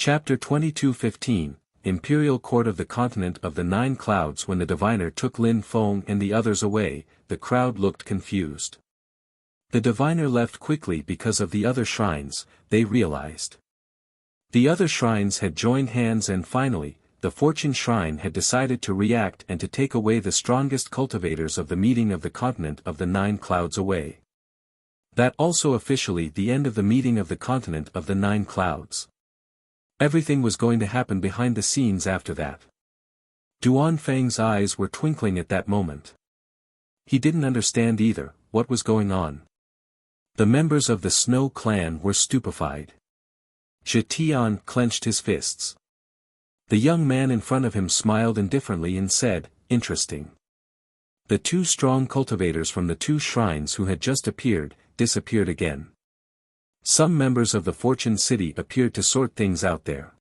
Chapter 22:15, Imperial Court of the Continent of the Nine Clouds. When the diviner took Lin Feng and the others away, the crowd looked confused. The diviner left quickly because of the other shrines, they realized. The other shrines had joined hands and finally, the Fortune Shrine had decided to react and to take away the strongest cultivators of the meeting of the continent of the Nine Clouds away. That also officially the end of the meeting of the continent of the Nine Clouds. Everything was going to happen behind the scenes after that. Duan Feng's eyes were twinkling at that moment. He didn't understand either, what was going on. The members of the Snow clan were stupefied. Zhe clenched his fists. The young man in front of him smiled indifferently and said, "Interesting." The two strong cultivators from the two shrines who had just appeared, disappeared again. Some members of the Fortune City appeared to sort things out there.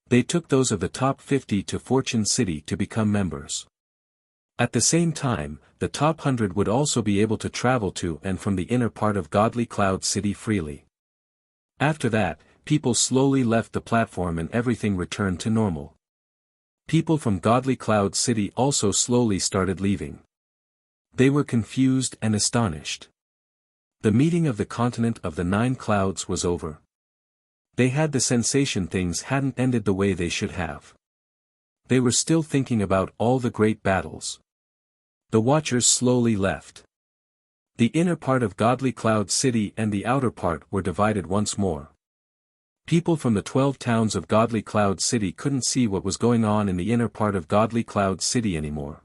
They took those of the top 50 to Fortune City to become members. At the same time, the top 100 would also be able to travel to and from the inner part of Godly Cloud City freely. After that, people slowly left the platform and everything returned to normal. People from Godly Cloud City also slowly started leaving. They were confused and astonished. The meeting of the continent of the Nine Clouds was over. They had the sensation things hadn't ended the way they should have. They were still thinking about all the great battles. The watchers slowly left. The inner part of Godly Cloud City and the outer part were divided once more. People from the 12 towns of Godly Cloud City couldn't see what was going on in the inner part of Godly Cloud City anymore.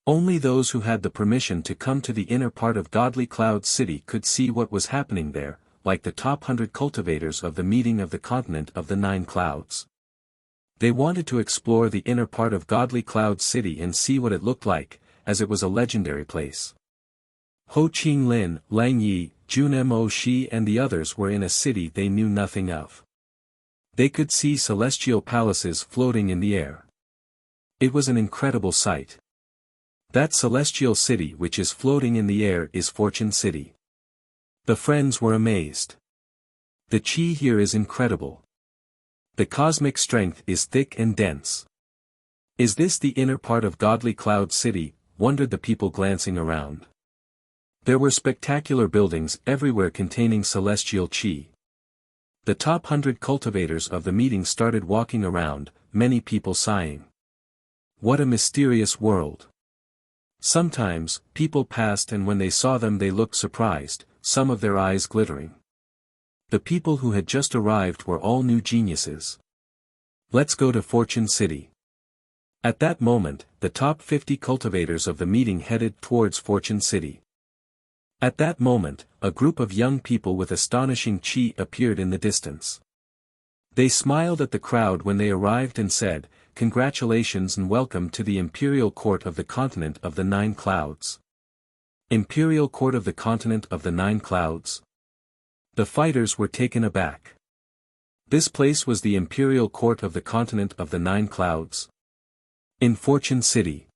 Only those who had the permission to come to the inner part of Godly Cloud City could see what was happening there, like the top 100 cultivators of the meeting of the continent of the Nine Clouds. They wanted to explore the inner part of Godly Cloud City and see what it looked like, as it was a legendary place. Ho Qinglin, Lang Yi, Jun Mo Shi and the others were in a city they knew nothing of. They could see celestial palaces floating in the air. It was an incredible sight. That celestial city which is floating in the air is Fortune City. The friends were amazed. The chi here is incredible. The cosmic strength is thick and dense. Is this the inner part of Godly Cloud City? Wondered the people glancing around. There were spectacular buildings everywhere containing celestial chi. The top 100 cultivators of the meeting started walking around, many people sighing. What a mysterious world. Sometimes, people passed and when they saw them they looked surprised, some of their eyes glittering. The people who had just arrived were all new geniuses. Let's go to Fortune City. At that moment, the top 50 cultivators of the meeting headed towards Fortune City. At that moment, a group of young people with astonishing chi appeared in the distance. They smiled at the crowd when they arrived and said, "Congratulations and welcome to the Imperial Court of the Continent of the Nine Clouds." Imperial Court of the Continent of the Nine Clouds? The fighters were taken aback. This place was the Imperial Court of the Continent of the Nine Clouds. In Fortune City.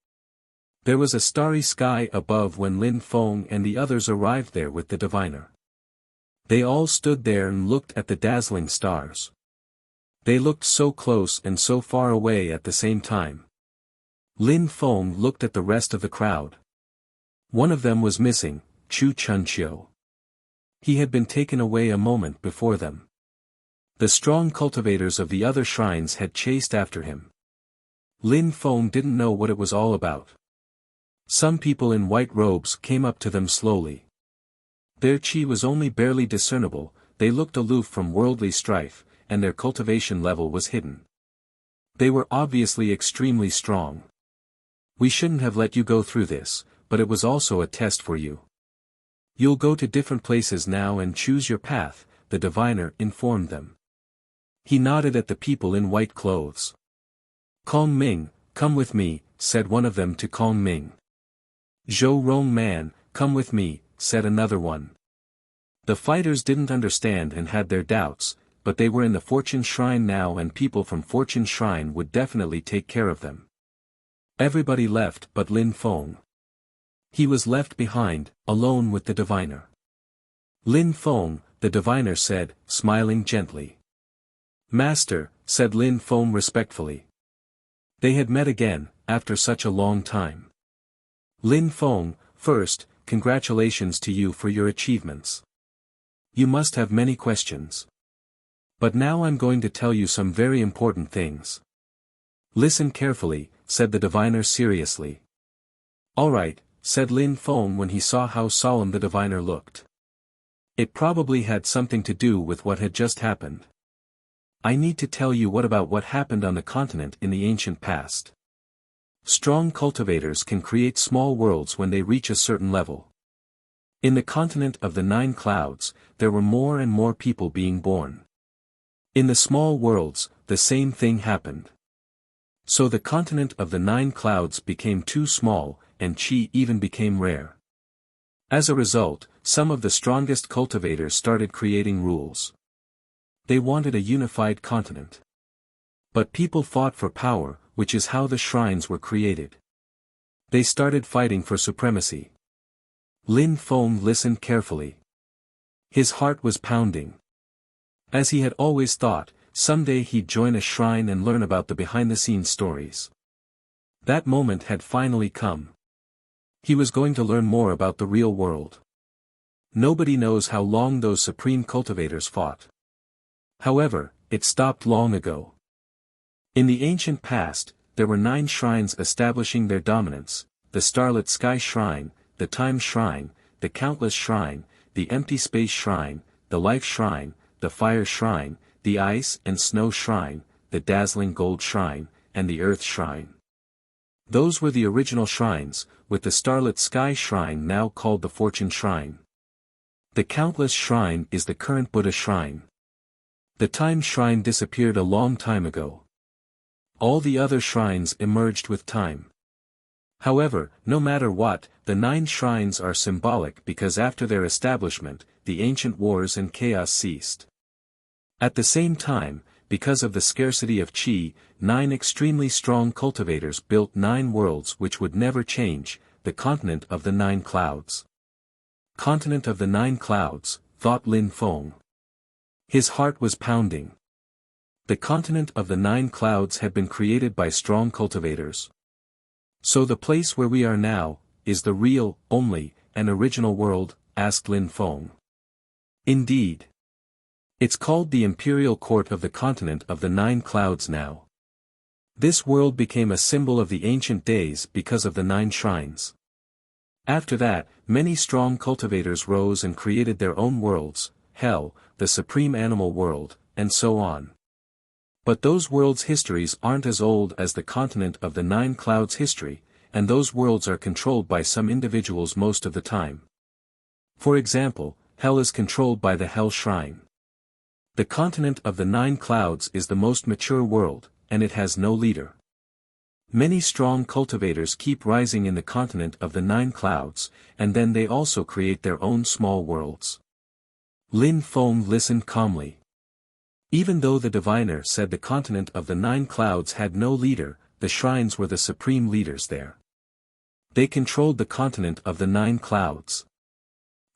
There was a starry sky above when Lin Feng and the others arrived there with the diviner. They all stood there and looked at the dazzling stars. They looked so close and so far away at the same time. Lin Feng looked at the rest of the crowd. One of them was missing, Chu Chunqiu. He had been taken away a moment before them. The strong cultivators of the other shrines had chased after him. Lin Feng didn't know what it was all about. Some people in white robes came up to them slowly. Their chi was only barely discernible, they looked aloof from worldly strife, and their cultivation level was hidden. They were obviously extremely strong. "We shouldn't have let you go through this, but it was also a test for you. You'll go to different places now and choose your path," the diviner informed them. He nodded at the people in white clothes. "Kong Ming, come with me," said one of them to Kong Ming. "Zhou Rong Man, come with me," said another one. The fighters didn't understand and had their doubts, but they were in the Fortune Shrine now and people from Fortune Shrine would definitely take care of them. Everybody left but Lin Feng. He was left behind, alone with the diviner. "Lin Feng," the diviner said, smiling gently. Master, said Lin Feng respectfully. They had met again, after such a long time. Lin Feng, first, congratulations to you for your achievements. You must have many questions. But now I'm going to tell you some very important things. Listen carefully, said the diviner seriously. All right, said Lin Feng when he saw how solemn the diviner looked. It probably had something to do with what had just happened. I need to tell you what happened on the continent in the ancient past. Strong cultivators can create small worlds when they reach a certain level. In the continent of the 9 clouds, there were more and more people being born. In the small worlds, the same thing happened. So the continent of the 9 clouds became too small, and qi even became rare. As a result, some of the strongest cultivators started creating rules. They wanted a unified continent. But people fought for power, which is how the shrines were created. They started fighting for supremacy. Lin Feng listened carefully. His heart was pounding. As he had always thought, someday he'd join a shrine and learn about the behind-the-scenes stories. That moment had finally come. He was going to learn more about the real world. Nobody knows how long those supreme cultivators fought. However, it stopped long ago. In the ancient past, there were 9 shrines establishing their dominance: the Starlit Sky Shrine, the Time Shrine, the Countless Shrine, the Empty Space Shrine, the Life Shrine, the Fire Shrine, the Ice and Snow Shrine, the Dazzling Gold Shrine, and the Earth Shrine. Those were the original shrines, with the Starlit Sky Shrine now called the Fortune Shrine. The Countless Shrine is the current Buddha Shrine. The Time Shrine disappeared a long time ago. All the other shrines emerged with time. However, no matter what, the 9 shrines are symbolic because after their establishment, the ancient wars and chaos ceased. At the same time, because of the scarcity of qi, 9 extremely strong cultivators built 9 worlds which would never change, the continent of the 9 clouds. Continent of the 9 clouds, thought Lin Feng. His heart was pounding. The continent of the 9 clouds had been created by strong cultivators. So the place where we are now, is the real, only, and original world, asked Lin Feng. Indeed. It's called the Imperial Court of the continent of the 9 clouds now. This world became a symbol of the ancient days because of the 9 shrines. After that, many strong cultivators rose and created their own worlds, Hell, the supreme animal world, and so on. But those worlds' histories aren't as old as the continent of the 9 clouds' history, and those worlds are controlled by some individuals most of the time. For example, Hell is controlled by the Hell Shrine. The continent of the 9 clouds is the most mature world, and it has no leader. Many strong cultivators keep rising in the continent of the 9 clouds, and then they also create their own small worlds. Lin Feng listened calmly. Even though the diviner said the continent of the 9 clouds had no leader, the shrines were the supreme leaders there. They controlled the continent of the 9 clouds.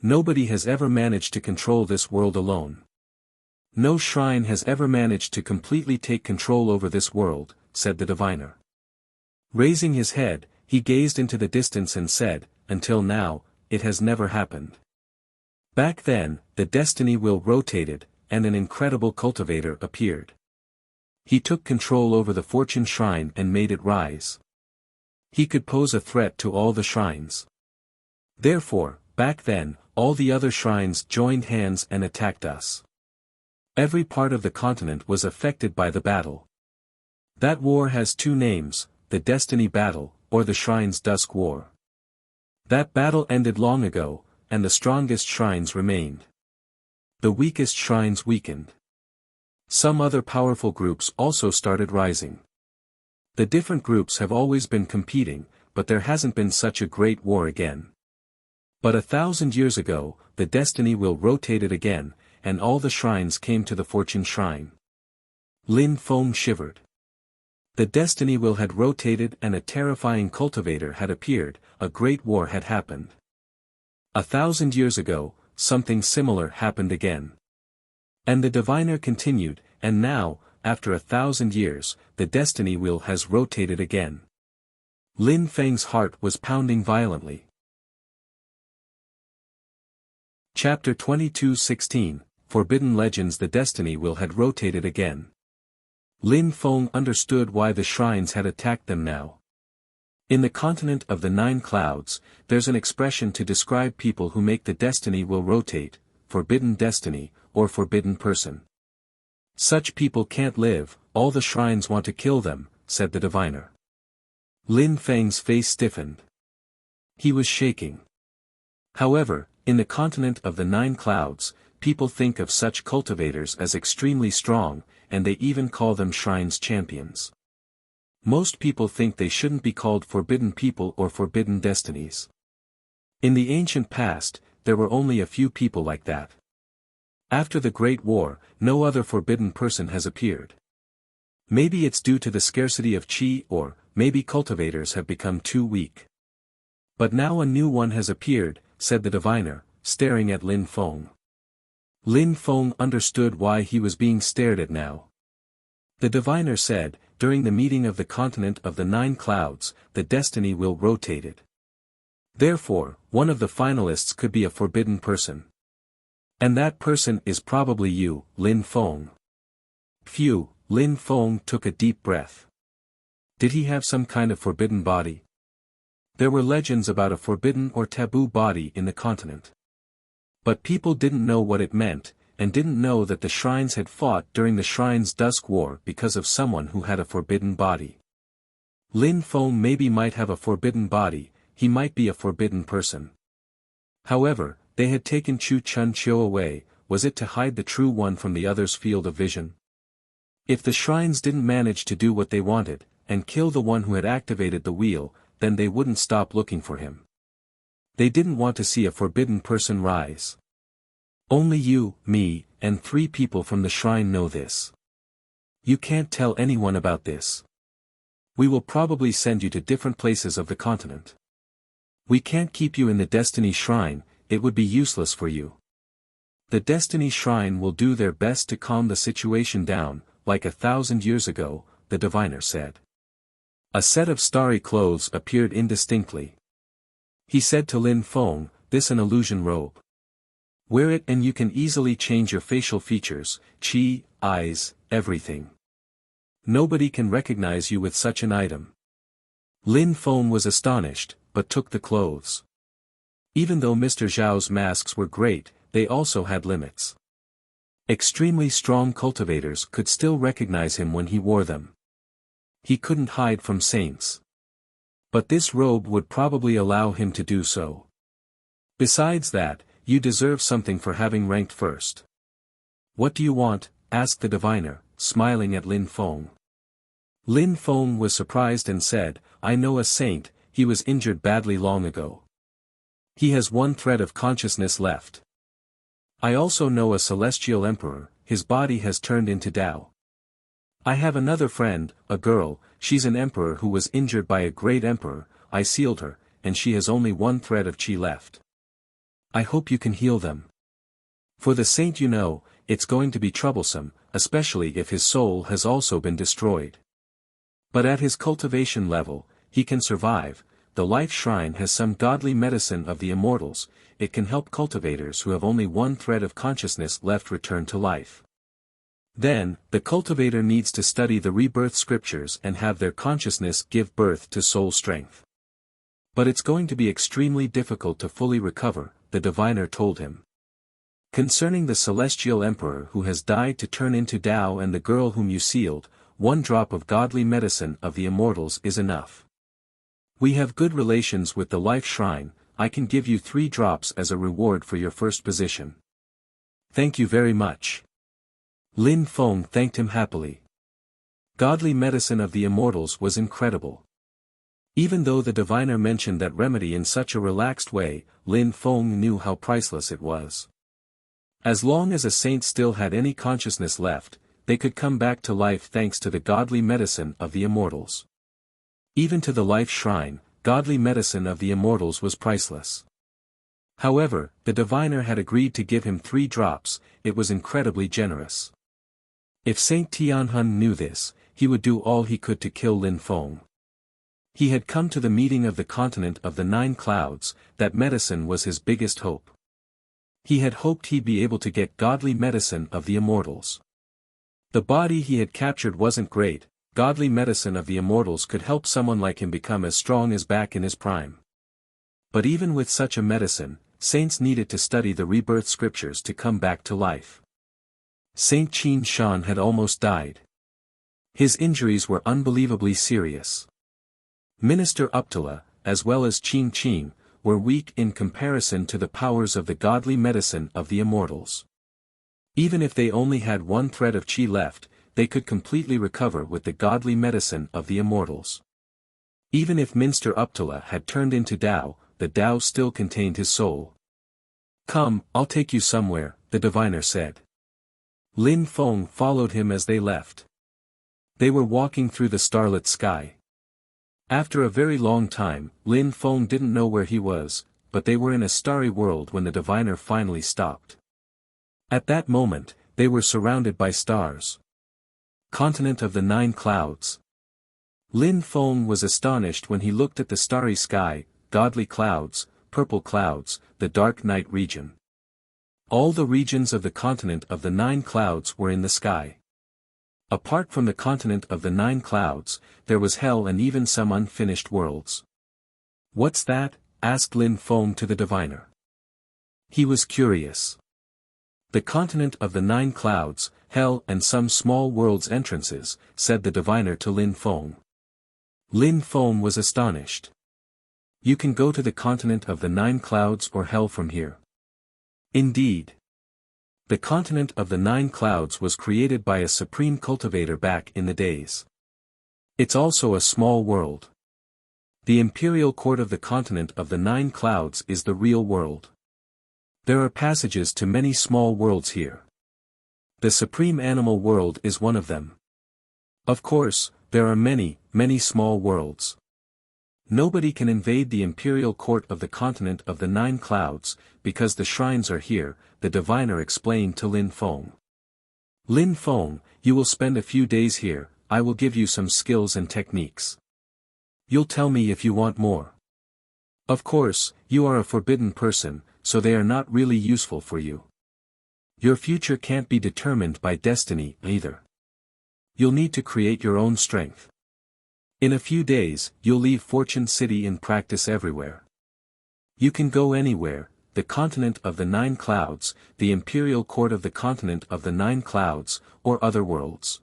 Nobody has ever managed to control this world alone. No shrine has ever managed to completely take control over this world, said the diviner. Raising his head, he gazed into the distance and said, until now, it has never happened. Back then, the destiny wheel rotated, and an incredible cultivator appeared. He took control over the Fortune Shrine and made it rise. He could pose a threat to all the shrines. Therefore, back then, all the other shrines joined hands and attacked us. Every part of the continent was affected by the battle. That war has 2 names, the Destiny Battle, or the Shrine's Dusk War. That battle ended long ago, and the strongest shrines remained. The weakest shrines weakened. Some other powerful groups also started rising. The different groups have always been competing, but there hasn't been such a great war again. But 1,000 years ago, the destiny wheel rotated again, and all the shrines came to the Fortune Shrine. Lin Feng shivered. The destiny wheel had rotated and a terrifying cultivator had appeared, a great war had happened. 1,000 years ago, something similar happened again. And the diviner continued, and now, after 1,000 years, the destiny wheel has rotated again. Lin Feng's heart was pounding violently. Chapter 22:16, Forbidden Legends. The destiny wheel had rotated again. Lin Feng understood why the shrines had attacked them now. In the continent of the 9 clouds, there's an expression to describe people who make the destiny wheel rotate: forbidden destiny, or forbidden person. Such people can't live, all the shrines want to kill them, said the diviner. Lin Feng's face stiffened. He was shaking. However, in the continent of the 9 clouds, people think of such cultivators as extremely strong, and they even call them shrines champions. Most people think they shouldn't be called forbidden people or forbidden destinies. In the ancient past, there were only a few people like that. After the Great War, no other forbidden person has appeared. Maybe it's due to the scarcity of qi, or maybe cultivators have become too weak. But now a new one has appeared, said the diviner, staring at Lin Feng. Lin Feng understood why he was being stared at now. The diviner said, during the meeting of the continent of the 9 clouds, the destiny wheel rotated. Therefore, one of the finalists could be a forbidden person. And that person is probably you, Lin Feng. Phew, Lin Feng took a deep breath. Did he have some kind of forbidden body? There were legends about a forbidden or taboo body in the continent. But people didn't know what it meant, and didn't know that the shrines had fought during the Shrine's Dusk War because of someone who had a forbidden body. Lin Feng maybe might have a forbidden body, he might be a forbidden person. However, they had taken Chu Chun Chiu away, was it to hide the true one from the other's field of vision? If the shrines didn't manage to do what they wanted, and kill the one who had activated the wheel, then they wouldn't stop looking for him. They didn't want to see a forbidden person rise. Only you, me, and 3 people from the shrine know this. You can't tell anyone about this. We will probably send you to different places of the continent. We can't keep you in the Destiny Shrine, it would be useless for you. The Destiny Shrine will do their best to calm the situation down, like 1,000 years ago, the diviner said. A set of starry clothes appeared indistinctly. He said to Lin Feng, "This an illusion robe. Wear it and you can easily change your facial features, qi, eyes, everything. Nobody can recognize you with such an item." Lin Feng was astonished, but took the clothes. Even though Mr. Zhao's masks were great, they also had limits. Extremely strong cultivators could still recognize him when he wore them. He couldn't hide from saints. But this robe would probably allow him to do so. Besides that, you deserve something for having ranked first. What do you want? Asked the diviner, smiling at Lin Feng. Lin Feng was surprised and said, "I know a saint, he was injured badly long ago. He has 1 thread of consciousness left. I also know a celestial emperor, his body has turned into Tao. I have another friend, a girl, she's an emperor who was injured by a great emperor, I sealed her, and she has only 1 thread of qi left. I hope you can heal them. For the saint, you know, it's going to be troublesome, especially if his soul has also been destroyed. But at his cultivation level, he can survive. The Life Shrine has some godly medicine of the immortals, it can help cultivators who have only 1 thread of consciousness left return to life. Then, the cultivator needs to study the rebirth scriptures and have their consciousness give birth to soul strength. But it's going to be extremely difficult to fully recover, the diviner told him. Concerning the celestial emperor who has died to turn into Tao and the girl whom you sealed, 1 drop of godly medicine of the immortals is enough. We have good relations with the Life Shrine, I can give you 3 drops as a reward for your first position. Thank you very much. Lin Feng thanked him happily. Godly medicine of the immortals was incredible. Even though the diviner mentioned that remedy in such a relaxed way, Lin Feng knew how priceless it was. As long as a saint still had any consciousness left, they could come back to life thanks to the godly medicine of the immortals. Even to the Life Shrine, godly medicine of the immortals was priceless. However, the diviner had agreed to give him 3 drops, it was incredibly generous. If Saint Tianhun knew this, he would do all he could to kill Lin Feng. He had come to the meeting of the continent of the 9 clouds, that medicine was his biggest hope. He had hoped he'd be able to get godly medicine of the immortals. The body he had captured wasn't great, godly medicine of the immortals could help someone like him become as strong as back in his prime. But even with such a medicine, saints needed to study the rebirth scriptures to come back to life. Saint Qin Shan had almost died. His injuries were unbelievably serious. Minister Uptala, as well as Qin Qin, were weak in comparison to the powers of the godly medicine of the immortals. Even if they only had one thread of qi left, they could completely recover with the godly medicine of the immortals. Even if Minister Uptala had turned into Tao, the Tao still contained his soul. "Come, I'll take you somewhere," the diviner said. Lin Feng followed him as they left. They were walking through the starlit sky. After a very long time, Lin Feng didn't know where he was, but they were in a starry world when the diviner finally stopped. At that moment, they were surrounded by stars. Continent of the 9 clouds. Lin Feng was astonished when he looked at the starry sky, godly clouds, purple clouds, the dark night region. All the regions of the continent of the 9 clouds were in the sky. Apart from the continent of the 9 clouds, there was hell and even some unfinished worlds. "What's that?" asked Lin Feng to the diviner. He was curious. "The continent of the 9 clouds, hell and some small worlds entrances," said the diviner to Lin Feng. Lin Feng was astonished. "You can go to the continent of the 9 clouds or hell from here." Indeed. The continent of the 9 clouds was created by a supreme cultivator back in the days. It's also a small world. The imperial court of the continent of the 9 clouds is the real world. There are passages to many small worlds here. The supreme animal world is one of them. Of course, there are many, many small worlds. Nobody can invade the imperial court of the continent of the 9 clouds, because the shrines are here, the diviner explained to Lin Feng. "Lin Feng, you will spend a few days here, I will give you some skills and techniques. You'll tell me if you want more. Of course, you are a forbidden person, so they are not really useful for you. Your future can't be determined by destiny, either. You'll need to create your own strength. In a few days, you'll leave Fortune City and practice everywhere. You can go anywhere, the continent of the 9 clouds, the imperial court of the continent of the 9 clouds, or other worlds."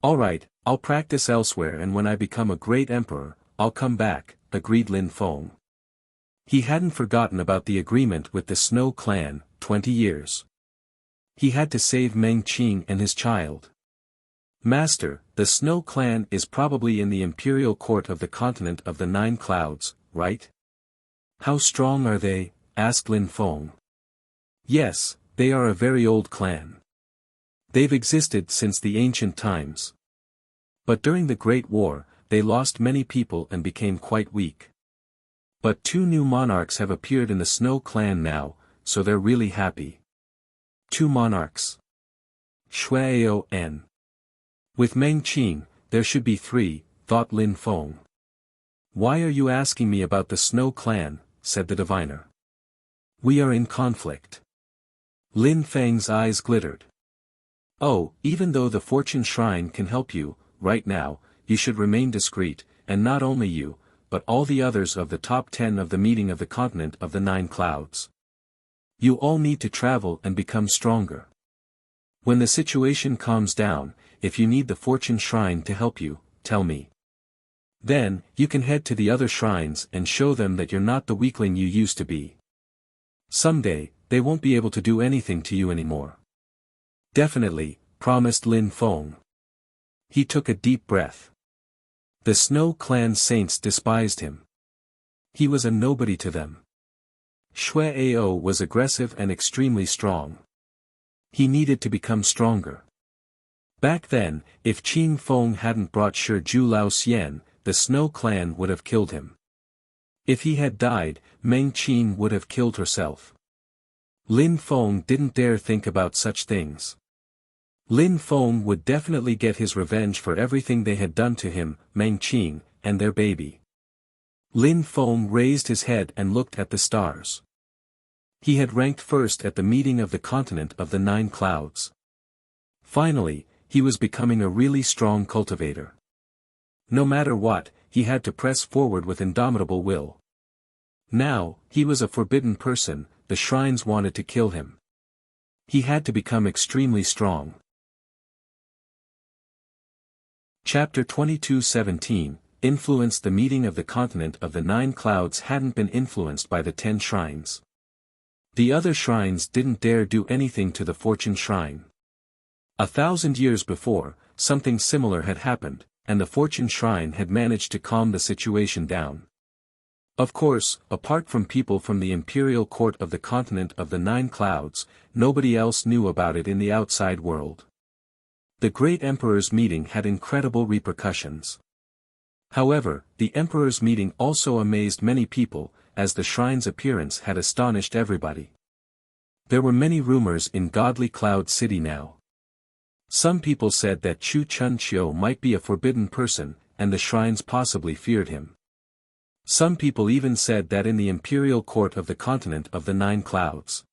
"Alright, I'll practice elsewhere and when I become a great emperor, I'll come back," agreed Lin Feng. He hadn't forgotten about the agreement with the Snow clan, 20 years. He had to save Meng Qing and his child. "Master, the Snow clan is probably in the imperial court of the continent of the 9 clouds, right? How strong are they?" asked Lin Feng. "Yes, they are a very old clan. They've existed since the ancient times. But during the Great War, they lost many people and became quite weak. But 2 new monarchs have appeared in the Snow clan now, so they're really happy." "2 monarchs? Shuao N. With Meng Qing, there should be 3, thought Lin Feng. "Why are you asking me about the Snow clan?" said the diviner. "We are in conflict." Lin Feng's eyes glittered. "Oh, even though the Fortune Shrine can help you, right now, you should remain discreet, and not only you, but all the others of the top 10 of the meeting of the continent of the 9 clouds. You all need to travel and become stronger. When the situation calms down, if you need the Fortune Shrine to help you, tell me. Then, you can head to the other shrines and show them that you're not the weakling you used to be. Someday, they won't be able to do anything to you anymore." "Definitely," promised Lin Feng. He took a deep breath. The Snow clan saints despised him. He was a nobody to them. Shuao was aggressive and extremely strong. He needed to become stronger. Back then, if Qin Feng hadn't brought Shi Ju Lao Xian, the Snow clan would have killed him. If he had died, Meng Qing would have killed herself. Lin Feng didn't dare think about such things. Lin Feng would definitely get his revenge for everything they had done to him, Meng Qing, and their baby. Lin Feng raised his head and looked at the stars. He had ranked first at the meeting of the continent of the 9 clouds. Finally, he was becoming a really strong cultivator. No matter what, he had to press forward with indomitable will. Now, he was a forbidden person, the shrines wanted to kill him. He had to become extremely strong. Chapter 22:17 Influenced. The meeting of the continent of the 9 clouds hadn't been influenced by the 10 shrines. The other shrines didn't dare do anything to the Fortune Shrine. 1,000 years before, something similar had happened, and the Fortune Shrine had managed to calm the situation down. Of course, apart from people from the imperial court of the continent of the 9 clouds, nobody else knew about it in the outside world. The great emperor's meeting had incredible repercussions. However, the emperor's meeting also amazed many people, as the shrine's appearance had astonished everybody. There were many rumors in Godly Cloud City now. Some people said that Chu Chun Chiu might be a forbidden person, and the shrines possibly feared him. Some people even said that in the imperial court of the continent of the 9 clouds.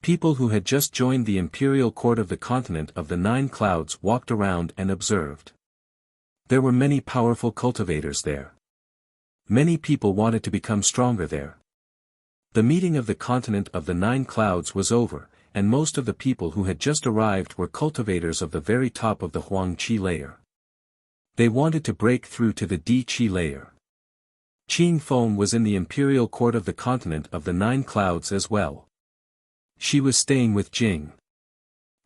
People who had just joined the imperial court of the continent of the 9 clouds walked around and observed. There were many powerful cultivators there. Many people wanted to become stronger there. The meeting of the continent of the 9 clouds was over, and most of the people who had just arrived were cultivators of the very top of the Huang Qi layer. They wanted to break through to the Di Qi layer. Qing Feng was in the imperial court of the continent of the 9 clouds as well. She was staying with Jing.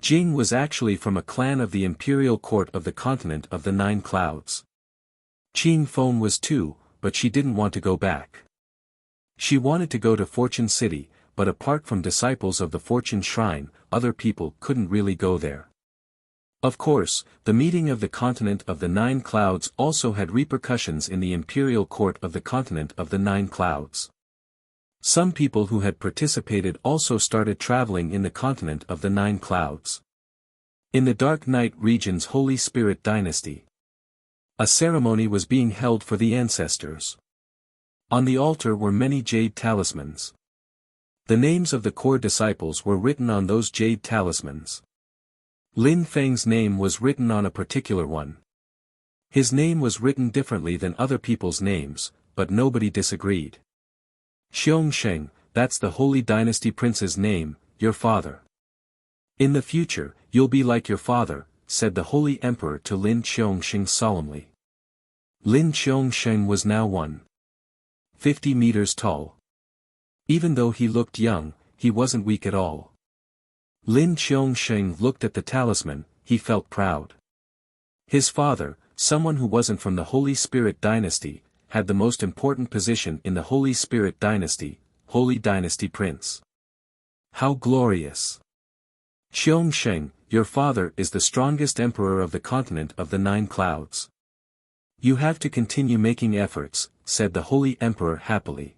Jing was actually from a clan of the imperial court of the continent of the 9 clouds. Qing Feng was too, but she didn't want to go back. She wanted to go to Fortune City, but apart from disciples of the Fortune Shrine, other people couldn't really go there. Of course, the meeting of the continent of the 9 clouds also had repercussions in the imperial court of the continent of the 9 clouds. Some people who had participated also started traveling in the continent of the 9 clouds. In the Dark Night region's Holy Spirit dynasty, a ceremony was being held for the ancestors. On the altar were many jade talismans. The names of the core disciples were written on those jade talismans. Lin Feng's name was written on a particular one. His name was written differently than other people's names, but nobody disagreed. Xiongsheng, that's the Holy Dynasty Prince's name, your father. In the future, you'll be like your father, said the Holy Emperor to Lin Xiongsheng solemnly. Lin Xiongsheng was now 150 meters tall. Even though he looked young, he wasn't weak at all. Lin Xiongsheng looked at the talisman, he felt proud. His father, someone who wasn't from the Holy Spirit dynasty, had the most important position in the Holy Spirit dynasty, Holy Dynasty Prince. How glorious! Xiongsheng, your father is the strongest emperor of the continent of the 9 clouds. You have to continue making efforts, said the Holy Emperor happily.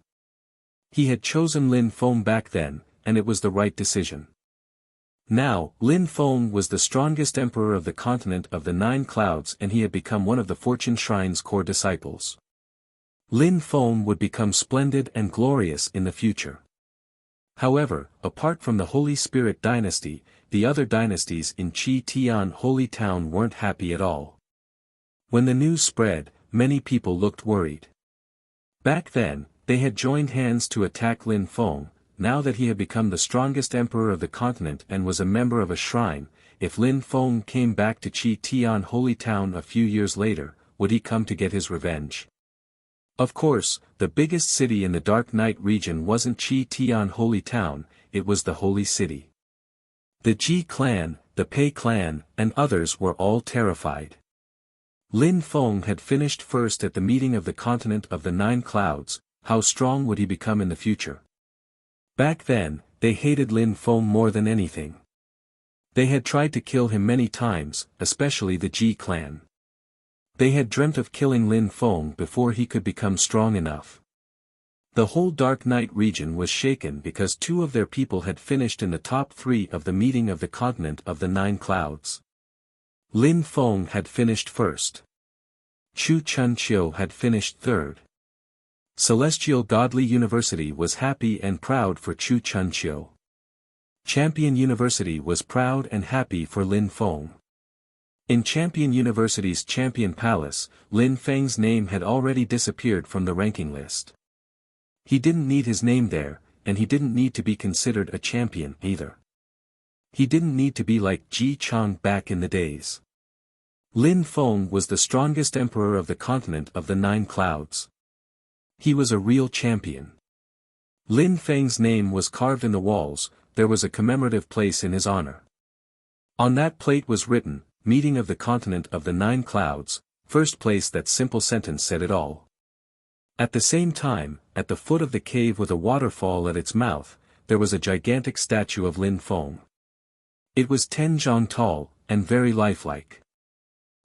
He had chosen Lin Feng back then, and it was the right decision. Now, Lin Feng was the strongest emperor of the continent of the 9 clouds, and he had become one of the Fortune Shrine's core disciples. Lin Feng would become splendid and glorious in the future. However, apart from the Holy Spirit dynasty, the other dynasties in Qi Tian Holy Town weren't happy at all. When the news spread, many people looked worried. Back then, they had joined hands to attack Lin Feng. Now that he had become the strongest emperor of the continent and was a member of a shrine, if Lin Feng came back to Qi Tian Holy Town a few years later, would he come to get his revenge? Of course, the biggest city in the Dark Night region wasn't Qi Tian Holy Town, it was the Holy City. The Ji clan, the Pei clan, and others were all terrified. Lin Feng had finished first at the meeting of the continent of the 9 clouds, how strong would he become in the future? Back then, they hated Lin Feng more than anything. They had tried to kill him many times, especially the Ji clan. They had dreamt of killing Lin Feng before he could become strong enough. The whole Dark Night region was shaken because 2 of their people had finished in the top 3 of the meeting of the continent of the 9 clouds. Lin Feng had finished first. Chu Chunqiu had finished third. Celestial Godly University was happy and proud for Chu Chunqiu. Champion University was proud and happy for Lin Feng. In Champion University's Champion Palace, Lin Feng's name had already disappeared from the ranking list. He didn't need his name there, and he didn't need to be considered a champion either. He didn't need to be like Ji Chang back in the days. Lin Feng was the strongest emperor of the continent of the 9 clouds. He was a real champion. Lin Feng's name was carved in the walls, there was a commemorative place in his honor. On that plate was written, Meeting of the Continent of the 9 Clouds, first place. That simple sentence said it all. At the same time, at the foot of the cave with a waterfall at its mouth, there was a gigantic statue of Lin Feng. It was 10 zhang tall, and very lifelike.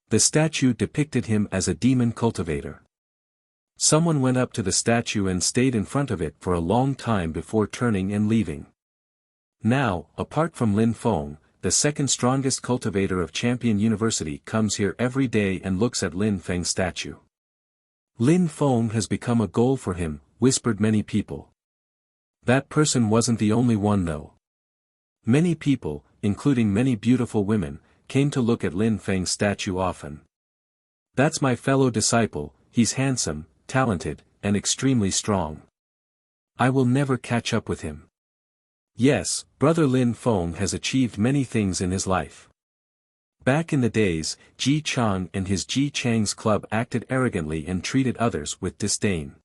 The statue depicted him as a demon cultivator. Someone went up to the statue and stayed in front of it for a long time before turning and leaving. Now, apart from Lin Feng, the second strongest cultivator of Champion University comes here every day and looks at Lin Feng's statue. Lin Feng has become a goal for him, whispered many people. That person wasn't the only one though. Many people, including many beautiful women, came to look at Lin Feng's statue often. That's my fellow disciple, he's handsome, talented, and extremely strong. I will never catch up with him. Yes, brother Lin Feng has achieved many things in his life. Back in the days, Ji Chang and his Ji Chang's club acted arrogantly and treated others with disdain.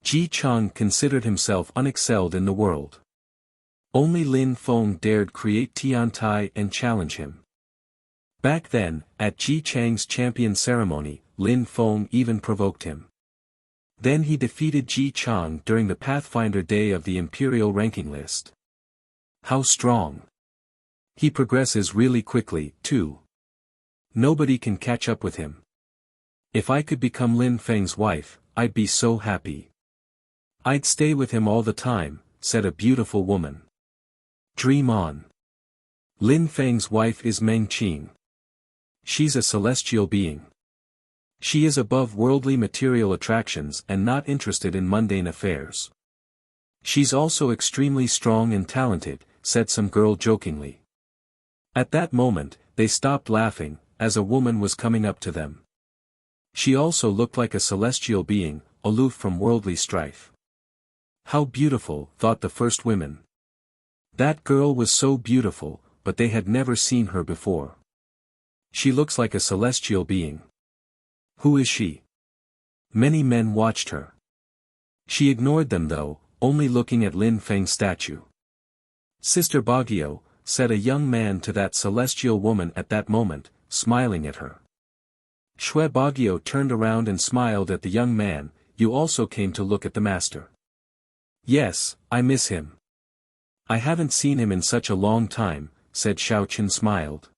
Ji Chang considered himself unexcelled in the world. Only Lin Feng dared create Tiantai and challenge him. Back then, at Ji Chang's champion ceremony, Lin Feng even provoked him. Then he defeated Ji Chang during the Pathfinder Day of the Imperial ranking list. How strong! He progresses really quickly, too. Nobody can catch up with him. If I could become Lin Feng's wife, I'd be so happy. I'd stay with him all the time, said a beautiful woman. Dream on. Lin Feng's wife is Meng Qing. She's a celestial being. She is above worldly material attractions and not interested in mundane affairs. She's also extremely strong and talented, said some girl jokingly. At that moment, they stopped laughing, as a woman was coming up to them. She also looked like a celestial being, aloof from worldly strife. How beautiful, thought the first women. That girl was so beautiful, but they had never seen her before. She looks like a celestial being. Who is she? Many men watched her. She ignored them though, only looking at Lin Feng's statue. Sister Baguio, said a young man to that celestial woman at that moment, smiling at her. Shui Baguio turned around and smiled at the young man, you also came to look at the master. Yes, I miss him. I haven't seen him in such a long time, said Xiao Qin smiled.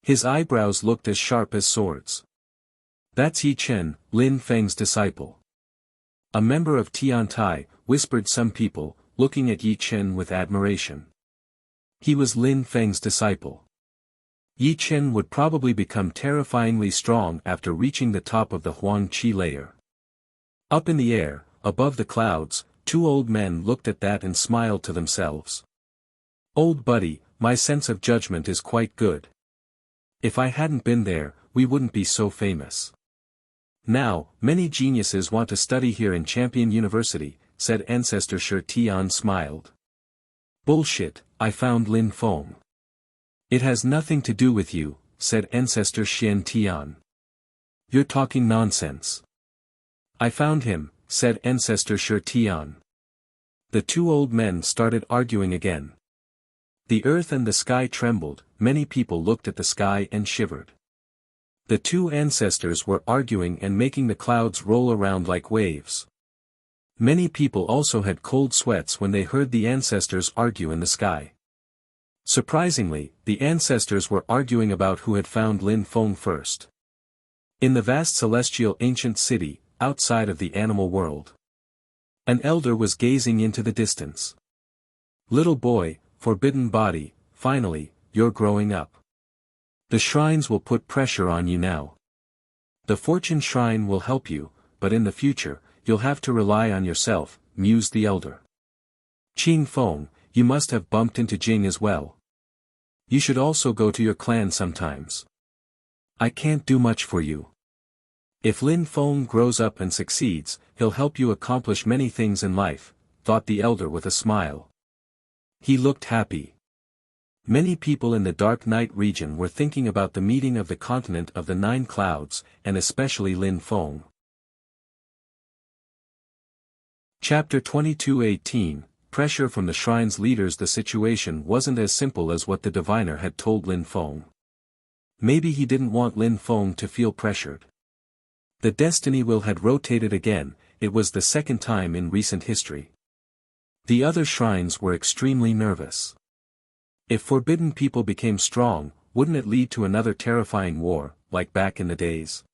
His eyebrows looked as sharp as swords. That's Yi Chen, Lin Feng's disciple. A member of Tiantai, whispered some people, looking at Yi Chen with admiration. He was Lin Feng's disciple. Yi Chen would probably become terrifyingly strong after reaching the top of the Huang Qi layer. Up in the air, above the clouds, 2 old men looked at that and smiled to themselves. Old buddy, my sense of judgment is quite good. If I hadn't been there, we wouldn't be so famous. Now, many geniuses want to study here in Champion University, said Ancestor Shi Tian smiled. Bullshit, I found Lin Feng. It has nothing to do with you, said Ancestor Xian Tian. You're talking nonsense. I found him, said Ancestor Shi Tian. The 2 old men started arguing again. The earth and the sky trembled, many people looked at the sky and shivered. The 2 ancestors were arguing and making the clouds roll around like waves. Many people also had cold sweats when they heard the ancestors argue in the sky. Surprisingly, the ancestors were arguing about who had found Lin Feng first. In the vast celestial ancient city, outside of the animal world. An elder was gazing into the distance. Little boy, forbidden body, finally, you're growing up. The shrines will put pressure on you now. The fortune shrine will help you, but in the future, you'll have to rely on yourself, mused the elder. Qing Feng, you must have bumped into Jing as well. You should also go to your clan sometimes. I can't do much for you. If Lin Feng grows up and succeeds, he'll help you accomplish many things in life, thought the elder with a smile. He looked happy. Many people in the Dark Night region were thinking about the meeting of the continent of the Nine Clouds, and especially Lin Feng. Chapter 22:18 Pressure from the shrine's leaders. The situation wasn't as simple as what the diviner had told Lin Feng. Maybe he didn't want Lin Feng to feel pressured. The destiny wheel had rotated again, it was the second time in recent history. The other shrines were extremely nervous. If forbidden people became strong, wouldn't it lead to another terrifying war, like back in the days?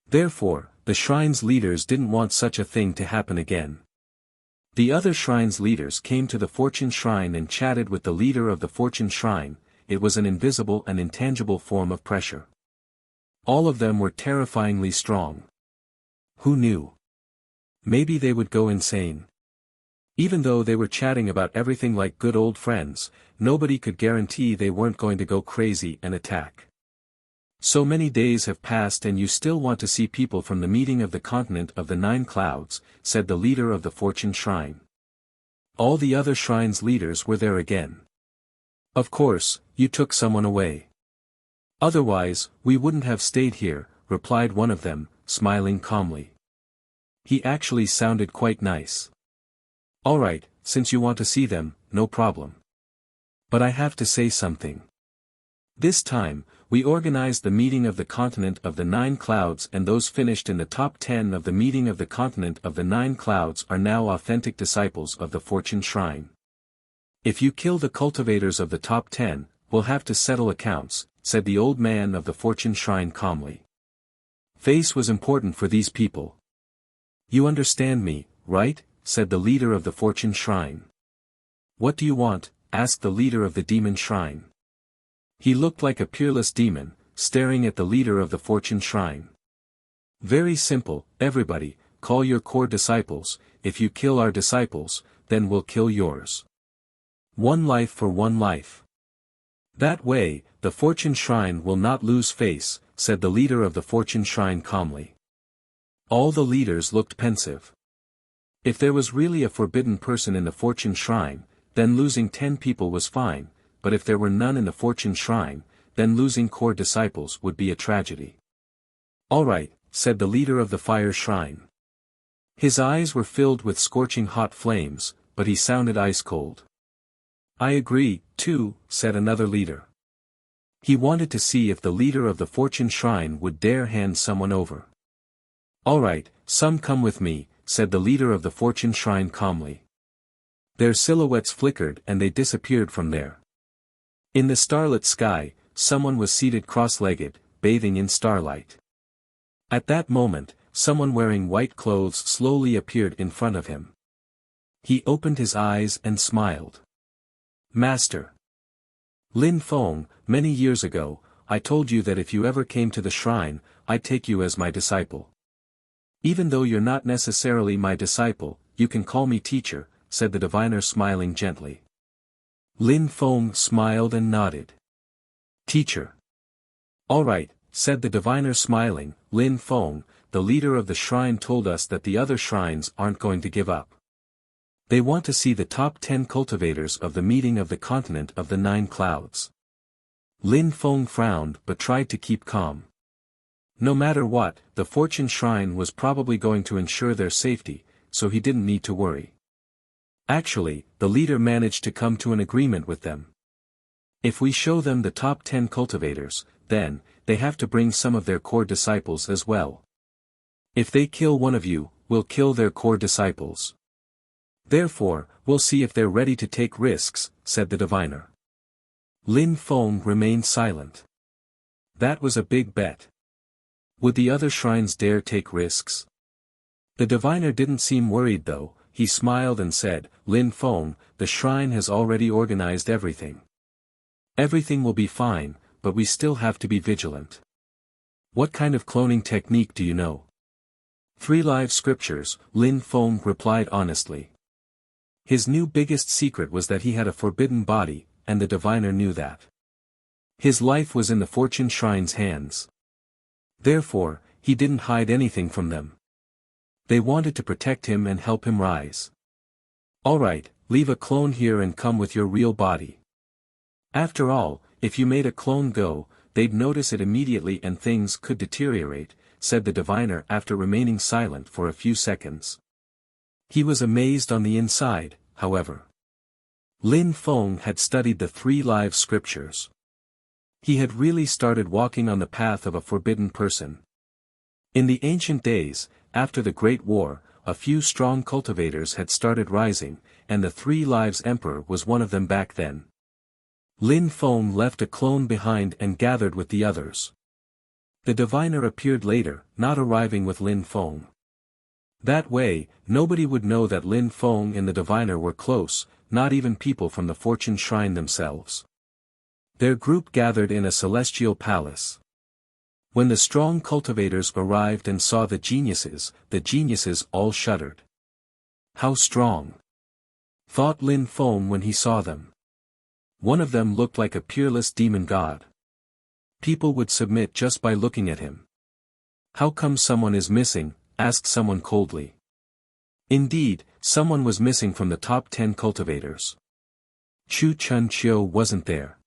Therefore, the shrine's leaders didn't want such a thing to happen again. The other shrine's leaders came to the Fortune Shrine and chatted with the leader of the Fortune Shrine. It was an invisible and intangible form of pressure. All of them were terrifyingly strong. Who knew? Maybe they would go insane. Even though they were chatting about everything like good old friends, nobody could guarantee they weren't going to go crazy and attack. So many days have passed and you still want to see people from the meeting of the continent of the Nine Clouds, said the leader of the Fortune Shrine. All the other shrines' leaders were there again. Of course, you took someone away. Otherwise, we wouldn't have stayed here, replied one of them, smiling calmly. He actually sounded quite nice. Alright, since you want to see them, no problem. But I have to say something. This time, we organized the meeting of the continent of the Nine Clouds, and those finished in the top 10 of the meeting of the continent of the Nine Clouds are now authentic disciples of the Fortune Shrine. If you kill the cultivators of the top 10, we'll have to settle accounts, said the old man of the Fortune Shrine calmly. Face was important for these people. You understand me, right? Said the leader of the Fortune Shrine. What do you want? Asked the leader of the Demon Shrine. He looked like a peerless demon, staring at the leader of the Fortune Shrine. Very simple, everybody, call your core disciples. If you kill our disciples, then we'll kill yours. One life for one life. That way, the Fortune Shrine will not lose face, said the leader of the Fortune Shrine calmly. All the leaders looked pensive. If there was really a forbidden person in the Fortune Shrine, then losing 10 people was fine, but if there were none in the Fortune Shrine, then losing core disciples would be a tragedy. Alright, said the leader of the Fire Shrine. His eyes were filled with scorching hot flames, but he sounded ice-cold. I agree, too, said another leader. He wanted to see if the leader of the Fortune Shrine would dare hand someone over. Alright, some come with me, said the leader of the Fortune Shrine calmly. Their silhouettes flickered and they disappeared from there. In the starlit sky, someone was seated cross-legged, bathing in starlight. At that moment, someone wearing white clothes slowly appeared in front of him. He opened his eyes and smiled. Master. Lin Feng, many years ago, I told you that if you ever came to the shrine, I'd take you as my disciple. Even though you're not necessarily my disciple, you can call me teacher, said the diviner smiling gently. Lin Feng smiled and nodded. Teacher. Alright, said the diviner smiling. Lin Feng, the leader of the shrine, told us that the other shrines aren't going to give up. They want to see the top 10 cultivators of the meeting of the continent of the Nine Clouds. Lin Feng frowned but tried to keep calm. No matter what, the Fortune Shrine was probably going to ensure their safety, so he didn't need to worry. Actually, the leader managed to come to an agreement with them. If we show them the top 10 cultivators, then, they have to bring some of their core disciples as well. If they kill one of you, we'll kill their core disciples. Therefore, we'll see if they're ready to take risks, said the diviner. Lin Feng remained silent. That was a big bet. Would the other shrines dare take risks? The diviner didn't seem worried though. he smiled and said, "Lin Feng, the shrine has already organized everything. Everything will be fine, but we still have to be vigilant." "What kind of cloning technique do you know?" "3 live scriptures," Lin Feng replied honestly. His new biggest secret was that he had a forbidden body, and the diviner knew that. His life was in the Fortune Shrine's hands. Therefore, he didn't hide anything from them. They wanted to protect him and help him rise. "Alright, leave a clone here and come with your real body. After all, if you made a clone go, they'd notice it immediately and things could deteriorate," said the diviner after remaining silent for a few seconds. He was amazed on the inside, however. Lin Feng had studied the 3 live scriptures. He had really started walking on the path of a forbidden person. In the ancient days, after the Great War, a few strong cultivators had started rising, and the 3 Lives Emperor was one of them back then. Lin Feng left a clone behind and gathered with the others. The diviner appeared later, not arriving with Lin Feng. That way, nobody would know that Lin Feng and the diviner were close, not even people from the Fortune Shrine themselves. Their group gathered in a celestial palace. When the strong cultivators arrived and saw the geniuses all shuddered. "How strong!" thought Lin Feng when he saw them. One of them looked like a peerless demon god. People would submit just by looking at him. "How come someone is missing?" asked someone coldly. Indeed, someone was missing from the top 10 cultivators. Chu Chun Chiu wasn't there.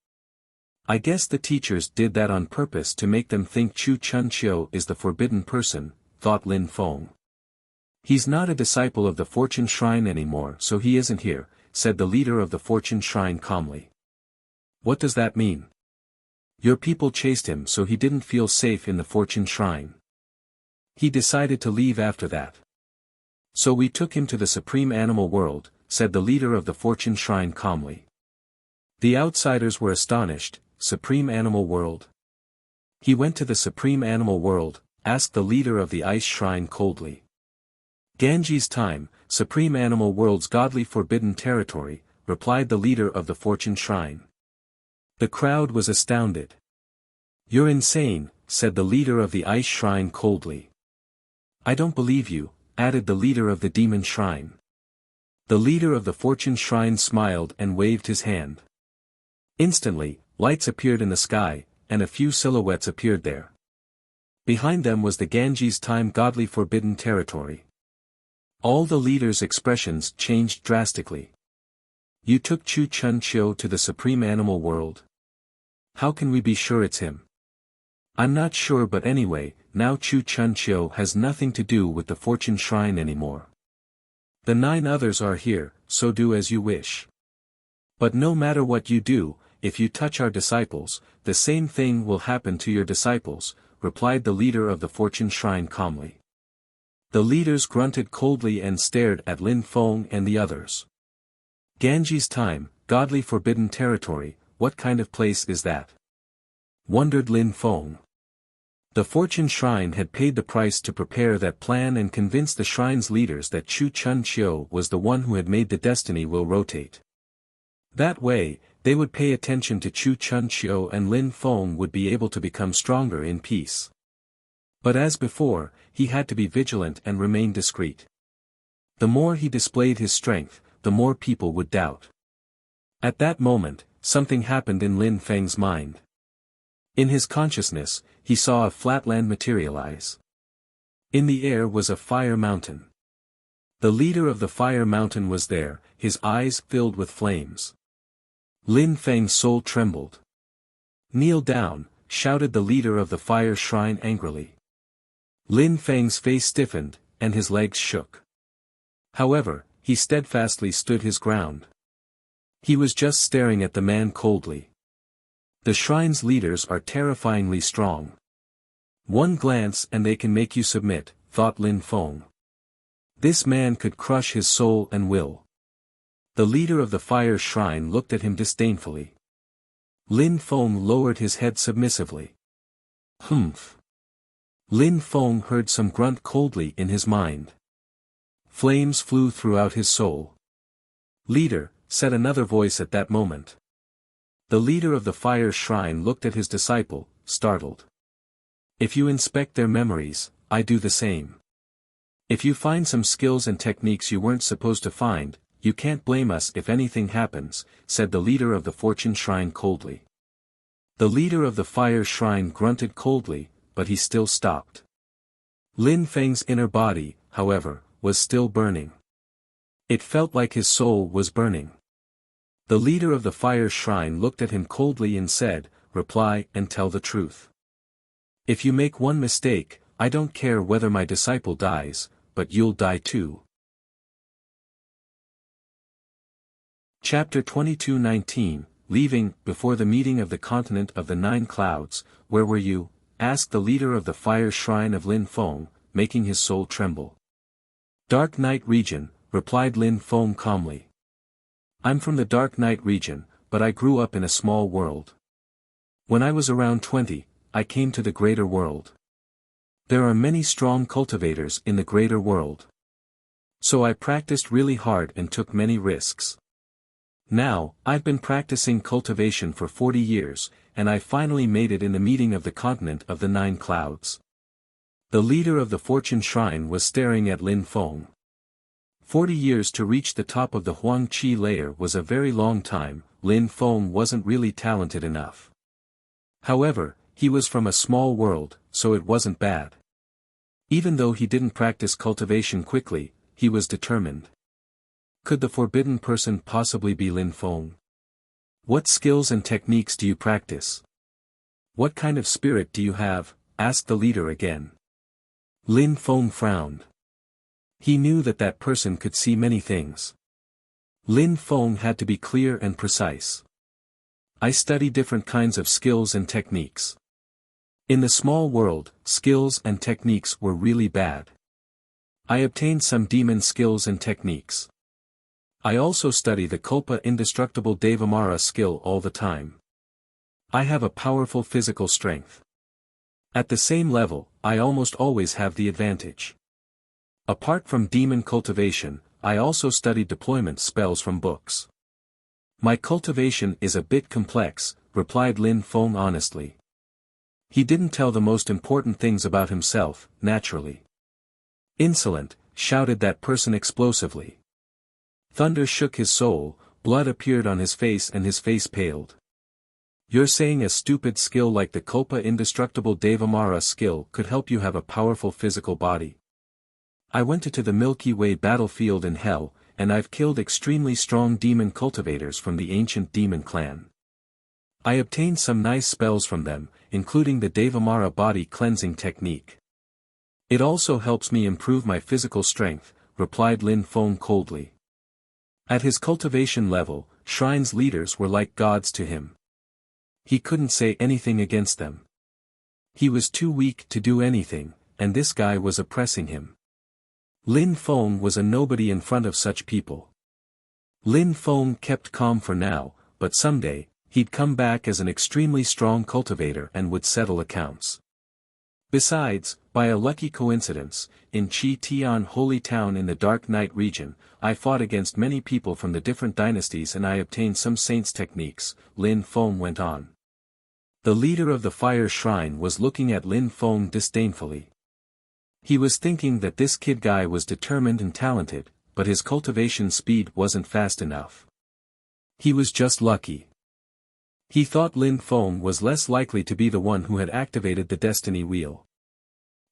"I guess the teachers did that on purpose to make them think Chu Chun Chiu is the forbidden person," thought Lin Feng. "He's not a disciple of the Fortune Shrine anymore, so he isn't here," said the leader of the Fortune Shrine calmly. "What does that mean?" "Your people chased him so he didn't feel safe in the Fortune Shrine. He decided to leave after that. So we took him to the Supreme Animal World," said the leader of the Fortune Shrine calmly. The outsiders were astonished. "Supreme Animal World?" "He went to the Supreme Animal World?" asked the leader of the Ice Shrine coldly. "Ganji's time, Supreme Animal World's godly forbidden territory," replied the leader of the Fortune Shrine. The crowd was astounded. "You're insane," said the leader of the Ice Shrine coldly. "I don't believe you," added the leader of the Demon Shrine. The leader of the Fortune Shrine smiled and waved his hand. Instantly, lights appeared in the sky, and a few silhouettes appeared there. Behind them was the Ganji's time godly forbidden territory. All the leaders' expressions changed drastically. "You took Chu Chun Chiu to the Supreme Animal World? How can we be sure it's him?" "I'm not sure, but anyway, now Chu Chun Chiu has nothing to do with the Fortune Shrine anymore. The 9 others are here, so do as you wish. But no matter what you do, if you touch our disciples, the same thing will happen to your disciples," replied the leader of the Fortune Shrine calmly. The leaders grunted coldly and stared at Lin Feng and the others. "Ganji's time, godly forbidden territory, what kind of place is that?" wondered Lin Feng. The Fortune Shrine had paid the price to prepare that plan and convince the shrine's leaders that Chu Chun Chiu was the one who had made the destiny wheel rotate. That way, they would pay attention to Chu Chun Chiu and Lin Feng would be able to become stronger in peace. But as before, he had to be vigilant and remain discreet. The more he displayed his strength, the more people would doubt. At that moment, something happened in Lin Feng's mind. In his consciousness, he saw a flatland materialize. In the air was a fire mountain. The leader of the fire mountain was there, his eyes filled with flames. Lin Feng's soul trembled. "Kneel down," shouted the leader of the fire shrine angrily. Lin Feng's face stiffened, and his legs shook. However, he steadfastly stood his ground. He was just staring at the man coldly. The shrine's leaders are terrifyingly strong. One glance and they can make you submit, thought Lin Feng. This man could crush his soul and will. The leader of the fire shrine looked at him disdainfully. Lin Feng lowered his head submissively. "Humph." Lin Feng heard some grunt coldly in his mind. Flames flew throughout his soul. "Leader," said another voice at that moment. The leader of the fire shrine looked at his disciple, startled. "If you inspect their memories, I do the same. If you find some skills and techniques you weren't supposed to find, you can't blame us if anything happens," said the leader of the fortune shrine coldly. The leader of the fire shrine grunted coldly, but he still stopped. Lin Feng's inner body, however, was still burning. It felt like his soul was burning. The leader of the fire shrine looked at him coldly and said, "Reply and tell the truth. If you make one mistake, I don't care whether my disciple dies, but you'll die too." Chapter 22:19, Leaving. Before the meeting of the continent of the 9 clouds, where were you? Asked the leader of the fire shrine of Lin Feng, making his soul tremble. Dark Night region, replied Lin Feng calmly. I'm from the Dark Night region, but I grew up in a small world. When I was around 20, I came to the greater world. There are many strong cultivators in the greater world. So I practiced really hard and took many risks. Now, I've been practicing cultivation for 40 years, and I finally made it in the meeting of the continent of the 9 clouds. The leader of the fortune shrine was staring at Lin Feng. 40 years to reach the top of the Huang Qi layer was a very long time. Lin Feng wasn't really talented enough. However, he was from a small world, so it wasn't bad. Even though he didn't practice cultivation quickly, he was determined. Could the forbidden person possibly be Lin Feng? What skills and techniques do you practice? What kind of spirit do you have? Asked the leader again. Lin Feng frowned. He knew that that person could see many things. Lin Feng had to be clear and precise. I study different kinds of skills and techniques. In the small world, skills and techniques were really bad. I obtained some demon skills and techniques. I also study the Kulpa indestructible Devamara skill all the time. I have a powerful physical strength. At the same level, I almost always have the advantage. Apart from demon cultivation, I also study deployment spells from books. My cultivation is a bit complex, replied Lin Feng honestly. He didn't tell the most important things about himself, naturally. Insolent, shouted that person explosively. Thunder shook his soul, blood appeared on his face and his face paled. You're saying a stupid skill like the Kulpa indestructible Devamara skill could help you have a powerful physical body? I went to the Milky Way battlefield in Hell, and I've killed extremely strong demon cultivators from the ancient demon clan. I obtained some nice spells from them, including the Devamara body cleansing technique. It also helps me improve my physical strength, replied Lin Feng coldly. At his cultivation level, shrine's leaders were like gods to him. He couldn't say anything against them. He was too weak to do anything, and this guy was oppressing him. Lin Feng was a nobody in front of such people. Lin Feng kept calm for now, but someday, he'd come back as an extremely strong cultivator and would settle accounts. Besides, by a lucky coincidence, in Chi Tian Holy Town in the Dark Night region, I fought against many people from the different dynasties and I obtained some saints' techniques, Lin Feng went on. The leader of the fire shrine was looking at Lin Feng disdainfully. He was thinking that this kid guy was determined and talented, but his cultivation speed wasn't fast enough. He was just lucky. He thought Lin Feng was less likely to be the one who had activated the destiny wheel.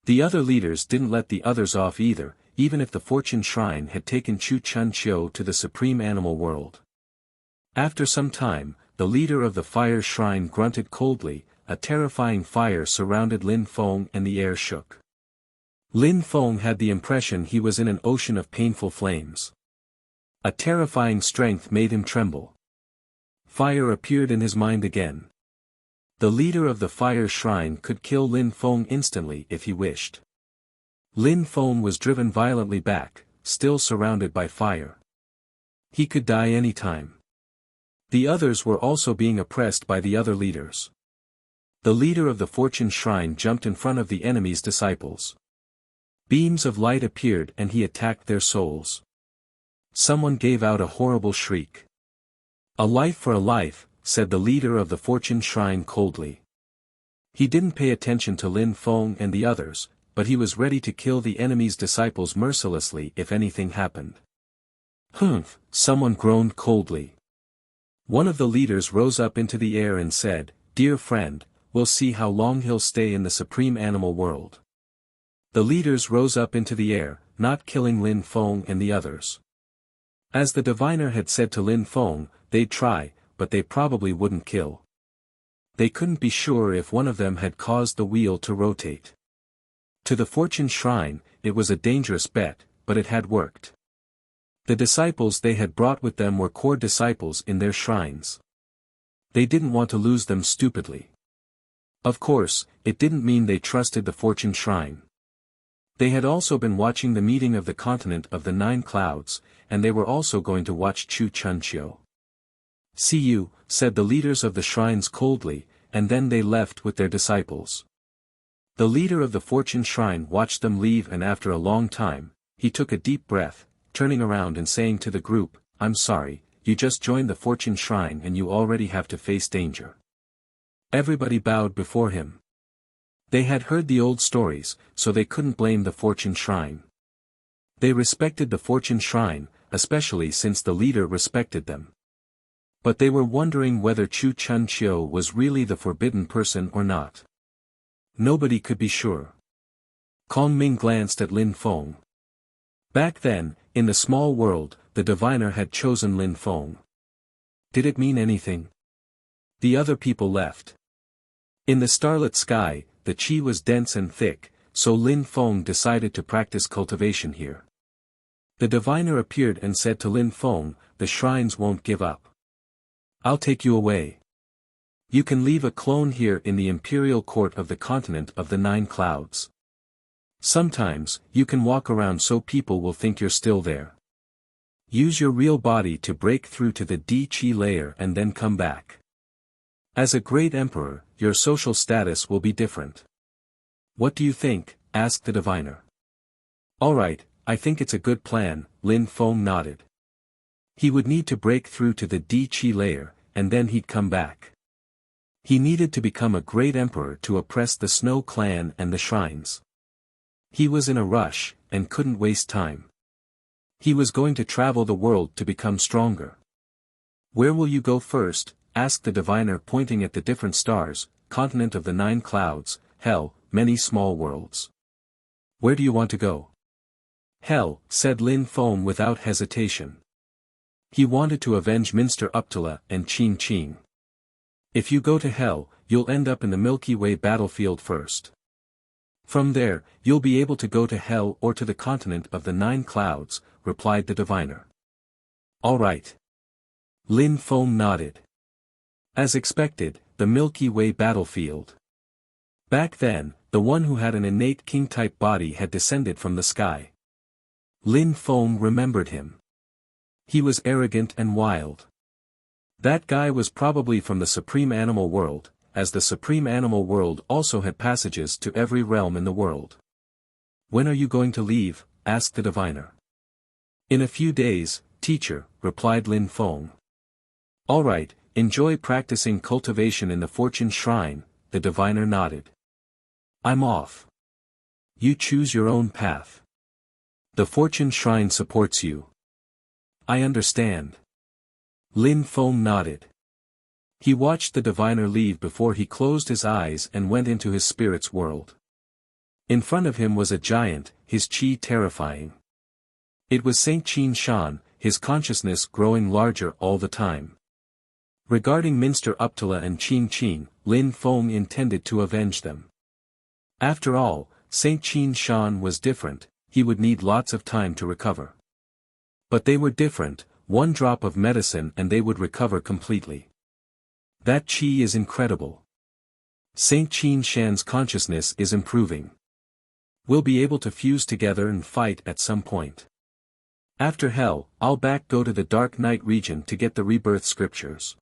The other leaders didn't let the others off either, even if the fortune shrine had taken Chu Chun Chiu to the supreme animal world. After some time, the leader of the fire shrine grunted coldly, a terrifying fire surrounded Lin Feng and the air shook. Lin Feng had the impression he was in an ocean of painful flames. A terrifying strength made him tremble. Fire appeared in his mind again. The leader of the fire shrine could kill Lin Feng instantly if he wished. Lin Feng was driven violently back, still surrounded by fire. He could die any time. The others were also being oppressed by the other leaders. The leader of the fortune shrine jumped in front of the enemy's disciples. Beams of light appeared and he attacked their souls. Someone gave out a horrible shriek. "A life for a life," said the leader of the Fortune Shrine coldly. He didn't pay attention to Lin Feng and the others, but he was ready to kill the enemy's disciples mercilessly if anything happened. "Humph," someone groaned coldly. One of the leaders rose up into the air and said, "Dear friend, we'll see how long he'll stay in the supreme animal world." The leaders rose up into the air, not killing Lin Feng and the others. As the diviner had said to Lin Feng, they'd try, but they probably wouldn't kill. They couldn't be sure if one of them had caused the wheel to rotate. To the Fortune Shrine, it was a dangerous bet, but it had worked. The disciples they had brought with them were core disciples in their shrines. They didn't want to lose them stupidly. Of course, it didn't mean they trusted the Fortune Shrine. They had also been watching the meeting of the continent of the 9 clouds, and they were also going to watch Chu Chunqiu. "See you," said the leaders of the shrines coldly, and then they left with their disciples. The leader of the Fortune Shrine watched them leave, and after a long time, he took a deep breath, turning around and saying to the group, "I'm sorry, you just joined the Fortune Shrine and you already have to face danger." Everybody bowed before him. They had heard the old stories, so they couldn't blame the Fortune Shrine. They respected the Fortune Shrine, especially since the leader respected them. But they were wondering whether Chu Chunqiu was really the forbidden person or not. Nobody could be sure. Kong Ming glanced at Lin Feng. Back then, in the small world, the diviner had chosen Lin Feng. Did it mean anything? The other people left. In the starlit sky, the qi was dense and thick, so Lin Feng decided to practice cultivation here. The diviner appeared and said to Lin Feng, "The shrines won't give up. I'll take you away. You can leave a clone here in the imperial court of the continent of the 9 clouds. Sometimes, you can walk around so people will think you're still there. Use your real body to break through to the Di-Qi layer and then come back. As a great emperor, your social status will be different." "What do you think?" asked the diviner. "Alright, I think it's a good plan," Lin Feng nodded. He would need to break through to the Di-Qi layer, and then he'd come back. He needed to become a great emperor to oppress the Snow Clan and the shrines. He was in a rush, and couldn't waste time. He was going to travel the world to become stronger. "Where will you go first?" asked the diviner, pointing at the different stars, continent of the 9 clouds, hell, many small worlds. "Where do you want to go?" "Hell," said Lin Feng without hesitation. He wanted to avenge Minster Uptala and Qin Qing. "If you go to hell, you'll end up in the Milky Way battlefield first. From there, you'll be able to go to hell or to the continent of the 9 clouds," replied the diviner. "All right." Lin Feng nodded. As expected, the Milky Way battlefield. Back then, the one who had an innate king-type body had descended from the sky. Lin Feng remembered him. He was arrogant and wild. That guy was probably from the Supreme Animal World, as the Supreme Animal World also had passages to every realm in the world. "When are you going to leave?" asked the diviner. "In a few days, teacher," replied Lin Feng. "All right, enjoy practicing cultivation in the Fortune Shrine," the diviner nodded. "I'm off. You choose your own path. The Fortune Shrine supports you." "I understand." Lin Feng nodded. He watched the diviner leave before he closed his eyes and went into his spirit's world. In front of him was a giant, his qi terrifying. It was Saint Qin Shan, his consciousness growing larger all the time. Regarding Minster Uptala and Qin Qin, Lin Feng intended to avenge them. After all, Saint Qin Shan was different, he would need lots of time to recover. But they were different, one drop of medicine and they would recover completely. That qi is incredible. Saint Qin Shan's consciousness is improving. We'll be able to fuse together and fight at some point. After hell, I'll go to the Dark Night region to get the rebirth scriptures.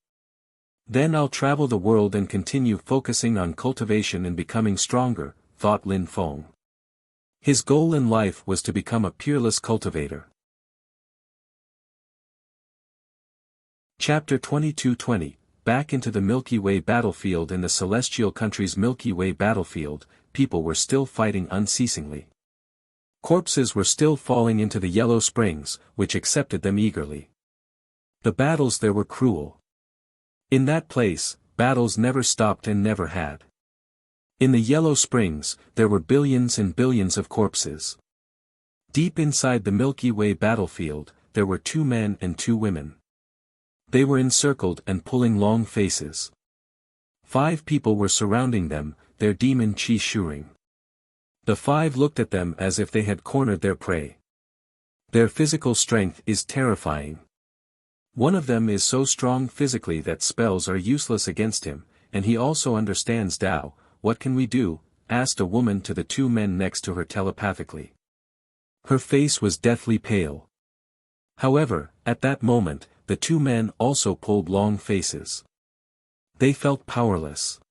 Then I'll travel the world and continue focusing on cultivation and becoming stronger, thought Lin Feng. His goal in life was to become a peerless cultivator. Chapter 22:20 Back into the Milky Way battlefield. In the celestial country's Milky Way battlefield, people were still fighting unceasingly. Corpses were still falling into the yellow springs, which accepted them eagerly. The battles there were cruel. In that place, battles never stopped and never had. In the yellow springs, there were billions and billions of corpses. Deep inside the Milky Way battlefield, there were 2 men and 2 women. They were encircled and pulling long faces. 5 people were surrounding them, their demon chi shuring. The 5 looked at them as if they had cornered their prey. Their physical strength is terrifying. One of them is so strong physically that spells are useless against him, and he also understands Tao. What can we do? Asked a woman to the 2 men next to her telepathically. Her face was deathly pale. However, at that moment, the 2 men also pulled long faces. They felt powerless.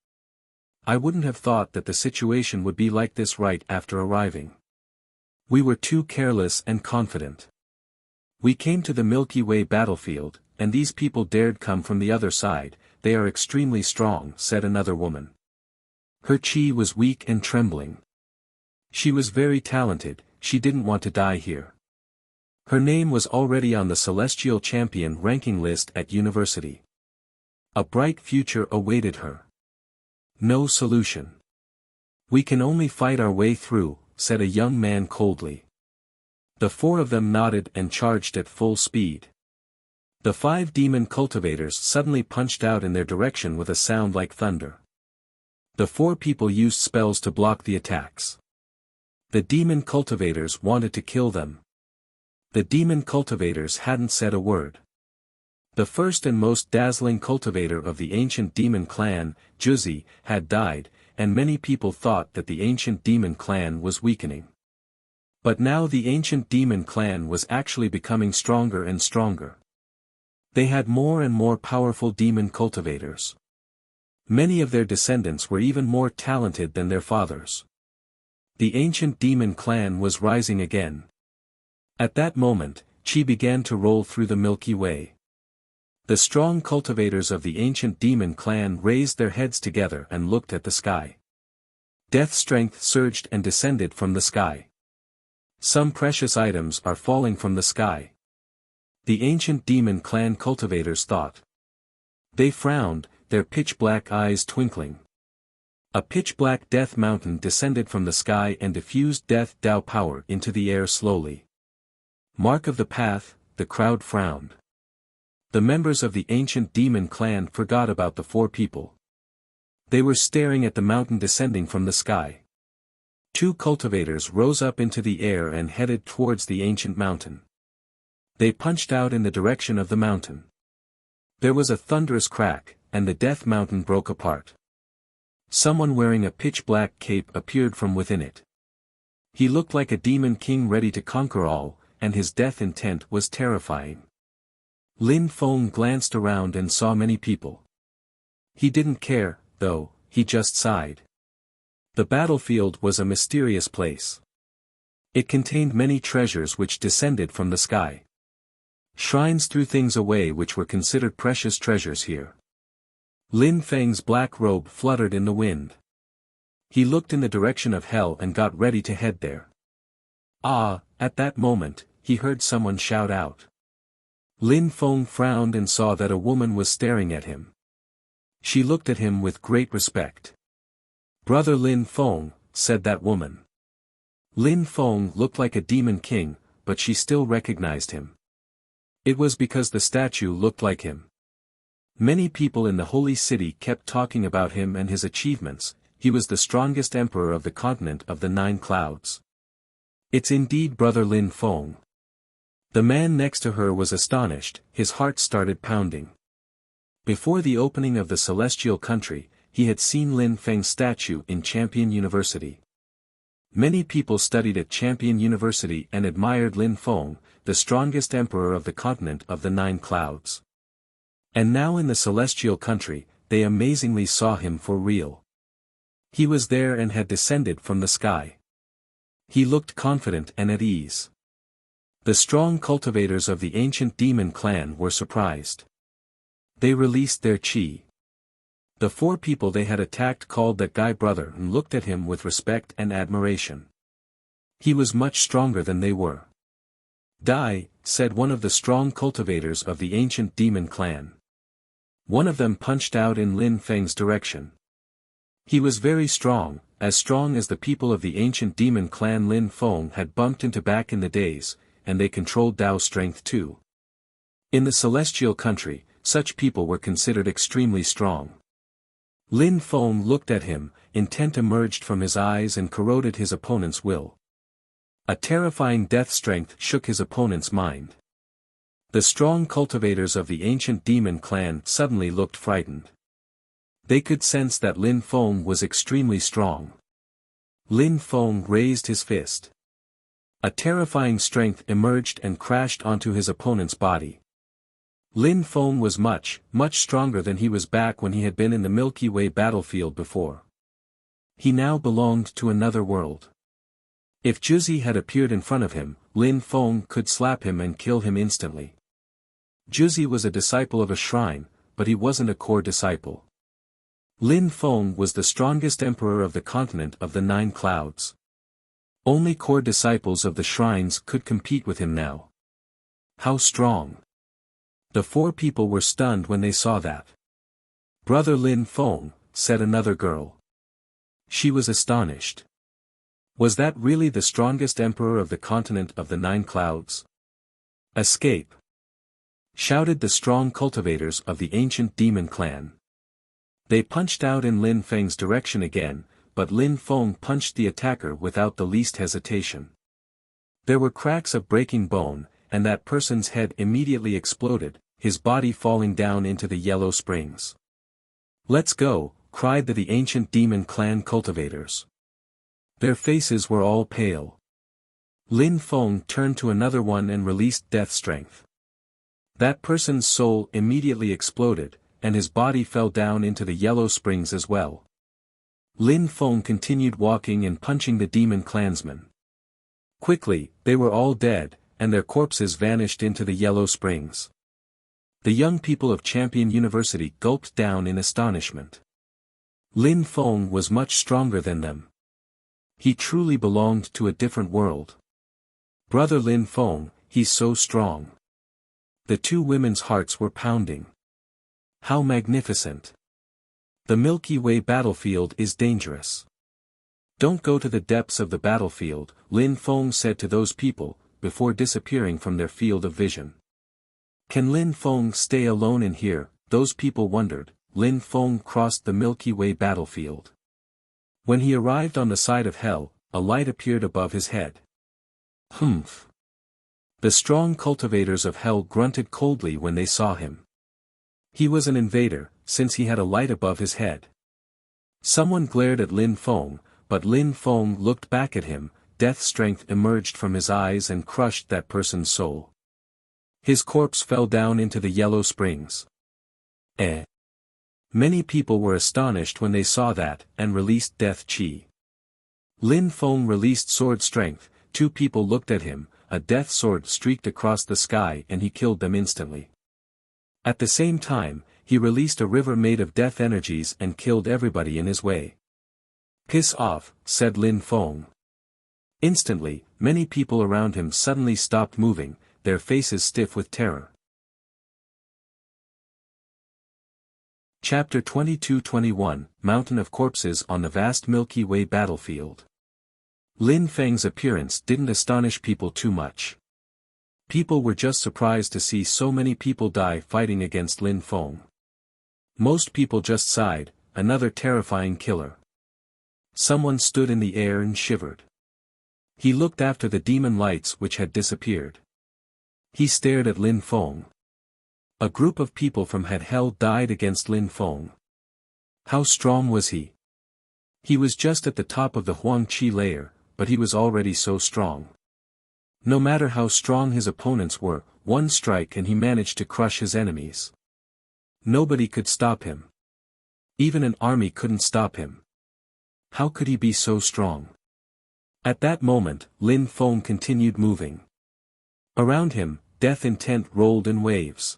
I wouldn't have thought that the situation would be like this right after arriving. We were too careless and confident. We came to the Milky Way battlefield, and these people dared come from the other side. They are extremely strong, said another woman. Her chi was weak and trembling. She was very talented, she didn't want to die here. Her name was already on the Celestial Champion ranking list at university. A bright future awaited her. No solution. We can only fight our way through, said a young man coldly. The 4 of them nodded and charged at full speed. The 5 demon cultivators suddenly punched out in their direction with a sound like thunder. The 4 people used spells to block the attacks. The demon cultivators wanted to kill them. The demon cultivators hadn't said a word. The first and most dazzling cultivator of the ancient demon clan, Juzi, had died, and many people thought that the ancient demon clan was weakening. But now the ancient demon clan was actually becoming stronger and stronger. They had more and more powerful demon cultivators. Many of their descendants were even more talented than their fathers. The ancient demon clan was rising again. At that moment, Qi began to roll through the Milky Way. The strong cultivators of the ancient demon clan raised their heads together and looked at the sky. Death strength surged and descended from the sky. Some precious items are falling from the sky. The ancient demon clan cultivators thought. They frowned, their pitch-black eyes twinkling. A pitch-black death mountain descended from the sky and diffused death Tao power into the air slowly. Mark of the path, the crowd frowned. The members of the ancient demon clan forgot about the 4 people. They were staring at the mountain descending from the sky. 2 cultivators rose up into the air and headed towards the ancient mountain. They punched out in the direction of the mountain. There was a thunderous crack, and the death mountain broke apart. Someone wearing a pitch-black cape appeared from within it. He looked like a demon king ready to conquer all, and his death intent was terrifying. Lin Feng glanced around and saw many people. He didn't care, though, he just sighed. The battlefield was a mysterious place. It contained many treasures which descended from the sky. Shrines threw things away which were considered precious treasures here. Lin Feng's black robe fluttered in the wind. He looked in the direction of hell and got ready to head there. At that moment, he heard someone shout out. Lin Feng frowned and saw that a woman was staring at him. She looked at him with great respect. "Brother Lin Feng," said that woman. Lin Feng looked like a demon king, but she still recognized him. It was because the statue looked like him. Many people in the holy city kept talking about him and his achievements. He was the strongest emperor of the continent of the 9 clouds. It's indeed Brother Lin Feng. The man next to her was astonished, his heart started pounding. Before the opening of the celestial country, he had seen Lin Feng's statue in Champion University. Many people studied at Champion University and admired Lin Feng, the strongest emperor of the continent of the 9 clouds. And now in the celestial country, they amazingly saw him for real. He was there and had descended from the sky. He looked confident and at ease. The strong cultivators of the ancient demon clan were surprised. They released their chi. The 4 people they had attacked called that guy brother and looked at him with respect and admiration. He was much stronger than they were. Die, said one of the strong cultivators of the ancient demon clan. One of them punched out in Lin Feng's direction. He was very strong, as strong as the people of the ancient demon clan Lin Feng had bumped into back in the days, and they controlled Dao strength too. In the celestial country, such people were considered extremely strong. Lin Feng looked at him, intent emerged from his eyes and corroded his opponent's will. A terrifying death strength shook his opponent's mind. The strong cultivators of the ancient demon clan suddenly looked frightened. They could sense that Lin Feng was extremely strong. Lin Feng raised his fist. A terrifying strength emerged and crashed onto his opponent's body. Lin Feng was much stronger than he was back when he had been in the Milky Way battlefield before. He now belonged to another world. If Juzi had appeared in front of him, Lin Feng could slap him and kill him instantly. Juzi was a disciple of a shrine, but he wasn't a core disciple. Lin Feng was the strongest emperor of the continent of the 9 clouds. Only core disciples of the shrines could compete with him now. How strong! The 4 people were stunned when they saw that. Brother Lin Feng, said another girl. She was astonished. Was that really the strongest emperor of the continent of the 9 clouds? Escape! Shouted the strong cultivators of the ancient demon clan. They punched out in Lin Feng's direction again, but Lin Feng punched the attacker without the least hesitation. There were cracks of breaking bone, and that person's head immediately exploded, his body falling down into the yellow springs. Let's go, cried the ancient demon clan cultivators. Their faces were all pale. Lin Feng turned to another one and released death strength. That person's soul immediately exploded, and his body fell down into the yellow springs as well. Lin Feng continued walking and punching the demon clansmen. Quickly, they were all dead, and their corpses vanished into the yellow springs. The young people of Champion University gulped down in astonishment. Lin Feng was much stronger than them. He truly belonged to a different world. Brother Lin Feng, he's so strong. The 2 women's hearts were pounding. How magnificent! The Milky Way battlefield is dangerous. Don't go to the depths of the battlefield, Lin Feng said to those people, before disappearing from their field of vision. Can Lin Feng stay alone in here? Those people wondered. Lin Feng crossed the Milky Way battlefield. When he arrived on the side of hell, a light appeared above his head. Humph! The strong cultivators of hell grunted coldly when they saw him. He was an invader, since he had a light above his head. Someone glared at Lin Feng, but Lin Feng looked back at him. Death strength emerged from his eyes and crushed that person's soul. His corpse fell down into the yellow springs. Many people were astonished when they saw that, and released death chi. Lin Feng released sword strength. 2 people looked at him, a death sword streaked across the sky and he killed them instantly. At the same time, he released a river made of death energies and killed everybody in his way. Piss off, said Lin Feng. Instantly, many people around him suddenly stopped moving, their faces stiff with terror. Chapter 22-21, Mountain of Corpses on the Vast Milky Way Battlefield. Lin Feng's appearance didn't astonish people too much. People were just surprised to see so many people die fighting against Lin Feng. Most people just sighed, another terrifying killer. Someone stood in the air and shivered. He looked after the demon lights which had disappeared. He stared at Lin Feng. A group of people from hell died against Lin Feng. How strong was he? He was just at the top of the Huang Qi layer, but he was already so strong. No matter how strong his opponents were, one strike and he managed to crush his enemies. Nobody could stop him. Even an army couldn't stop him. How could he be so strong? At that moment, Lin Feng continued moving. Around him, death intent rolled in waves.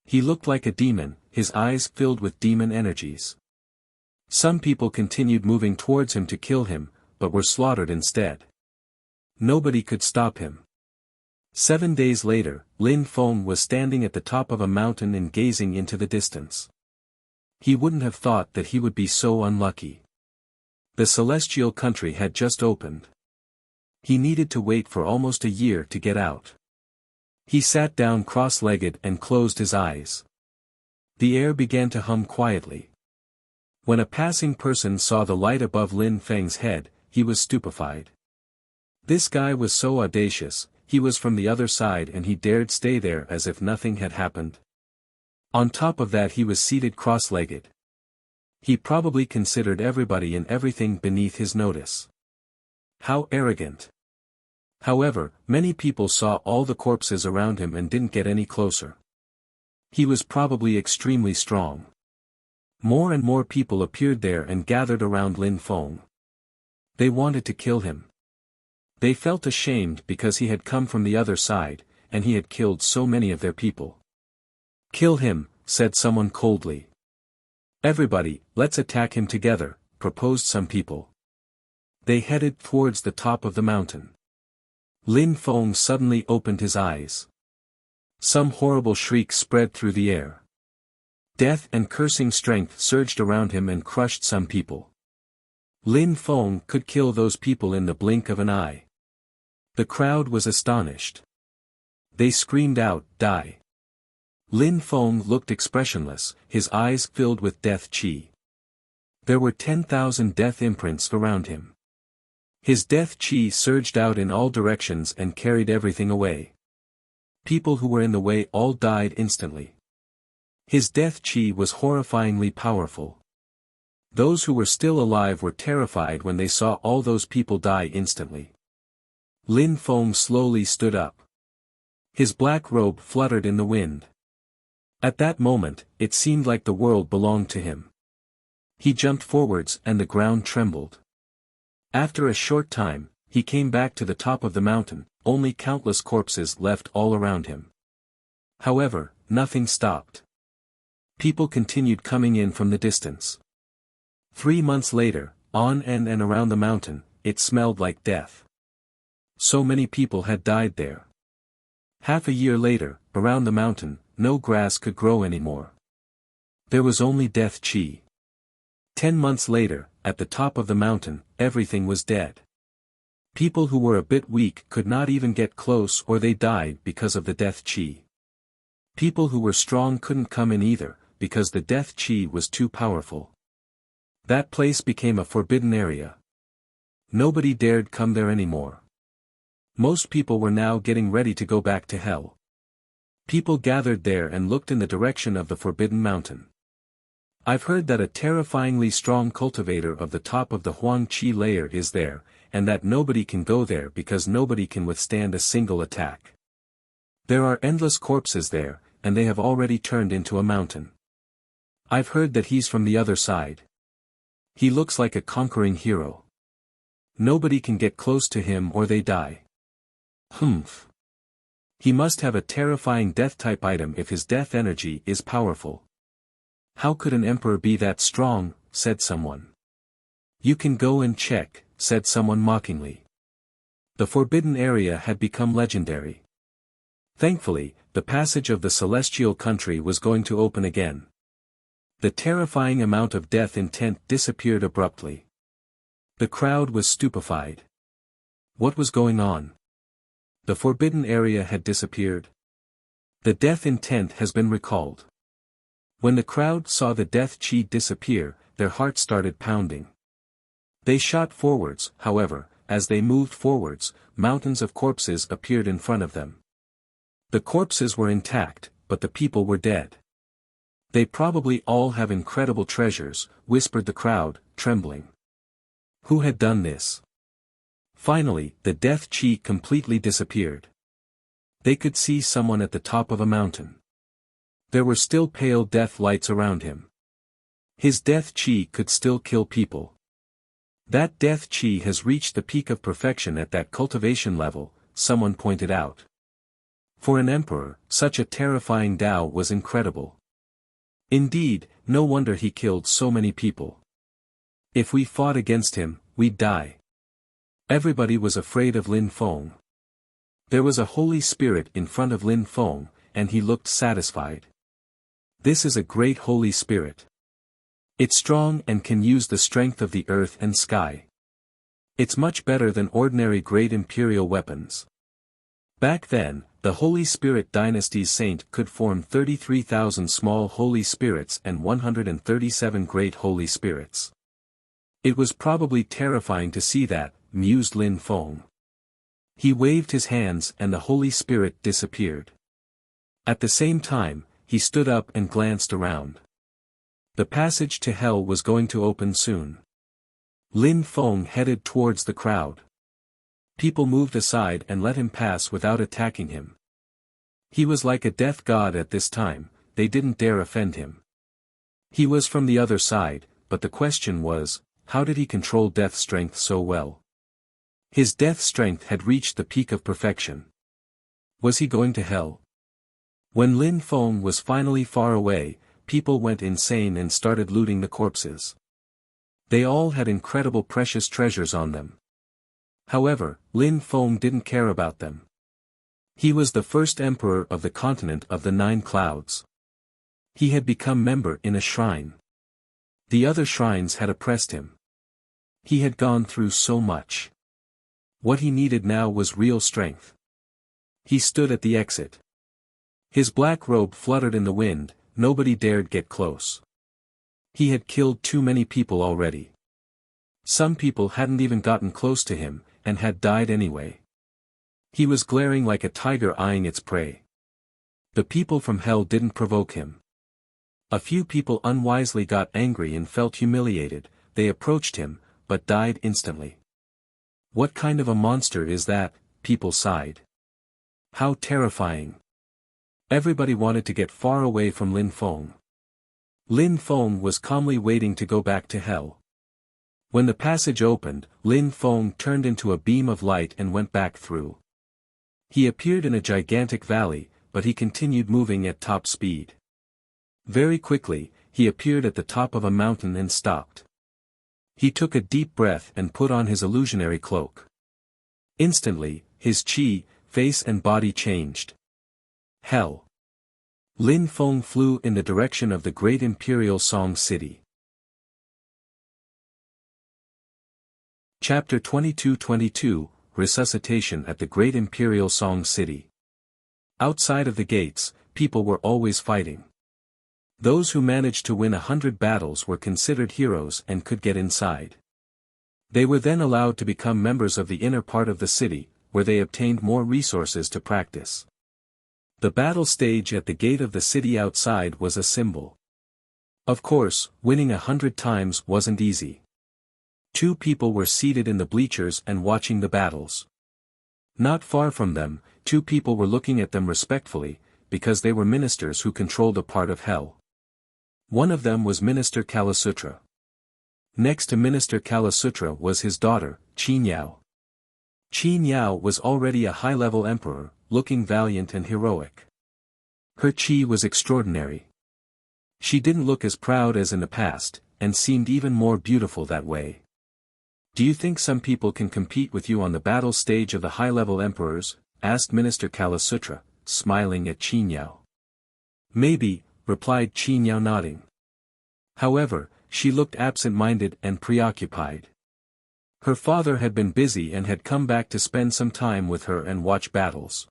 He looked like a demon, his eyes filled with demon energies. Some people continued moving towards him to kill him, but were slaughtered instead. Nobody could stop him. 7 days later, Lin Feng was standing at the top of a mountain and gazing into the distance. He wouldn't have thought that he would be so unlucky. The celestial country had just opened. He needed to wait for almost a year to get out. He sat down cross-legged and closed his eyes. The air began to hum quietly. When a passing person saw the light above Lin Feng's head, he was stupefied. This guy was so audacious, he was from the other side and he dared stay there as if nothing had happened. On top of that he was seated cross-legged. He probably considered everybody and everything beneath his notice. How arrogant. However, many people saw all the corpses around him and didn't get any closer. He was probably extremely strong. More and more people appeared there and gathered around Lin Feng. They wanted to kill him. They felt ashamed because he had come from the other side, and he had killed so many of their people. "Kill him," said someone coldly. "Everybody, let's attack him together," proposed some people. They headed towards the top of the mountain. Lin Feng suddenly opened his eyes. Some horrible shriek spread through the air. Death and cursing strength surged around him and crushed some people. Lin Feng could kill those people in the blink of an eye. The crowd was astonished. They screamed out, "Die!" Lin Feng looked expressionless, his eyes filled with death chi. There were 10,000 death imprints around him. His death chi surged out in all directions and carried everything away. People who were in the way all died instantly. His death chi was horrifyingly powerful. Those who were still alive were terrified when they saw all those people die instantly. Lin Feng slowly stood up. His black robe fluttered in the wind. At that moment, it seemed like the world belonged to him. He jumped forwards and the ground trembled. After a short time, he came back to the top of the mountain, only countless corpses left all around him. However, nothing stopped. People continued coming in from the distance. 3 months later, on and around the mountain, it smelled like death. So many people had died there. Half a year later, around the mountain, no grass could grow anymore. There was only death chi. 10 months later, at the top of the mountain, everything was dead. People who were a bit weak could not even get close or they died because of the death chi. People who were strong couldn't come in either, because the death chi was too powerful. That place became a forbidden area. Nobody dared come there anymore. Most people were now getting ready to go back to hell. People gathered there and looked in the direction of the forbidden mountain. I've heard that a terrifyingly strong cultivator of the top of the Huang Qi layer is there, and that nobody can go there because nobody can withstand a single attack. There are endless corpses there, and they have already turned into a mountain. I've heard that he's from the other side. He looks like a conquering hero. Nobody can get close to him or they die. Humph. He must have a terrifying death-type item if his death energy is powerful. How could an emperor be that strong, said someone. You can go and check, said someone mockingly. The forbidden area had become legendary. Thankfully, the passage of the celestial country was going to open again. The terrifying amount of death intent disappeared abruptly. The crowd was stupefied. What was going on? The forbidden area had disappeared. The death intent has been recalled. When the crowd saw the death chi disappear, their hearts started pounding. They shot forwards, however, as they moved forwards, mountains of corpses appeared in front of them. The corpses were intact, but the people were dead. They probably all have incredible treasures, whispered the crowd, trembling. Who had done this? Finally, the death chi completely disappeared. They could see someone at the top of a mountain. There were still pale death lights around him. His death chi could still kill people. That death chi has reached the peak of perfection at that cultivation level, someone pointed out. For an emperor, such a terrifying Tao was incredible. Indeed, no wonder he killed so many people. If we fought against him, we'd die. Everybody was afraid of Lin Feng. There was a holy spirit in front of Lin Feng, and he looked satisfied. This is a great holy spirit. It's strong and can use the strength of the earth and sky. It's much better than ordinary great imperial weapons. Back then, the Holy Spirit dynasty's saint could form 33,000 small holy spirits and 137 great holy spirits. It was probably terrifying to see that, mused Lin Feng. He waved his hands and the Holy Spirit disappeared. At the same time, he stood up and glanced around. The passage to hell was going to open soon. Lin Feng headed towards the crowd. People moved aside and let him pass without attacking him. He was like a death god at this time, they didn't dare offend him. He was from the other side, but the question was, how did he control death strength so well? His death strength had reached the peak of perfection. Was he going to hell? When Lin Feng was finally far away, people went insane and started looting the corpses. They all had incredible precious treasures on them. However, Lin Feng didn't care about them. He was the first emperor of the continent of the 9 clouds. He had become member in a shrine. The other shrines had oppressed him. He had gone through so much. What he needed now was real strength. He stood at the exit. His black robe fluttered in the wind, nobody dared get close. He had killed too many people already. Some people hadn't even gotten close to him, and had died anyway. He was glaring like a tiger eyeing its prey. The people from hell didn't provoke him. A few people unwisely got angry and felt humiliated, they approached him, but died instantly. What kind of a monster is that, people sighed. How terrifying. Everybody wanted to get far away from Lin Feng. Lin Feng was calmly waiting to go back to hell. When the passage opened, Lin Feng turned into a beam of light and went back through. He appeared in a gigantic valley, but he continued moving at top speed. Very quickly, he appeared at the top of a mountain and stopped. He took a deep breath and put on his illusionary cloak. Instantly, his chi, face and body changed. Hell. Lin Feng flew in the direction of the great imperial Song City. Chapter 22-22, Resuscitation at the Great Imperial Song City. Outside of the gates, people were always fighting. Those who managed to win 100 battles were considered heroes and could get inside. They were then allowed to become members of the inner part of the city, where they obtained more resources to practice. The battle stage at the gate of the city outside was a symbol. Of course, winning 100 times wasn't easy. 2 people were seated in the bleachers and watching the battles. Not far from them, 2 people were looking at them respectfully, because they were ministers who controlled a part of hell. One of them was Minister Kalasutra. Next to Minister Kalasutra was his daughter, Qin Yao. Qin Yao was already a high-level emperor, looking valiant and heroic. Her chi was extraordinary. She didn't look as proud as in the past, and seemed even more beautiful that way. Do you think some people can compete with you on the battle stage of the high-level emperors? Asked Minister Kalasutra, smiling at Qin Yao. Maybe, replied Qin Yao nodding. However, she looked absent-minded and preoccupied. Her father had been busy and had come back to spend some time with her and watch battles.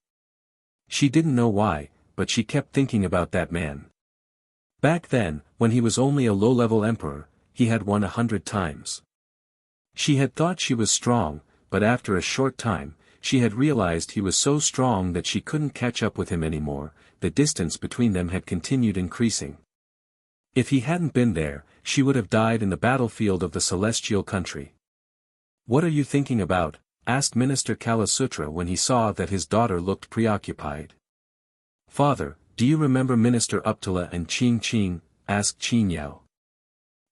She didn't know why, but she kept thinking about that man. Back then, when he was only a low-level emperor, he had won 100 times. She had thought she was strong, but after a short time, she had realized he was so strong that she couldn't catch up with him anymore. The distance between them had continued increasing. If he hadn't been there, she would have died in the battlefield of the celestial country. What are you thinking about? Asked Minister Kalasutra when he saw that his daughter looked preoccupied. Father, do you remember Minister Uptala and Qing Qing? Asked Qin Yao.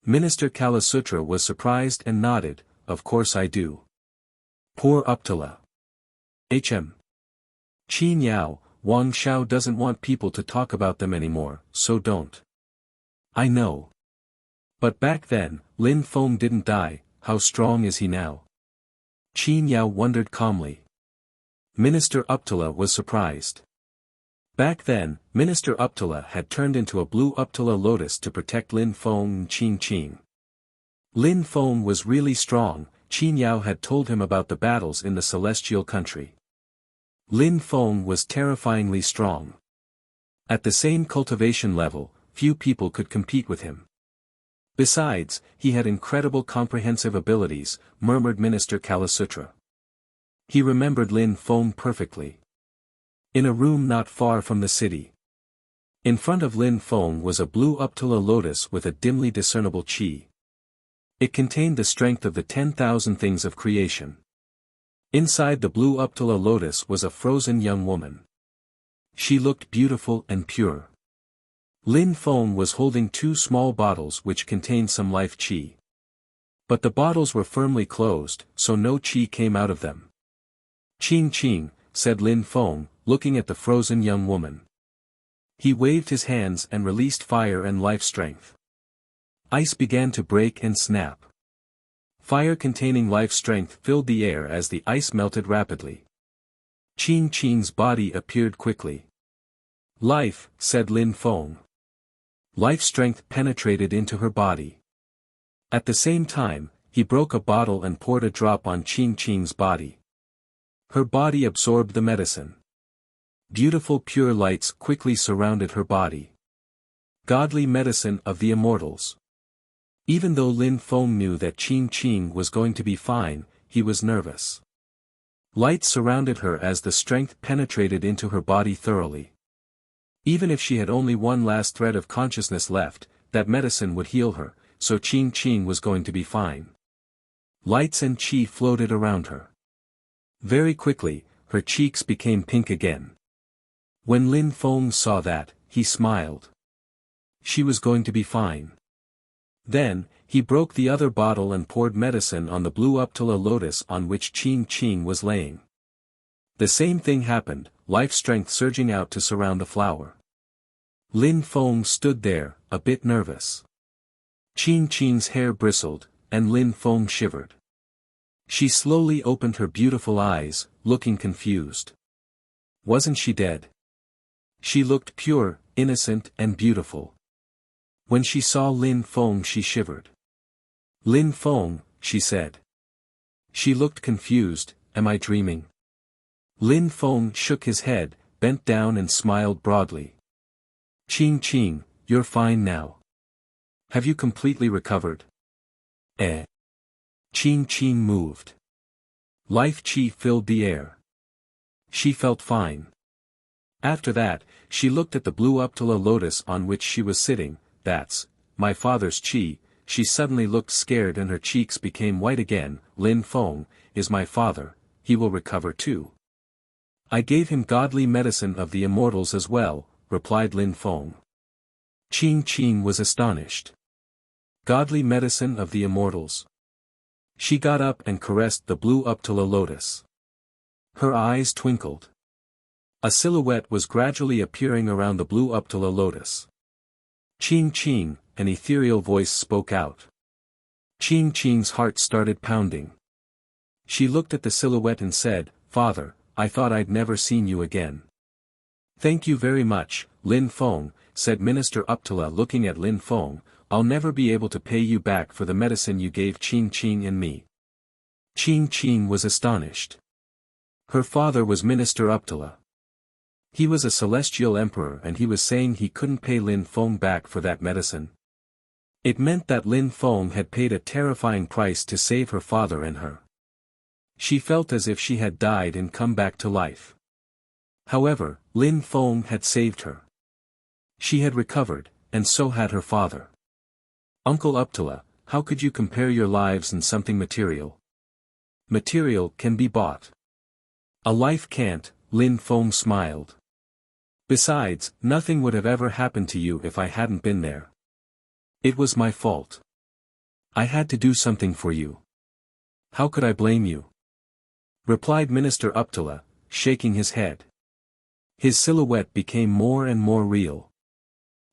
Minister Kalasutra was surprised and nodded. of course I do. Poor Uptala. Qin Yao, Wang Xiao doesn't want people to talk about them anymore, so don't. I know. But back then, Lin Feng didn't die, how strong is he now? Qin Yao wondered calmly. Minister Uptala was surprised. Back then, Minister Uptala had turned into a blue Uptala lotus to protect Lin Feng and Qin Qing. Lin Feng was really strong, Qin Yao had told him about the battles in the celestial country. Lin Feng was terrifyingly strong. At the same cultivation level, few people could compete with him. Besides, he had incredible comprehensive abilities, murmured Minister Kalasutra. He remembered Lin Feng perfectly. In a room not far from the city. In front of Lin Feng was a blue Uptala lotus with a dimly discernible qi. It contained the strength of the 10,000 things of creation. Inside the blue Uptala lotus was a frozen young woman. She looked beautiful and pure. Lin Feng was holding 2 small bottles which contained some life qi. But the bottles were firmly closed, so no qi came out of them. Qing Qing, said Lin Feng, looking at the frozen young woman. He waved his hands and released fire and life strength. Ice began to break and snap. Fire containing life strength filled the air as the ice melted rapidly. Qing Qing's body appeared quickly. Life, said Lin Feng. Life strength penetrated into her body. At the same time, he broke a bottle and poured a drop on Qing Qing's body. Her body absorbed the medicine. Beautiful pure lights quickly surrounded her body. Godly medicine of the immortals. Even though Lin Feng knew that Qing Qing was going to be fine, he was nervous. Lights surrounded her as the strength penetrated into her body thoroughly. Even if she had only one last thread of consciousness left, that medicine would heal her, so Qing Qing was going to be fine. Lights and qi floated around her. Very quickly, her cheeks became pink again. When Lin Feng saw that, he smiled. She was going to be fine. Then, he broke the other bottle and poured medicine on the blue Uptala lotus on which Qing Qing was laying. The same thing happened, life strength surging out to surround the flower. Lin Feng stood there, a bit nervous. Qing Qing's hair bristled, and Lin Feng shivered. She slowly opened her beautiful eyes, looking confused. Wasn't she dead? She looked pure, innocent and beautiful. When she saw Lin Feng she shivered. Lin Feng, she said. She looked confused, am I dreaming? Lin Feng shook his head, bent down and smiled broadly. Qing Qing, you're fine now. Have you completely recovered? Qing Qing moved. Life qi filled the air. She felt fine. After that, she looked at the blue Uptala lotus on which she was sitting. That's my father's qi. She suddenly looked scared and her cheeks became white again. Lin Feng is my father, he will recover too. I gave him godly medicine of the immortals as well, replied Lin Feng. Qing Qing was astonished. Godly medicine of the immortals. She got up and caressed the blue Uptala lotus. Her eyes twinkled. A silhouette was gradually appearing around the blue Uptala lotus. Qing Qing, an ethereal voice spoke out. Qing Qing's heart started pounding. She looked at the silhouette and said, Father, I thought I'd never seen you again. Thank you very much, Lin Feng, said Minister Uptala looking at Lin Feng, I'll never be able to pay you back for the medicine you gave Qing Qing and me. Qing Qing was astonished. Her father was Minister Uptala. He was a celestial emperor and he was saying he couldn't pay Lin Feng back for that medicine. It meant that Lin Feng had paid a terrifying price to save her father and her. She felt as if she had died and come back to life. However, Lin Feng had saved her. She had recovered, and so had her father. Uncle Uptala, how could you compare your lives in something material? Material can be bought. A life can't, Lin Feng smiled. Besides, nothing would have ever happened to you if I hadn't been there. It was my fault. I had to do something for you. How could I blame you? Replied Minister Uptala, shaking his head. His silhouette became more and more real.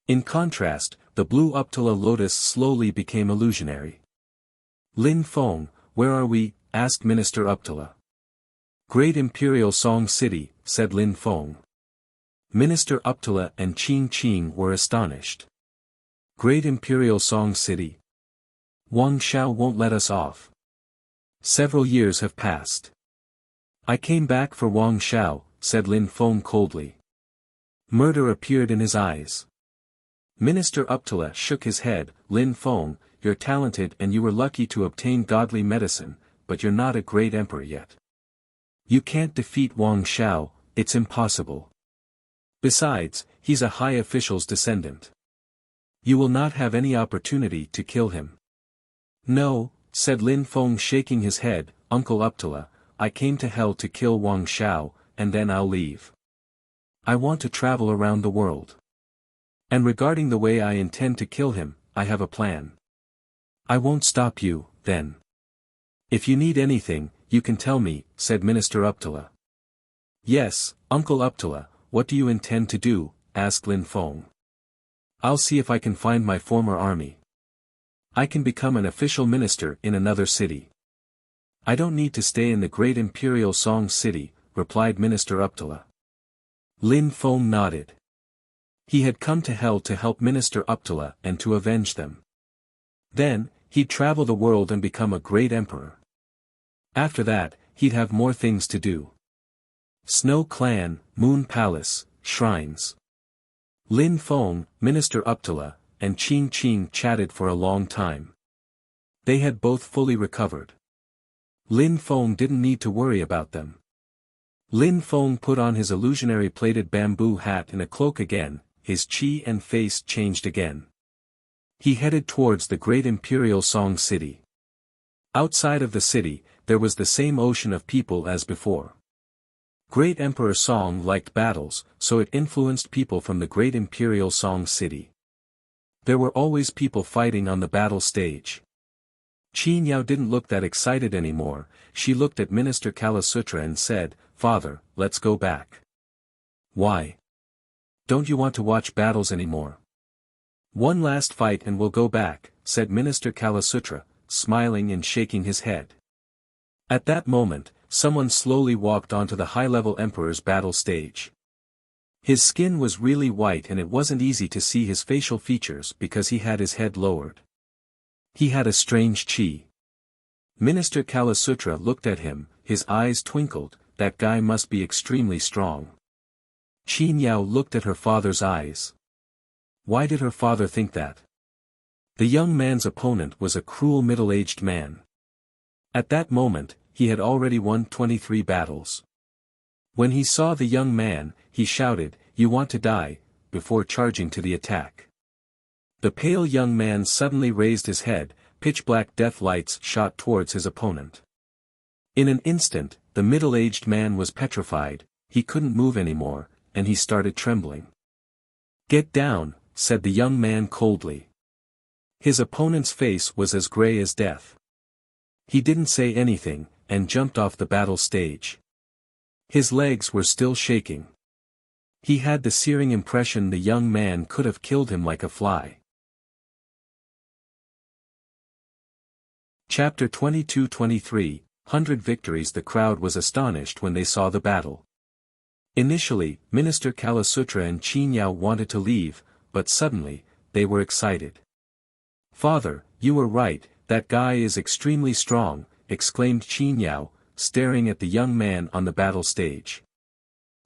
In contrast, the blue Uptala lotus slowly became illusionary. Lin Feng, where are we? Asked Minister Uptala. Great Imperial Song City, said Lin Feng. Minister Uptala and Qing Qing were astonished. Great Imperial Song City. Wang Xiao won't let us off. Several years have passed. I came back for Wang Xiao, said Lin Feng coldly. Murder appeared in his eyes. Minister Uptala shook his head. Lin Feng, you're talented and you were lucky to obtain godly medicine, but you're not a great emperor yet. You can't defeat Wang Xiao, it's impossible. Besides, he's a high official's descendant. You will not have any opportunity to kill him. No, said Lin Feng shaking his head, Uncle Uptala, I came to hell to kill Wang Xiao, and then I'll leave. I want to travel around the world. And regarding the way I intend to kill him, I have a plan. I won't stop you, then. If you need anything, you can tell me, said Minister Uptala. Yes, Uncle Uptala, what do you intend to do? Asked Lin Feng. I'll see if I can find my former army. I can become an official minister in another city. I don't need to stay in the great Imperial Song City, replied Minister Uptala. Lin Feng nodded. He had come to hell to help Minister Uptala and to avenge them. Then, he'd travel the world and become a great emperor. After that, he'd have more things to do. Snow Clan, Moon Palace, shrines. Lin Feng, Minister Uptala, and Qing Qing chatted for a long time. They had both fully recovered. Lin Feng didn't need to worry about them. Lin Feng put on his illusionary plaited bamboo hat and a cloak again, his chi and face changed again. He headed towards the great Imperial Song City. Outside of the city, there was the same ocean of people as before. Great Emperor Song liked battles, so it influenced people from the great Imperial Song City. There were always people fighting on the battle stage. Qin Yao didn't look that excited anymore. She looked at Minister Kalasutra and said, Father, let's go back. Why? Don't you want to watch battles anymore? One last fight and we'll go back, said Minister Kalasutra, smiling and shaking his head. At that moment, someone slowly walked onto the high-level Emperor's battle stage. His skin was really white and it wasn't easy to see his facial features because he had his head lowered. He had a strange chi. Minister Kalasutra looked at him, his eyes twinkled, that guy must be extremely strong. Qin Yao looked at her father's eyes. Why did her father think that? The young man's opponent was a cruel middle-aged man. At that moment, he had already won 23 battles. When he saw the young man, he shouted, You want to die, before charging to the attack. The pale young man suddenly raised his head, pitch-black death lights shot towards his opponent. In an instant, the middle-aged man was petrified, he couldn't move anymore, and he started trembling. Get down, said the young man coldly. His opponent's face was as gray as death. He didn't say anything, and jumped off the battle stage. His legs were still shaking. He had the searing impression the young man could have killed him like a fly. Chapter 22-23, 100 Victories. The crowd was astonished when they saw the battle. Initially, Minister Kalasutra and Qin Yao wanted to leave, but suddenly, they were excited. Father, you were right, that guy is extremely strong, exclaimed Qin Yao, staring at the young man on the battle stage.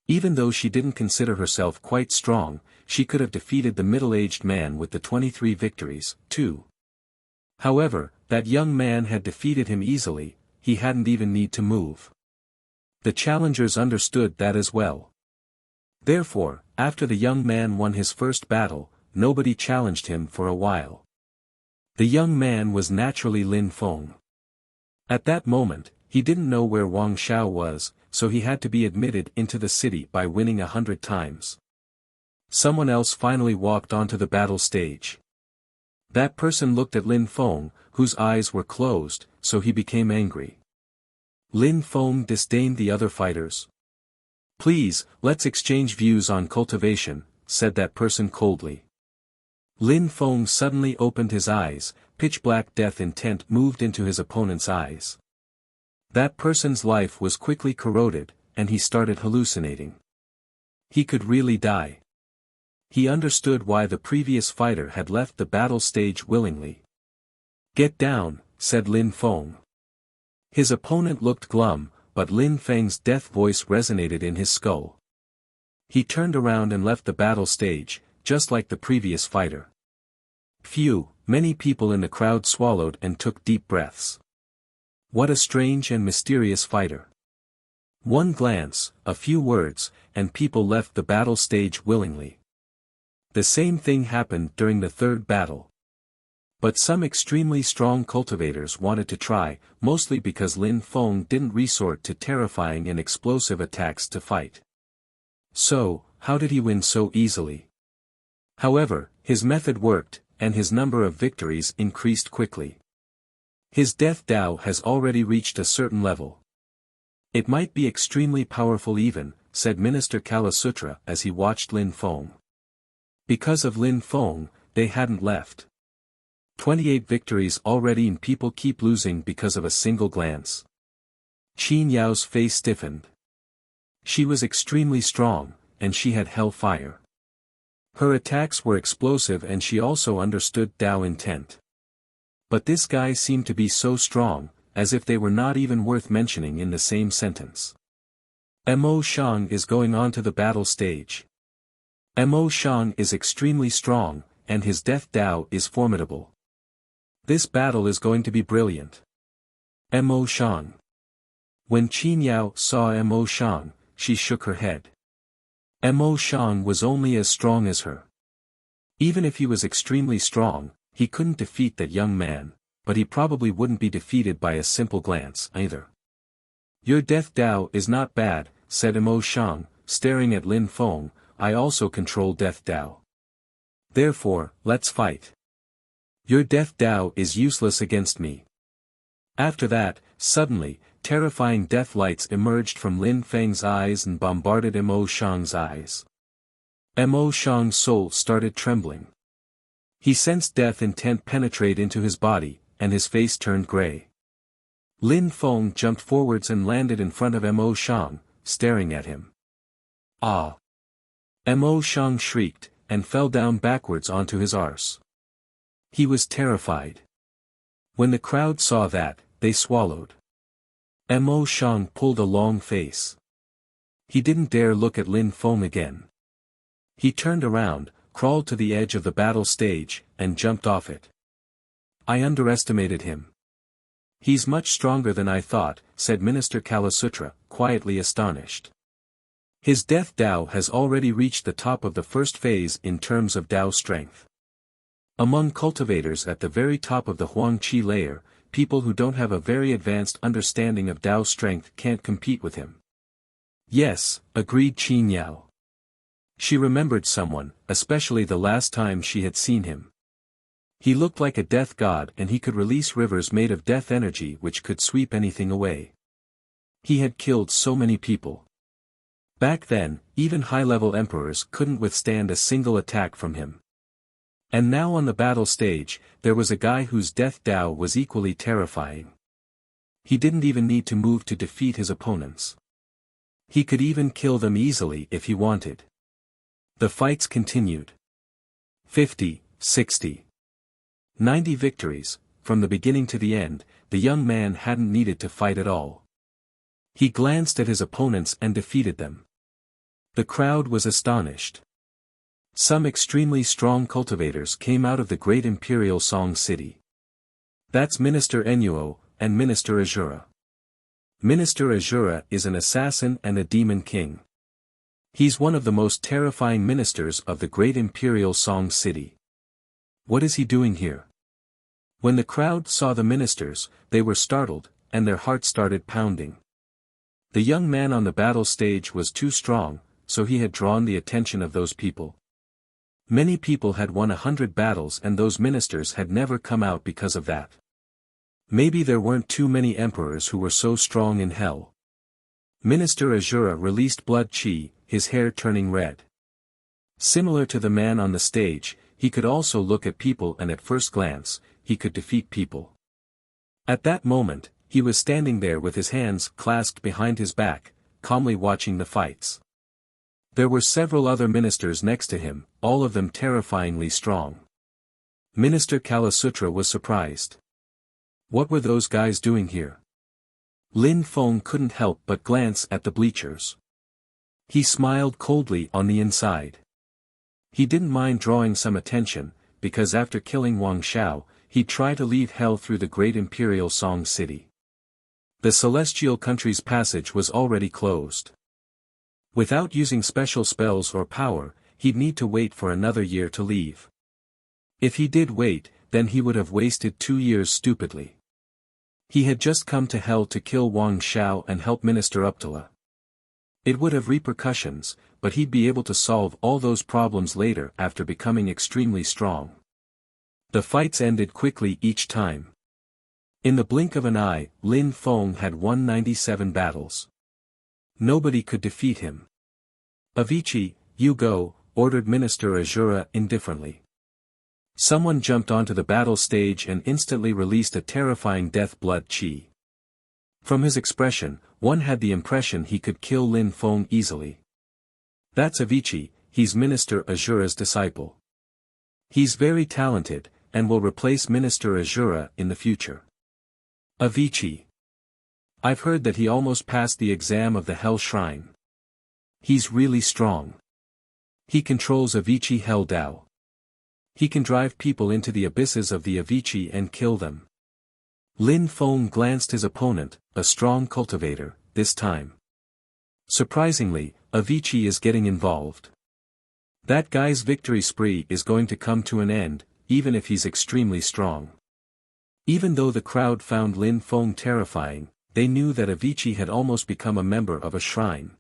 Even though she didn't consider herself quite strong, she could have defeated the middle-aged man with the 23 victories, too. However, that young man had defeated him easily, he hadn't even need to move. The challengers understood that as well. Therefore, after the young man won his first battle, nobody challenged him for a while. The young man was naturally Lin Feng. At that moment, he didn't know where Wang Xiao was, so he had to be admitted into the city by winning 100 times. Someone else finally walked onto the battle stage. That person looked at Lin Feng, whose eyes were closed, so he became angry. Lin Feng disdained the other fighters. "Please, let's exchange views on cultivation," said that person coldly. Lin Feng suddenly opened his eyes, pitch-black death intent moved into his opponent's eyes. That person's life was quickly corroded, and he started hallucinating. He could really die. He understood why the previous fighter had left the battle stage willingly. "Get down," said Lin Feng. His opponent looked glum, but Lin Feng's death voice resonated in his skull. He turned around and left the battle stage, just like the previous fighter. Phew, many people in the crowd swallowed and took deep breaths. What a strange and mysterious fighter. One glance, a few words, and people left the battle stage willingly. The same thing happened during the third battle. But some extremely strong cultivators wanted to try, mostly because Lin Feng didn't resort to terrifying and explosive attacks to fight. So, how did he win so easily? However, his method worked, and his number of victories increased quickly. His death Dao has already reached a certain level. "It might be extremely powerful even," said Minister Kalasutra as he watched Lin Feng. Because of Lin Feng, they hadn't left. 28 victories already, and people keep losing because of a single glance. Qin Yao's face stiffened. She was extremely strong, and she had hellfire. Her attacks were explosive and she also understood Dao intent. But this guy seemed to be so strong, as if they were not even worth mentioning in the same sentence. Mo Shang is going on to the battle stage. Mo Shang is extremely strong, and his death Dao is formidable. This battle is going to be brilliant. Mo Shang. When Qin Yao saw Mo Shang, she shook her head. Mo Shang was only as strong as her. Even if he was extremely strong, he couldn't defeat that young man, but he probably wouldn't be defeated by a simple glance either. "Your death Dao is not bad," said Mo Shang, staring at Lin Feng. "I also control death Dao. Therefore, let's fight. Your death Dao is useless against me." After that, suddenly, terrifying death lights emerged from Lin Feng's eyes and bombarded Mo Shang's eyes. Mo Shang's soul started trembling. He sensed death intent penetrate into his body, and his face turned gray. Lin Feng jumped forwards and landed in front of Mo Shang, staring at him. "Ah!" Mo Shang shrieked, and fell down backwards onto his arse. He was terrified. When the crowd saw that, they swallowed. Mo Shang pulled a long face. He didn't dare look at Lin Feng again. He turned around, crawled to the edge of the battle stage, and jumped off it. "I underestimated him. He's much stronger than I thought," said Minister Kalasutra, quietly astonished. "His death Dao has already reached the top of the first phase in terms of Dao strength. Among cultivators at the very top of the Huangqi layer, people who don't have a very advanced understanding of Dao strength can't compete with him." "Yes," agreed Qin Yao. She remembered someone, especially the last time she had seen him. He looked like a death god and he could release rivers made of death energy which could sweep anything away. He had killed so many people. Back then, even high-level emperors couldn't withstand a single attack from him. And now on the battle stage, there was a guy whose death Dao was equally terrifying. He didn't even need to move to defeat his opponents. He could even kill them easily if he wanted. The fights continued. 50, 60. 90 victories, from the beginning to the end. The young man hadn't needed to fight at all. He glanced at his opponents and defeated them. The crowd was astonished. Some extremely strong cultivators came out of the great imperial Song city. That's Minister Enuo, and Minister Azura. Minister Azura is an assassin and a demon king. He's one of the most terrifying ministers of the great imperial Song city. What is he doing here? When the crowd saw the ministers, they were startled, and their hearts started pounding. The young man on the battle stage was too strong, so he had drawn the attention of those people. Many people had won 100 battles and those ministers had never come out because of that. Maybe there weren't too many emperors who were so strong in hell. Minister Azura released blood chi, his hair turning red. Similar to the man on the stage, he could also look at people, and at first glance, he could defeat people. At that moment, he was standing there with his hands clasped behind his back, calmly watching the fights. There were several other ministers next to him, all of them terrifyingly strong. Minister Kalasutra was surprised. What were those guys doing here? Lin Feng couldn't help but glance at the bleachers. He smiled coldly on the inside. He didn't mind drawing some attention, because after killing Wang Xiao, he'd try to leave hell through the great imperial Song City. The celestial country's passage was already closed. Without using special spells or power, he'd need to wait for another year to leave. If he did wait, then he would have wasted 2 years stupidly. He had just come to hell to kill Wang Xiao and help Minister Uptala. It would have repercussions, but he'd be able to solve all those problems later after becoming extremely strong. The fights ended quickly each time. In the blink of an eye, Lin Feng had won 97 battles. Nobody could defeat him. Avicii, you go, ordered Minister Azura indifferently. Someone jumped onto the battle stage and instantly released a terrifying death blood chi. From his expression, one had the impression he could kill Lin Feng easily. That's Avicii, he's Minister Azura's disciple. He's very talented, and will replace Minister Azura in the future. Avicii. I've heard that he almost passed the exam of the Hell Shrine. He's really strong. He controls Avicii Hell Dao. He can drive people into the abysses of the Avicii and kill them. Lin Feng glanced his opponent, a strong cultivator, this time. Surprisingly, Avicii is getting involved. That guy's victory spree is going to come to an end, even if he's extremely strong. Even though the crowd found Lin Feng terrifying, they knew that Avicii had almost become a member of a shrine.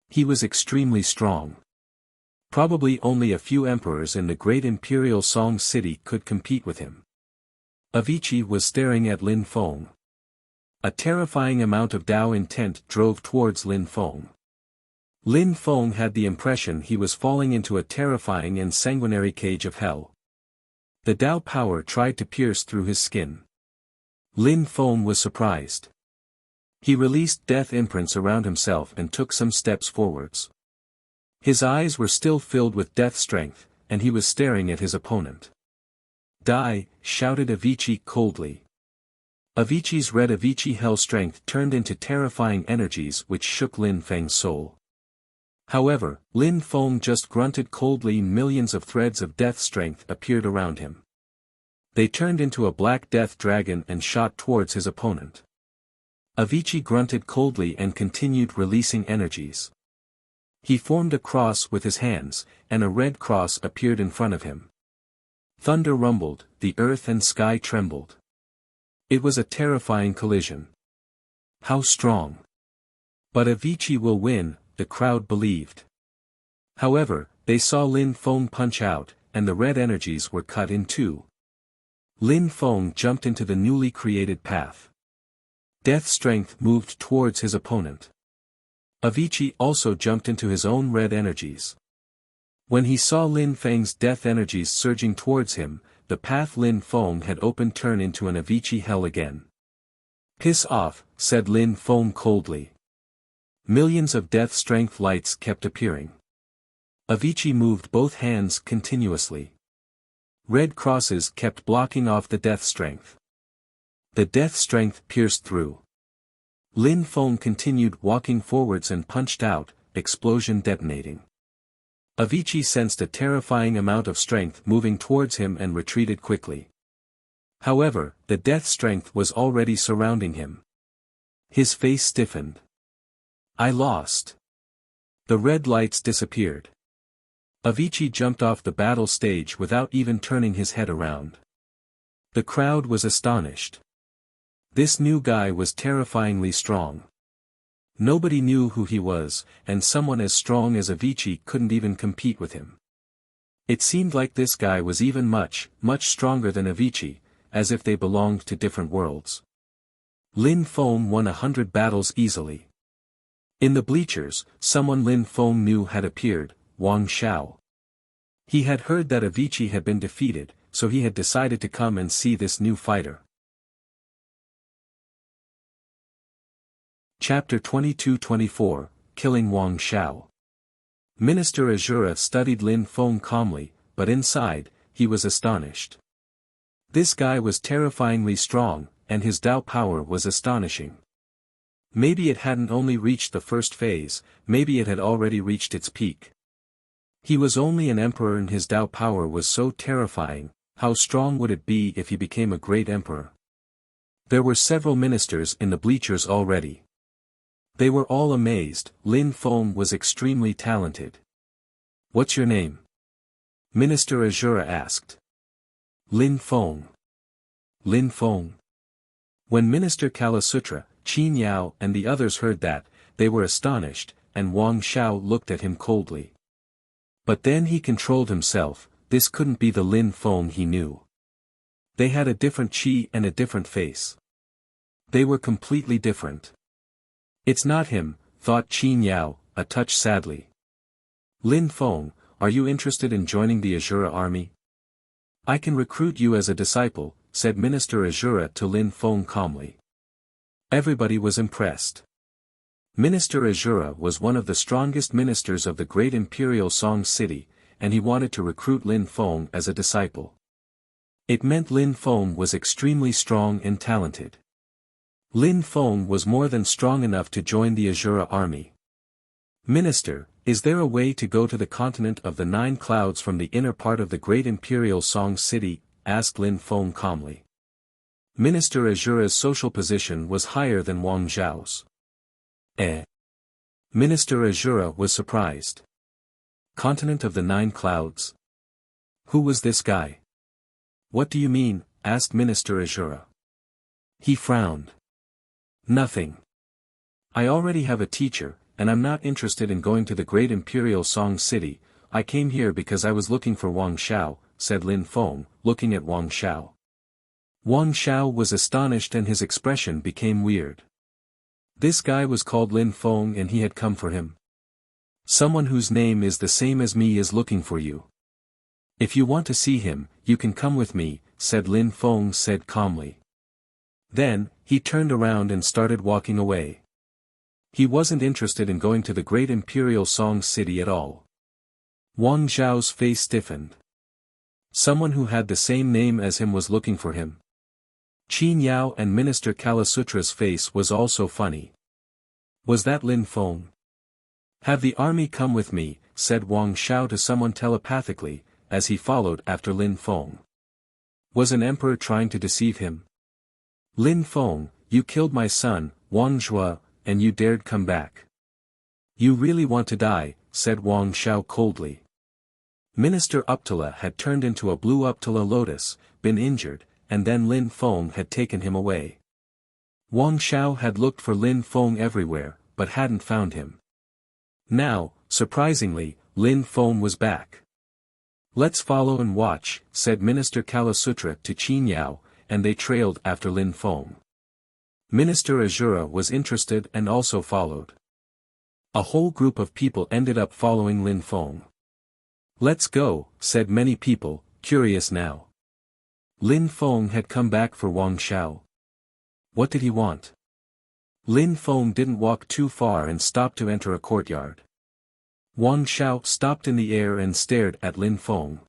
He was extremely strong. Probably only a few emperors in the great imperial Song City could compete with him. Avicii was staring at Lin Feng. A terrifying amount of Dao intent drove towards Lin Feng. Lin Feng had the impression he was falling into a terrifying and sanguinary cage of hell. The Dao power tried to pierce through his skin. Lin Feng was surprised. He released death imprints around himself and took some steps forwards. His eyes were still filled with death strength, and he was staring at his opponent. Die, shouted Avicii coldly. Avicii's red Avicii hell strength turned into terrifying energies which shook Lin Feng's soul. However, Lin Feng just grunted coldly. Millions of threads of death strength appeared around him. They turned into a black death dragon and shot towards his opponent. Avicii grunted coldly and continued releasing energies. He formed a cross with his hands, and a red cross appeared in front of him. Thunder rumbled, the earth and sky trembled. It was a terrifying collision. How strong! But Avicii will win, the crowd believed. However, they saw Lin Feng punch out, and the red energies were cut in two. Lin Feng jumped into the newly created path. Death strength moved towards his opponent. Avicii also jumped into his own red energies. When he saw Lin Feng's death energies surging towards him, the path Lin Feng had opened turned into an Avicii hell again. Piss off, said Lin Feng coldly. Millions of death strength lights kept appearing. Avicii moved both hands continuously. Red crosses kept blocking off the death strength. The death strength pierced through. Lin Feng continued walking forwards and punched out, explosion detonating. Avicii sensed a terrifying amount of strength moving towards him and retreated quickly. However, the death strength was already surrounding him. His face stiffened. I lost. The red lights disappeared. Avicii jumped off the battle stage without even turning his head around. The crowd was astonished. This new guy was terrifyingly strong. Nobody knew who he was, and someone as strong as Avicii couldn't even compete with him. It seemed like this guy was even much stronger than Avicii, as if they belonged to different worlds. Lin Feng won 100 battles easily. In the bleachers, someone Lin Feng knew had appeared, Wang Xiao. He had heard that Avicii had been defeated, so he had decided to come and see this new fighter. Chapter 22-24, Killing Wang Xiao. Minister Azura studied Lin Feng calmly, but inside, he was astonished. This guy was terrifyingly strong, and his Dao power was astonishing. Maybe it hadn't only reached the first phase, maybe it had already reached its peak. He was only an emperor and his Dao power was so terrifying, how strong would it be if he became a great emperor? There were several ministers in the bleachers already. They were all amazed. Lin Feng was extremely talented. "What's your name?" Minister Azura asked. "Lin Feng." Lin Feng. When Minister Kalasutra, Qin Yao and the others heard that, they were astonished, and Wang Xiao looked at him coldly. But then he controlled himself, this couldn't be the Lin Feng he knew. They had a different chi and a different face. They were completely different. "It's not him," thought Qin Yao, a touch sadly. "Lin Feng, are you interested in joining the Azura army?" "I can recruit you as a disciple," said Minister Azura to Lin Feng calmly. Everybody was impressed. Minister Azura was one of the strongest ministers of the great imperial Song city, and he wanted to recruit Lin Feng as a disciple. It meant Lin Feng was extremely strong and talented. Lin Feng was more than strong enough to join the Azura army. "Minister, is there a way to go to the continent of the 9 clouds from the inner part of the great imperial Song city?" asked Lin Feng calmly. Minister Azura's social position was higher than Wang Zhao's. Minister Azura was surprised. "Continent of the 9 clouds? Who was this guy?" "What do you mean?" asked Minister Azura. He frowned. "Nothing. I already have a teacher, and I'm not interested in going to the great imperial Song city. I came here because I was looking for Wang Xiao," said Lin Feng, looking at Wang Xiao. Wang Xiao was astonished and his expression became weird. This guy was called Lin Feng and he had come for him. "Someone whose name is the same as me is looking for you. If you want to see him, you can come with me," said Lin Feng said calmly. Then, he turned around and started walking away. He wasn't interested in going to the great imperial Song city at all. Wang Zhao's face stiffened. Someone who had the same name as him was looking for him. Qin Yao and Minister Kalasutra's face was also funny. Was that Lin Feng? "Have the army come with me," said Wang Xiao to someone telepathically, as he followed after Lin Feng. Was an emperor trying to deceive him? "Lin Feng, you killed my son, Wang Zhua, and you dared come back. You really want to die," said Wang Xiao coldly. Minister Uptala had turned into a blue Uptala lotus, been injured, and then Lin Feng had taken him away. Wang Xiao had looked for Lin Feng everywhere, but hadn't found him. Now, surprisingly, Lin Feng was back. "Let's follow and watch," said Minister Kalasutra to Qin Yao, and they trailed after Lin Feng. Minister Azura was interested and also followed. A whole group of people ended up following Lin Feng. "Let's go," said many people, curious now. Lin Feng had come back for Wang Xiao. What did he want? Lin Feng didn't walk too far and stopped to enter a courtyard. Wang Xiao stopped in the air and stared at Lin Feng.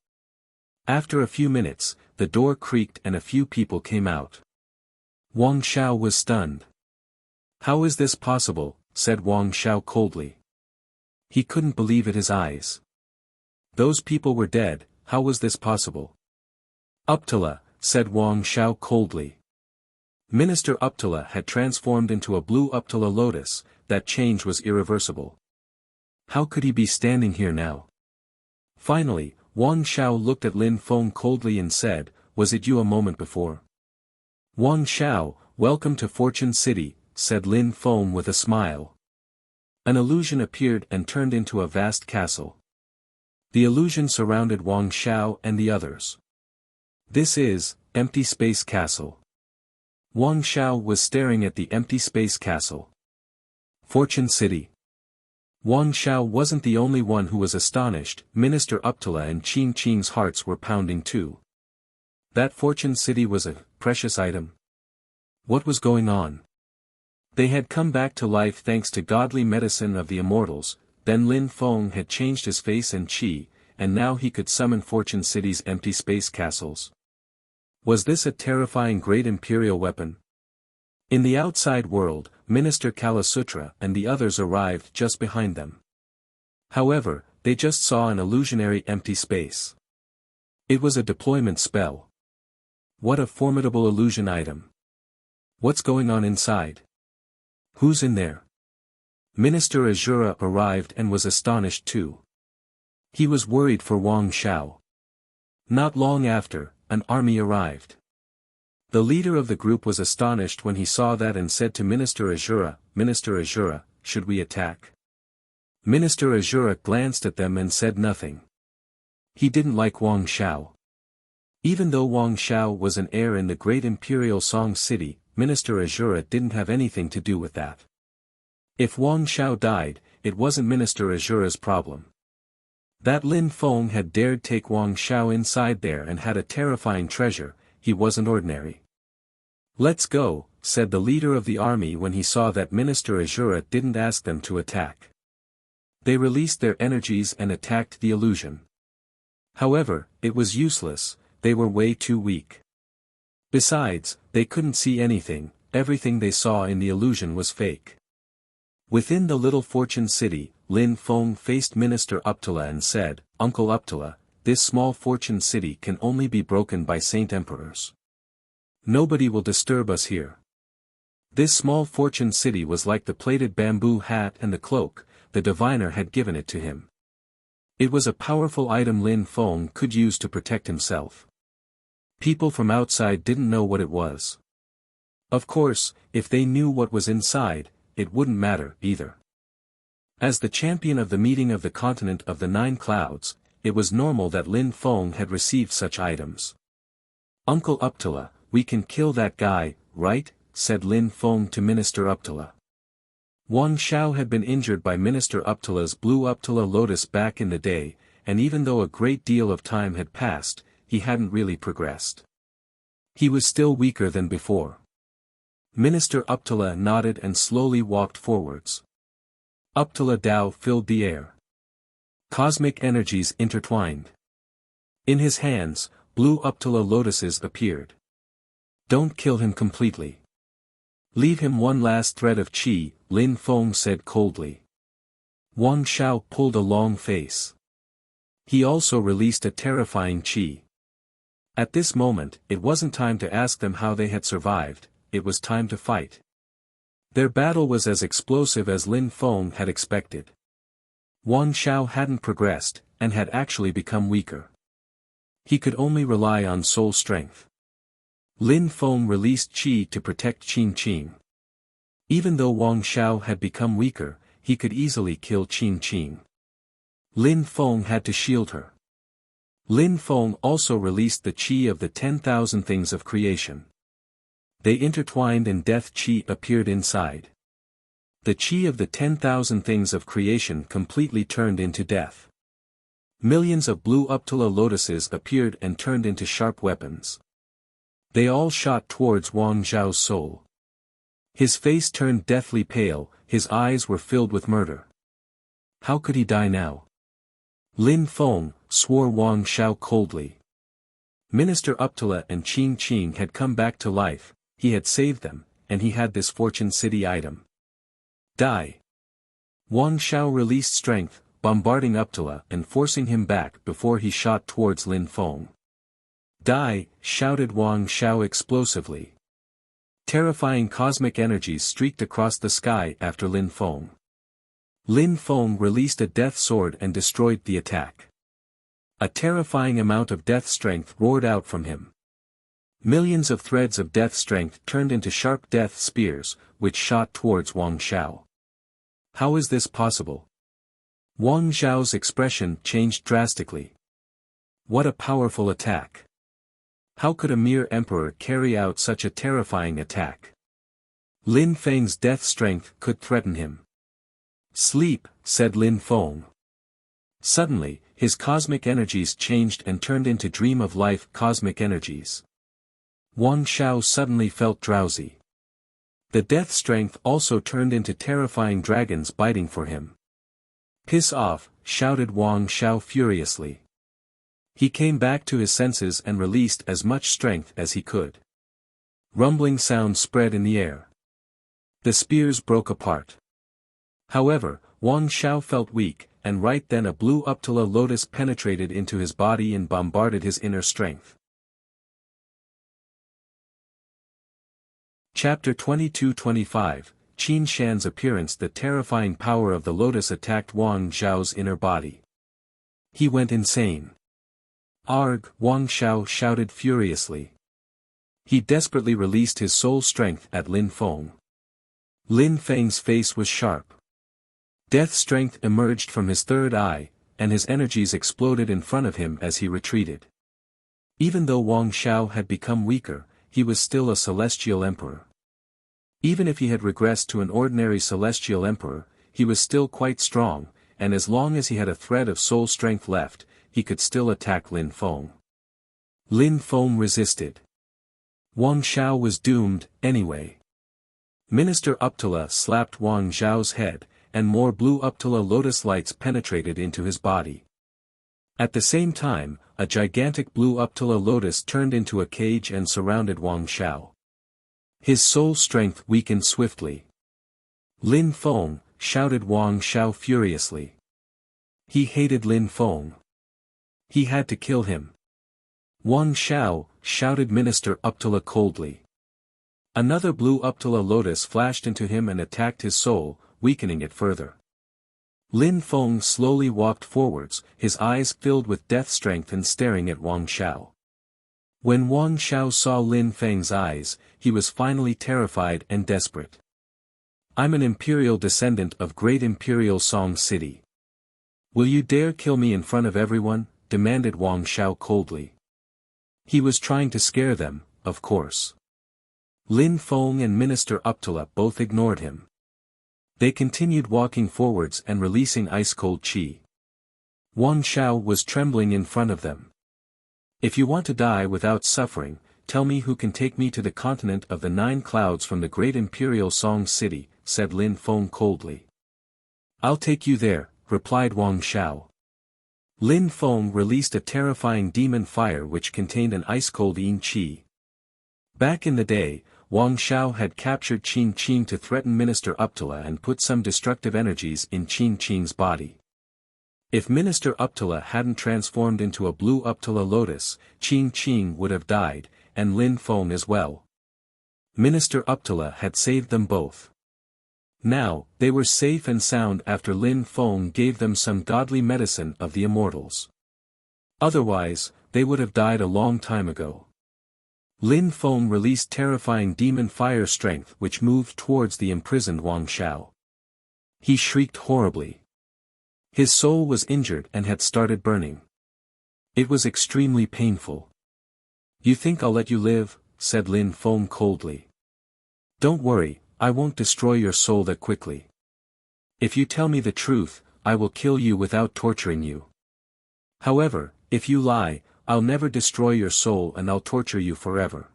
After a few minutes, the door creaked and a few people came out. Wang Xiao was stunned. "How is this possible?" said Wang Xiao coldly. He couldn't believe his eyes. Those people were dead, how was this possible? "Uptala," said Wang Xiao coldly. Minister Uptala had transformed into a blue Uptala lotus, that change was irreversible. How could he be standing here now? Finally, Wang Xiao looked at Lin Feng coldly and said, "Was it you a moment before?" "Wang Xiao, welcome to Fortune City," said Lin Feng with a smile. An illusion appeared and turned into a vast castle. The illusion surrounded Wang Xiao and the others. This is, empty space castle. Wang Xiao was staring at the empty space castle. Fortune City. Wang Xiao wasn't the only one who was astonished. Minister Uptala and Qing Qing's hearts were pounding too. That Fortune City was a precious item. What was going on? They had come back to life thanks to godly medicine of the immortals. Then Lin Feng had changed his face and qi, and now he could summon Fortune City's empty space castles. Was this a terrifying great imperial weapon? In the outside world, Minister Kalasutra and the others arrived just behind them. However, they just saw an illusionary empty space. It was a deployment spell. What a formidable illusion item. What's going on inside? Who's in there? Minister Azura arrived and was astonished too. He was worried for Wang Xiao. Not long after, an army arrived. The leader of the group was astonished when he saw that and said to Minister Azura, should we attack? Minister Azura glanced at them and said nothing. He didn't like Wang Xiao. Even though Wang Xiao was an heir in the great imperial Song City, Minister Azura didn't have anything to do with that. If Wang Xiao died, it wasn't Minister Azura's problem. That Lin Feng had dared take Wang Xiao inside there and had a terrifying treasure, he wasn't ordinary. Let's go, said the leader of the army when he saw that Minister Azura didn't ask them to attack. They released their energies and attacked the illusion. However, it was useless, they were way too weak. Besides, they couldn't see anything, everything they saw in the illusion was fake. Within the little Fortune City, Lin Feng faced Minister Uptala and said, Uncle Uptala, this small Fortune City can only be broken by Saint Emperors. Nobody will disturb us here. This small Fortune City was like the plated bamboo hat and the cloak, the diviner had given it to him. It was a powerful item Lin Feng could use to protect himself. People from outside didn't know what it was. Of course, if they knew what was inside, it wouldn't matter either. As the champion of the meeting of the continent of the 9 clouds, it was normal that Lin Feng had received such items. Uncle Uptala, we can kill that guy, right? Said Lin Feng to Minister Uptala. Wang Xiao had been injured by Minister Uptala's blue Uptala lotus back in the day, and even though a great deal of time had passed, he hadn't really progressed. He was still weaker than before. Minister Uptala nodded and slowly walked forwards. Uptala Dao filled the air. Cosmic energies intertwined. In his hands, blue Uptala lotuses appeared. Don't kill him completely. Leave him one last thread of qi, Lin Feng said coldly. Wang Xiao pulled a long face. He also released a terrifying qi. At this moment, it wasn't time to ask them how they had survived, it was time to fight. Their battle was as explosive as Lin Feng had expected. Wang Xiao hadn't progressed, and had actually become weaker. He could only rely on soul strength. Lin Feng released qi to protect Qing Qing. Even though Wang Xiao had become weaker, he could easily kill Qing Qing. Lin Feng had to shield her. Lin Feng also released the qi of the 10,000 things of creation. They intertwined and death qi appeared inside. The qi of the 10,000 things of creation completely turned into death. Millions of blue Uptala lotuses appeared and turned into sharp weapons. They all shot towards Wang Xiao's soul. His face turned deathly pale, his eyes were filled with murder. How could he die now? Lin Feng, swore Wang Xiao coldly. Minister Uptala and Qing Qing had come back to life, he had saved them, and he had this Fortune City item. Die! Wang Xiao released strength, bombarding Uptala and forcing him back before he shot towards Lin Feng. Die! Shouted Wang Xiao explosively. Terrifying cosmic energies streaked across the sky after Lin Feng. Lin Feng released a death sword and destroyed the attack. A terrifying amount of death strength roared out from him. Millions of threads of death strength turned into sharp death spears, which shot towards Wang Xiao. How is this possible? Wang Xiao's expression changed drastically. What a powerful attack! How could a mere emperor carry out such a terrifying attack? Lin Feng's death strength could threaten him. Sleep, said Lin Feng. Suddenly, his cosmic energies changed and turned into dream of life cosmic energies. Wang Xiao suddenly felt drowsy. The death strength also turned into terrifying dragons biting for him. Piss off, shouted Wang Xiao furiously. He came back to his senses and released as much strength as he could. Rumbling sound spread in the air. The spears broke apart. However, Wang Xiao felt weak, and right then a blue Uptala lotus penetrated into his body and bombarded his inner strength. Chapter 22-25, Qin Shan's appearance. The terrifying power of the lotus attacked Wang Xiao's inner body. He went insane. Arg! Wang Xiao shouted furiously. He desperately released his soul strength at Lin Feng. Lin Feng's face was sharp. Death strength emerged from his third eye, and his energies exploded in front of him as he retreated. Even though Wang Xiao had become weaker, he was still a celestial emperor. Even if he had regressed to an ordinary celestial emperor, he was still quite strong, and as long as he had a thread of soul strength left, he could still attack Lin Feng. Lin Feng resisted. Wang Xiao was doomed, anyway. Minister Uptala slapped Wang Xiao's head, and more blue Uptala lotus lights penetrated into his body. At the same time, a gigantic blue Uptala lotus turned into a cage and surrounded Wang Xiao. His soul strength weakened swiftly. Lin Feng, shouted Wang Xiao furiously. He hated Lin Feng. He had to kill him. Wang Xiao, shouted Minister Uptala coldly. Another blue Uptala lotus flashed into him and attacked his soul, weakening it further. Lin Feng slowly walked forwards, his eyes filled with death strength and staring at Wang Xiao. When Wang Xiao saw Lin Feng's eyes, he was finally terrified and desperate. I'm an imperial descendant of great imperial Song City. Will you dare kill me in front of everyone? Demanded Wang Xiao coldly. He was trying to scare them, of course. Lin Feng and Minister Uptala both ignored him. They continued walking forwards and releasing ice-cold qi. Wang Xiao was trembling in front of them. If you want to die without suffering, tell me who can take me to the continent of the 9 clouds from the great imperial Song City, said Lin Feng coldly. I'll take you there, replied Wang Xiao. Lin Feng released a terrifying demon fire which contained an ice-cold yin qi. Back in the day, Wang Xiao had captured Qin Qing to threaten Minister Uptala and put some destructive energies in Qin Qing's body. If Minister Uptala hadn't transformed into a blue Uptala lotus, Qin Qing would have died, and Lin Feng as well. Minister Uptala had saved them both. Now, they were safe and sound after Lin Feng gave them some godly medicine of the immortals. Otherwise, they would have died a long time ago. Lin Feng released terrifying demon fire strength which moved towards the imprisoned Wang Xiao. He shrieked horribly. His soul was injured and had started burning. It was extremely painful. You think I'll let you live? Said Lin Feng coldly. Don't worry, I won't destroy your soul that quickly. If you tell me the truth, I will kill you without torturing you. However, if you lie, I'll never destroy your soul and I'll torture you forever.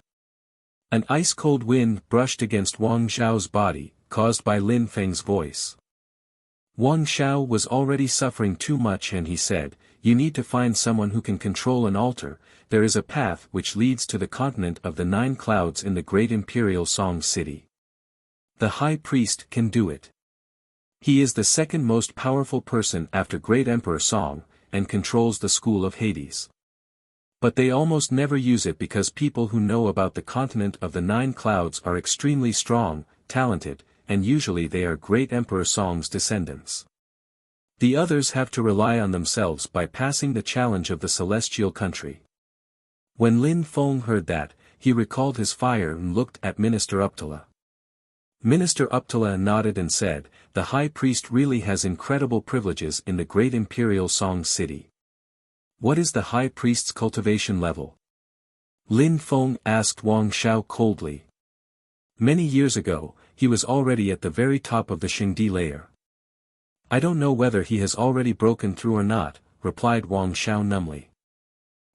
An ice-cold wind brushed against Wang Xiao's body, caused by Lin Feng's voice. Wang Xiao was already suffering too much and he said, you need to find someone who can control an altar. There is a path which leads to the continent of the 9 clouds in the great imperial Song City. The high priest can do it. He is the second most powerful person after great Emperor Song, and controls the school of Hades. But they almost never use it because people who know about the continent of the 9 clouds are extremely strong, talented, and usually they are great Emperor Song's descendants. The others have to rely on themselves by passing the challenge of the celestial country. When Lin Feng heard that, he recalled his fire and looked at Minister Uptala. Minister Uptala nodded and said, the high priest really has incredible privileges in the great imperial Song City. What is the high priest's cultivation level? Lin Feng asked Wang Shao coldly. Many years ago, he was already at the very top of the Xingdi layer. I don't know whether he has already broken through or not, replied Wang Shao numbly.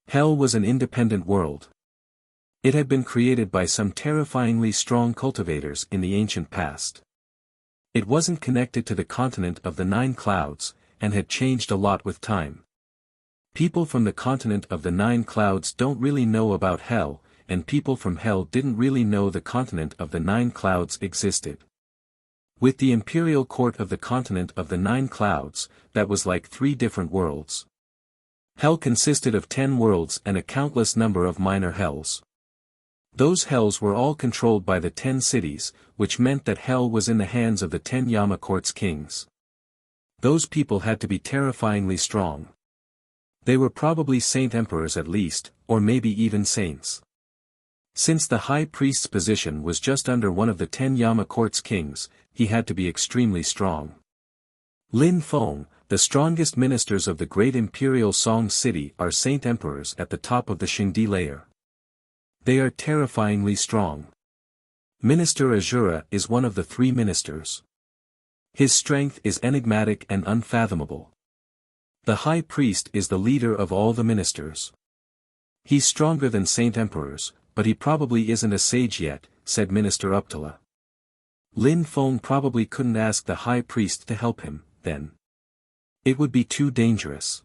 Hell was an independent world. It had been created by some terrifyingly strong cultivators in the ancient past. It wasn't connected to the continent of the Nine Clouds, and had changed a lot with time. People from the continent of the Nine Clouds don't really know about Hell, and people from Hell didn't really know the continent of the Nine Clouds existed. With the imperial court of the continent of the Nine Clouds, that was like 3 different worlds. Hell consisted of 10 worlds and a countless number of minor hells. Those hells were all controlled by the 10 cities, which meant that Hell was in the hands of the 10 Yama Court's kings. Those people had to be terrifyingly strong. They were probably saint emperors at least, or maybe even saints. Since the high priest's position was just under one of the 10 Yama Court's kings, he had to be extremely strong. Lin Feng, the strongest ministers of the great imperial Song city are saint emperors at the top of the Xingdi layer. They are terrifyingly strong. Minister Azura is one of the 3 ministers. His strength is enigmatic and unfathomable. The high priest is the leader of all the ministers. He's stronger than saint emperors, but he probably isn't a sage yet, said Minister Uptala. Lin Feng probably couldn't ask the high priest to help him, then. It would be too dangerous.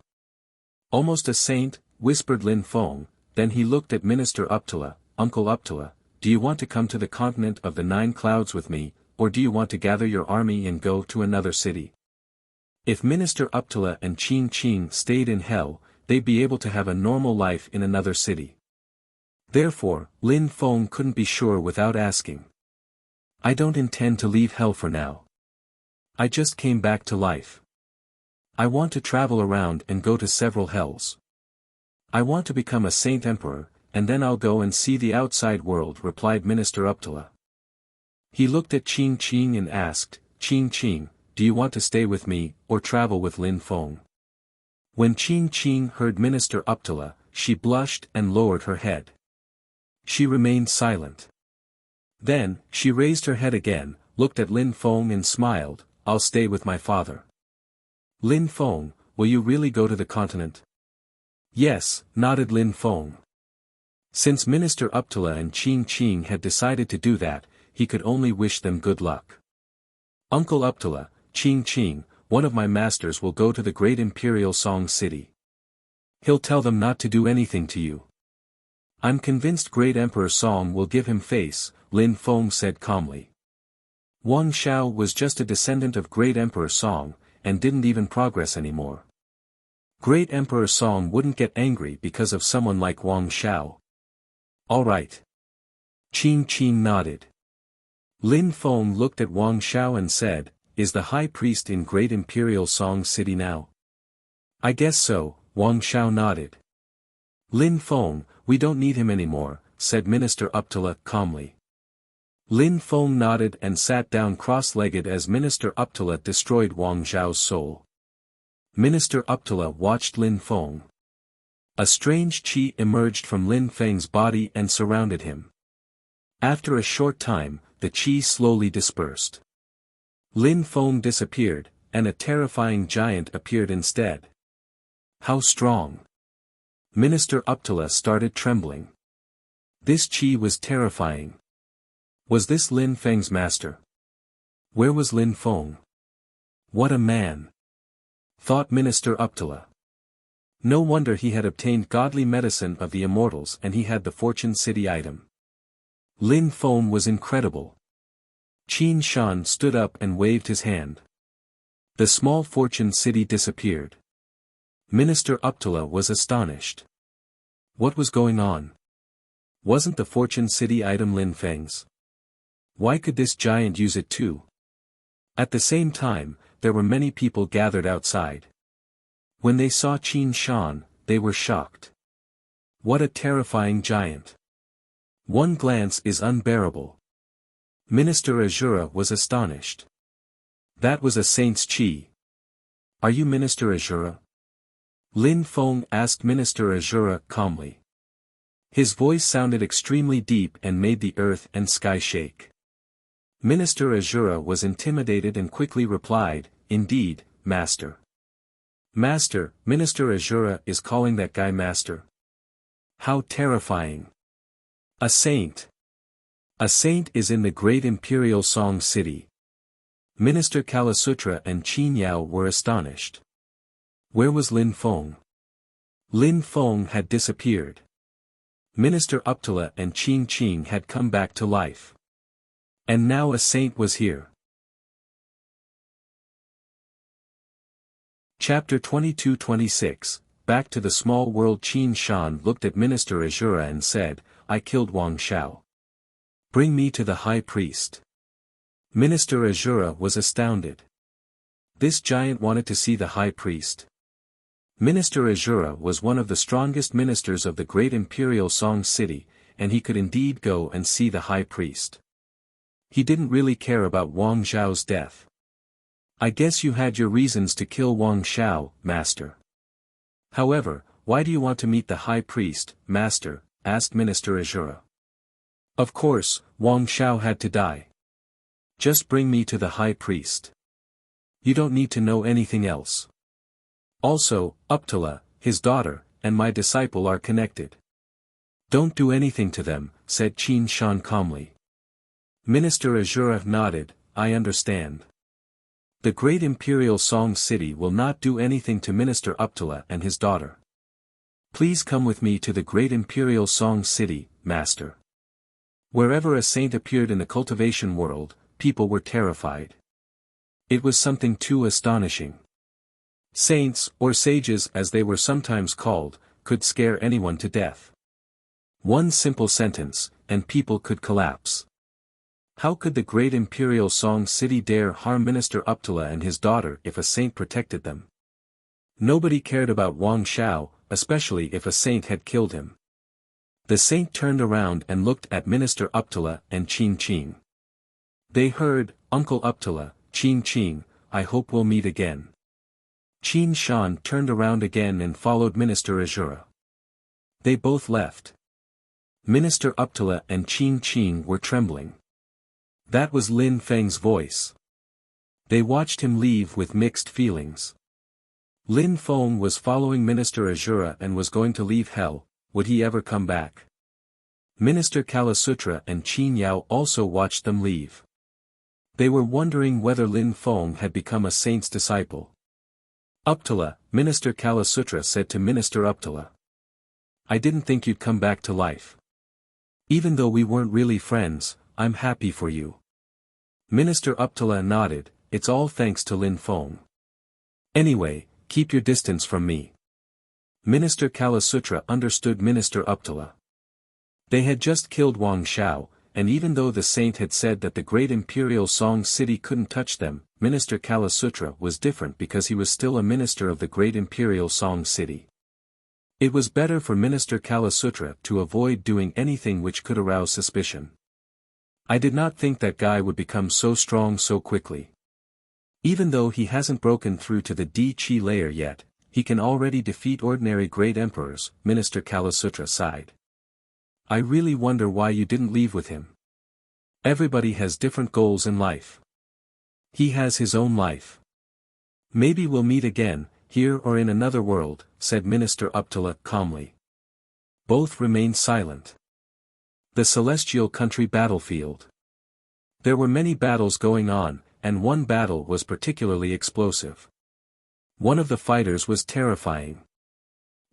Almost a saint, whispered Lin Feng, then he looked at Minister Uptala. Uncle Uptala, do you want to come to the continent of the Nine Clouds with me, or do you want to gather your army and go to another city? If Minister Uptala and Qing stayed in Hell, they'd be able to have a normal life in another city. Therefore, Lin Feng couldn't be sure without asking. I don't intend to leave Hell for now. I just came back to life. I want to travel around and go to several hells. I want to become a saint emperor, and then I'll go and see the outside world, replied Minister Uptala. He looked at Qing and asked, Qing, do you want to stay with me, or travel with Lin Feng? When Qing heard Minister Uptala, she blushed and lowered her head. She remained silent. Then, she raised her head again, looked at Lin Feng and smiled, I'll stay with my father. Lin Feng, will you really go to the continent? Yes, nodded Lin Feng. Since Minister Uptala and Qing had decided to do that, he could only wish them good luck. Uncle Uptala, Qing, one of my masters will go to the great imperial Song city. He'll tell them not to do anything to you. I'm convinced great Emperor Song will give him face, Lin Feng said calmly. Wang Shao was just a descendant of great Emperor Song, and didn't even progress anymore. Great Emperor Song wouldn't get angry because of someone like Wang Shao. All right. Qing nodded. Lin Feng looked at Wang Shao and said, is the high priest in great imperial Song city now? I guess so, Wang Shao nodded. Lin Feng, we don't need him anymore, said Minister Uptala calmly. Lin Feng nodded and sat down cross-legged as Minister Uptala destroyed Wang Zhao's soul. Minister Uptala watched Lin Feng. A strange qi emerged from Lin Feng's body and surrounded him. After a short time, the qi slowly dispersed. Lin Feng disappeared, and a terrifying giant appeared instead. How strong! Minister Uptala started trembling. This qi was terrifying. Was this Lin Feng's master? Where was Lin Feng? What a man! Thought Minister Uptala. No wonder he had obtained godly medicine of the immortals and he had the Fortune City item. Lin Feng was incredible. Qin Shan stood up and waved his hand. The small Fortune City disappeared. Minister Uptala was astonished. What was going on? Wasn't the Fortune City item Lin Feng's? Why could this giant use it too? At the same time, there were many people gathered outside. When they saw Qin Shan, they were shocked. What a terrifying giant! One glance is unbearable. Minister Azura was astonished. That was a saint's qi. Are you Minister Azura? Lin Feng asked Minister Azura calmly. His voice sounded extremely deep and made the earth and sky shake. Minister Azura was intimidated and quickly replied, "Indeed, Master." "Master, Minister Azura is calling that guy Master. How terrifying." "A saint. A saint is in the great imperial Song City." Minister Kalasutra and Qin Yao were astonished. Where was Lin Feng? Lin Feng had disappeared. Minister Uptala and Qin Qing had come back to life. And now a saint was here. Chapter 22-26, Back to the Small World. Qin Shan looked at Minister Azura and said, "I killed Wang Shao. Bring me to the high priest." Minister Azura was astounded. This giant wanted to see the high priest. Minister Azura was one of the strongest ministers of the great imperial Song City, and he could indeed go and see the high priest. He didn't really care about Wang Zhao's death. "I guess you had your reasons to kill Wang Shao, Master. However, why do you want to meet the high priest, Master?" asked Minister Azura. "Of course, Wang Shao had to die. Just bring me to the high priest. You don't need to know anything else. Also, Uptala, his daughter, and my disciple are connected. Don't do anything to them," said Qin Shan calmly. Minister Azura nodded, "I understand. The great imperial Song City will not do anything to Minister Uptala and his daughter. Please come with me to the great imperial Song City, Master." Wherever a saint appeared in the cultivation world, people were terrified. It was something too astonishing. Saints, or sages as they were sometimes called, could scare anyone to death. One simple sentence, and people could collapse. How could the great imperial Song City dare harm Minister Uptala and his daughter if a saint protected them? Nobody cared about Wang Shao, especially if a saint had killed him. The saint turned around and looked at Minister Uptala and Qin Qing. They heard, "Uncle Uptala, Qin Qing, I hope we'll meet again." Qin Shan turned around again and followed Minister Azura. They both left. Minister Uptala and Qin Qing were trembling. That was Lin Feng's voice. They watched him leave with mixed feelings. Lin Feng was following Minister Azura and was going to leave hell. Would he ever come back? Minister Kalasutra and Qin Yao also watched them leave. They were wondering whether Lin Feng had become a saint's disciple. "Uptala," Minister Kalasutra said to Minister Uptala. "I didn't think you'd come back to life. Even though we weren't really friends, I'm happy for you." Minister Uptala nodded, "It's all thanks to Lin Feng. Anyway, keep your distance from me." Minister Kalasutra understood Minister Uptala. They had just killed Wang Shao, and even though the saint had said that the great imperial Song City couldn't touch them, Minister Kalasutra was different because he was still a minister of the great imperial Song City. It was better for Minister Kalasutra to avoid doing anything which could arouse suspicion. "I did not think that guy would become so strong so quickly. Even though he hasn't broken through to the D-Chi layer yet, he can already defeat ordinary great emperors," Minister Kalasutra sighed. "I really wonder why you didn't leave with him. Everybody has different goals in life. He has his own life. Maybe we'll meet again, here or in another world," said Minister Uptala calmly. Both remained silent. The celestial country battlefield. There were many battles going on, and one battle was particularly explosive. One of the fighters was terrifying.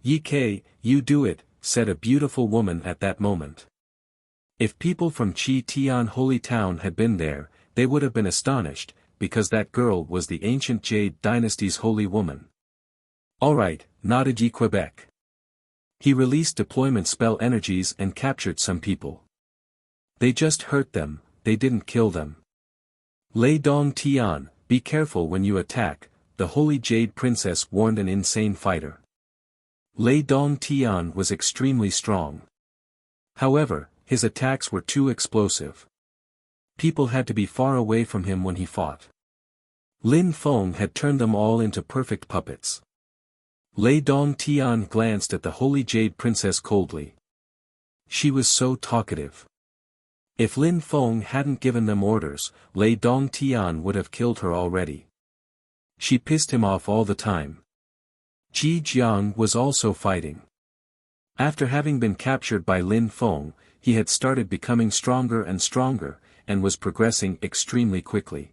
"Ye Kei, you do it," said a beautiful woman at that moment. If people from Chi Tian Holy Town had been there, they would have been astonished, because that girl was the ancient Jade Dynasty's holy woman. "Alright," nodded Yi Quebec. He released deployment spell energies and captured some people. They just hurt them, they didn't kill them. "Lei Dong Tian, be careful when you attack," the Holy Jade Princess warned an insane fighter. Lei Dong Tian was extremely strong. However, his attacks were too explosive. People had to be far away from him when he fought. Lin Feng had turned them all into perfect puppets. Lei Dong Tian glanced at the Holy Jade Princess coldly. She was so talkative. If Lin Feng hadn't given them orders, Lei Dongtian would have killed her already. She pissed him off all the time. Ji Jiang was also fighting. After having been captured by Lin Feng, he had started becoming stronger and stronger, and was progressing extremely quickly.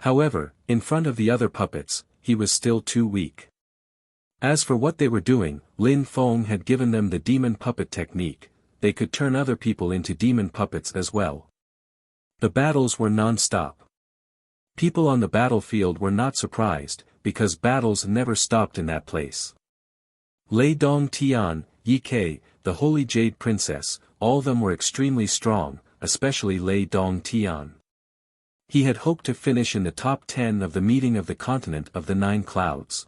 However, in front of the other puppets, he was still too weak. As for what they were doing, Lin Feng had given them the demon puppet technique. They could turn other people into demon puppets as well. The battles were non-stop. People on the battlefield were not surprised, because battles never stopped in that place. Lei Dongtian, Yi Kei, the Holy Jade Princess, all of them were extremely strong, especially Lei Dongtian. He had hoped to finish in the top 10 of the meeting of the continent of the 9 clouds.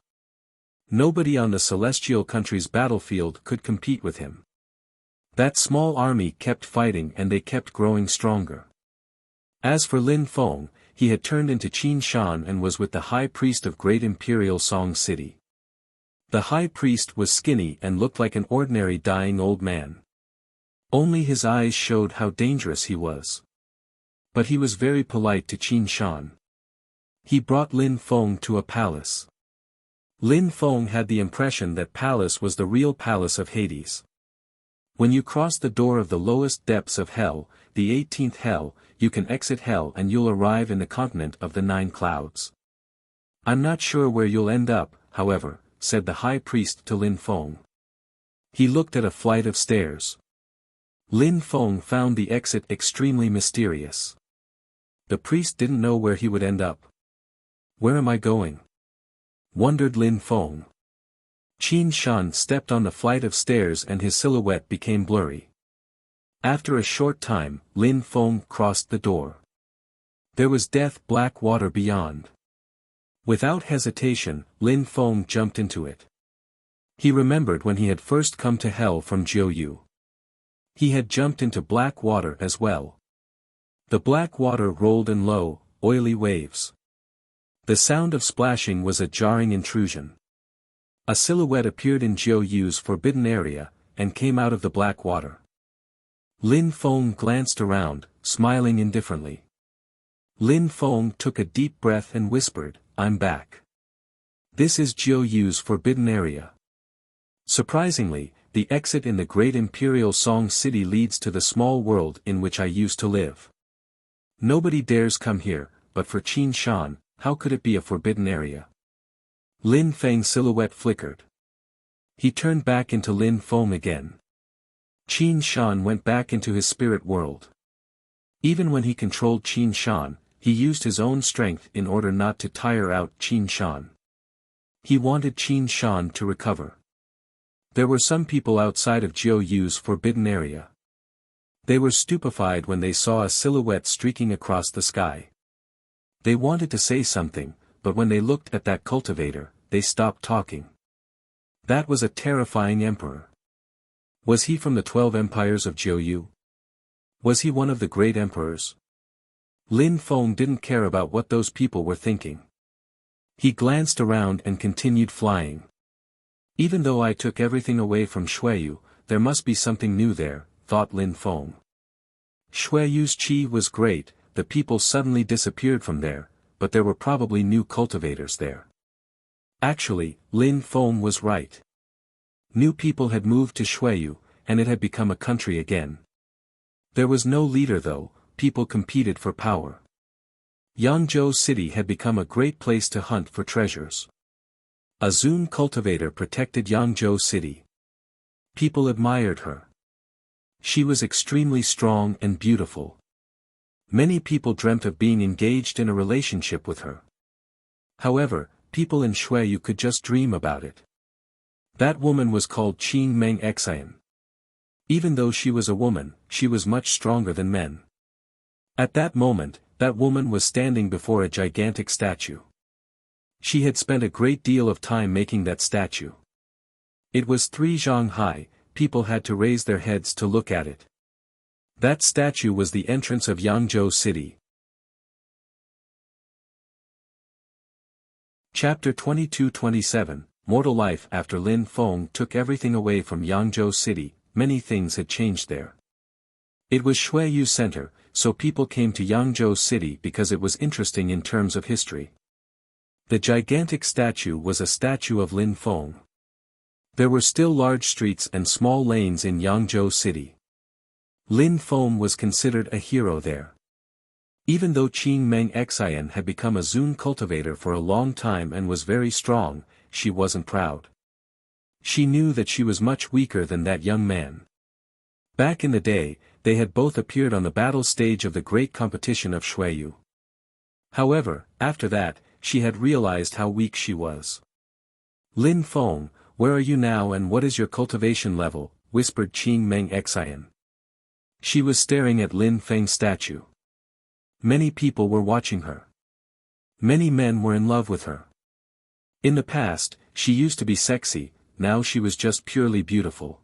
Nobody on the celestial country's battlefield could compete with him. That small army kept fighting and they kept growing stronger. As for Lin Feng, he had turned into Qin Shan and was with the high priest of Great Imperial Song City. The high priest was skinny and looked like an ordinary dying old man. Only his eyes showed how dangerous he was. But he was very polite to Qin Shan. He brought Lin Feng to a palace. Lin Feng had the impression that palace was the real palace of Hades. When you cross the door of the lowest depths of hell, the 18th hell, you can exit hell and you'll arrive in the continent of the 9 clouds. I'm not sure where you'll end up, however, said the high priest to Lin Feng. He looked at a flight of stairs. Lin Feng found the exit extremely mysterious. The priest didn't know where he would end up. Where am I going? Wondered Lin Feng. Qin Shan stepped on the flight of stairs and his silhouette became blurry. After a short time, Lin Feng crossed the door. There was black water beyond. Without hesitation, Lin Feng jumped into it. He remembered when he had first come to hell from Jiuyu. He had jumped into black water as well. The black water rolled in low, oily waves. The sound of splashing was a jarring intrusion. A silhouette appeared in Jiuyu's forbidden area, and came out of the black water. Lin Feng glanced around, smiling indifferently. Lin Feng took a deep breath and whispered, "I'm back. This is Jiuyu's forbidden area." Surprisingly, the exit in the Great Imperial Song City leads to the small world in which I used to live. Nobody dares come here, but for Qin Shan, how could it be a forbidden area? Lin Feng's silhouette flickered. He turned back into Lin Feng again. Qin Shan went back into his spirit world. Even when he controlled Qin Shan, he used his own strength in order not to tire out Qin Shan. He wanted Qin Shan to recover. There were some people outside of Jiuyu's forbidden area. They were stupefied when they saw a silhouette streaking across the sky. They wanted to say something, but when they looked at that cultivator, they stopped talking. That was a terrifying emperor. Was he from the 12 empires of Jiuyu? Was he one of the great emperors? Lin Feng didn't care about what those people were thinking. He glanced around and continued flying. Even though I took everything away from Xueyu, there must be something new there, thought Lin Feng. Xueyu's qi was great, the people suddenly disappeared from there, but there were probably new cultivators there. Actually, Lin Feng was right. New people had moved to Xueyu, and it had become a country again. There was no leader though, people competed for power. Yangzhou City had become a great place to hunt for treasures. A Zun cultivator protected Yangzhou City. People admired her. She was extremely strong and beautiful. Many people dreamt of being engaged in a relationship with her. However, people in Xueyu could just dream about it. That woman was called Qing Meng Xian. Even though she was a woman, she was much stronger than men. At that moment, that woman was standing before a gigantic statue. She had spent a great deal of time making that statue. It was 3 zhang high, people had to raise their heads to look at it. That statue was the entrance of Yangzhou City. Chapter 22-27, Mortal Life. After Lin Feng took everything away from Yangzhou City, many things had changed there. It was Shuiyu Center, so people came to Yangzhou City because it was interesting in terms of history. The gigantic statue was a statue of Lin Feng. There were still large streets and small lanes in Yangzhou City. Lin Feng was considered a hero there. Even though Qing Meng Xian had become a Zun cultivator for a long time and was very strong, she wasn't proud. She knew that she was much weaker than that young man. Back in the day, they had both appeared on the battle stage of the great competition of Shuiyu. However, after that, she had realized how weak she was. Lin Feng, where are you now and what is your cultivation level? Whispered Qing Meng Xian. She was staring at Lin Feng's statue. Many people were watching her. Many men were in love with her. In the past, she used to be sexy, now she was just purely beautiful.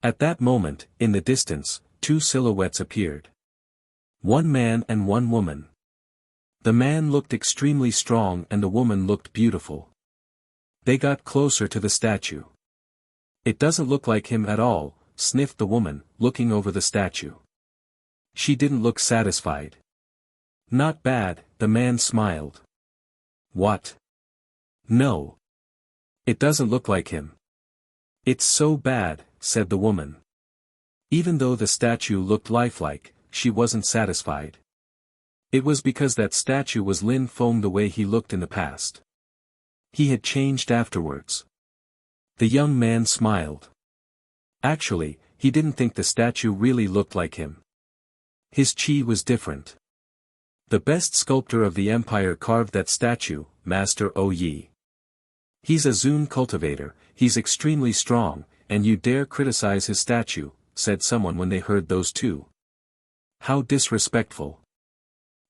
At that moment, in the distance, two silhouettes appeared. One man and one woman. The man looked extremely strong and the woman looked beautiful. They got closer to the statue. It doesn't look like him at all, sniffed the woman, looking over the statue. She didn't look satisfied. Not bad, the man smiled. What? No. It doesn't look like him. It's so bad, said the woman. Even though the statue looked lifelike, she wasn't satisfied. It was because that statue was Lin Feng the way he looked in the past. He had changed afterwards. The young man smiled. Actually, he didn't think the statue really looked like him. His chi was different. The best sculptor of the empire carved that statue, Master Yi. He's a Zun cultivator, he's extremely strong, and you dare criticize his statue, said someone when they heard those two. How disrespectful.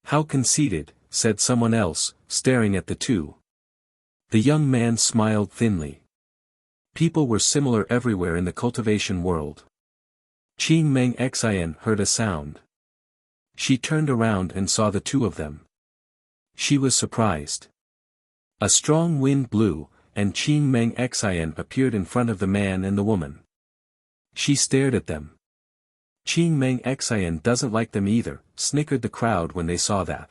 How conceited, said someone else, staring at the two. The young man smiled thinly. People were similar everywhere in the cultivation world. Qing Meng Xian heard a sound. She turned around and saw the two of them. She was surprised. A strong wind blew, and Qing Meng Xian appeared in front of the man and the woman. She stared at them. Qing Meng Xian doesn't like them either, snickered the crowd when they saw that.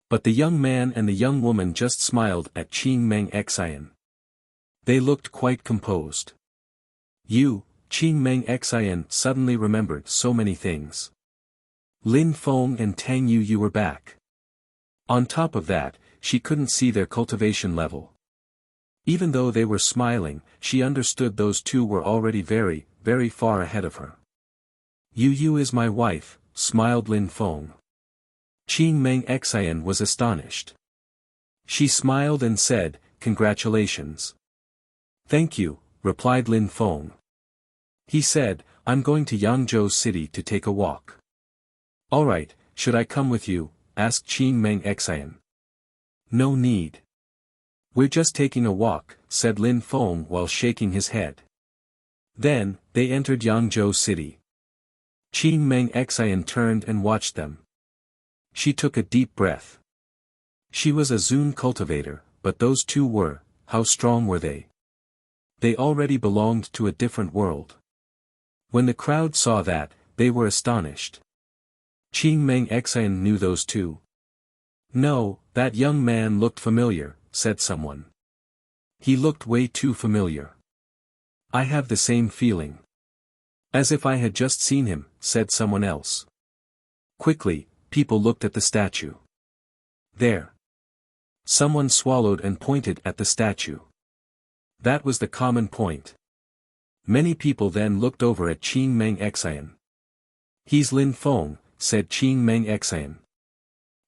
But the young man and the young woman just smiled at Qing Meng Xian. They looked quite composed. You, Qing Meng Xian suddenly remembered so many things. Lin Feng and Tang Yu were back. On top of that, she couldn't see their cultivation level. Even though they were smiling, she understood those two were already very, very far ahead of her. Yu is my wife, smiled Lin Feng. Qing Meng Xian was astonished. She smiled and said, congratulations. Thank you, replied Lin Feng. He said, I'm going to Yangzhou City to take a walk. Alright, should I come with you? Asked Qing Meng Xian. No need. We're just taking a walk, said Lin Feng while shaking his head. Then, they entered Yangzhou City. Qing Meng Xian turned and watched them. She took a deep breath. She was a Zun cultivator, but those two were, how strong were they? They already belonged to a different world. When the crowd saw that, they were astonished. Qing Meng Xian knew those two. No, that young man looked familiar, said someone. He looked way too familiar. I have the same feeling. As if I had just seen him, said someone else. Quickly, people looked at the statue. There. Someone swallowed and pointed at the statue. That was the common point. Many people then looked over at Qing Meng Xian. He's Lin Feng, said Qing Meng Xian.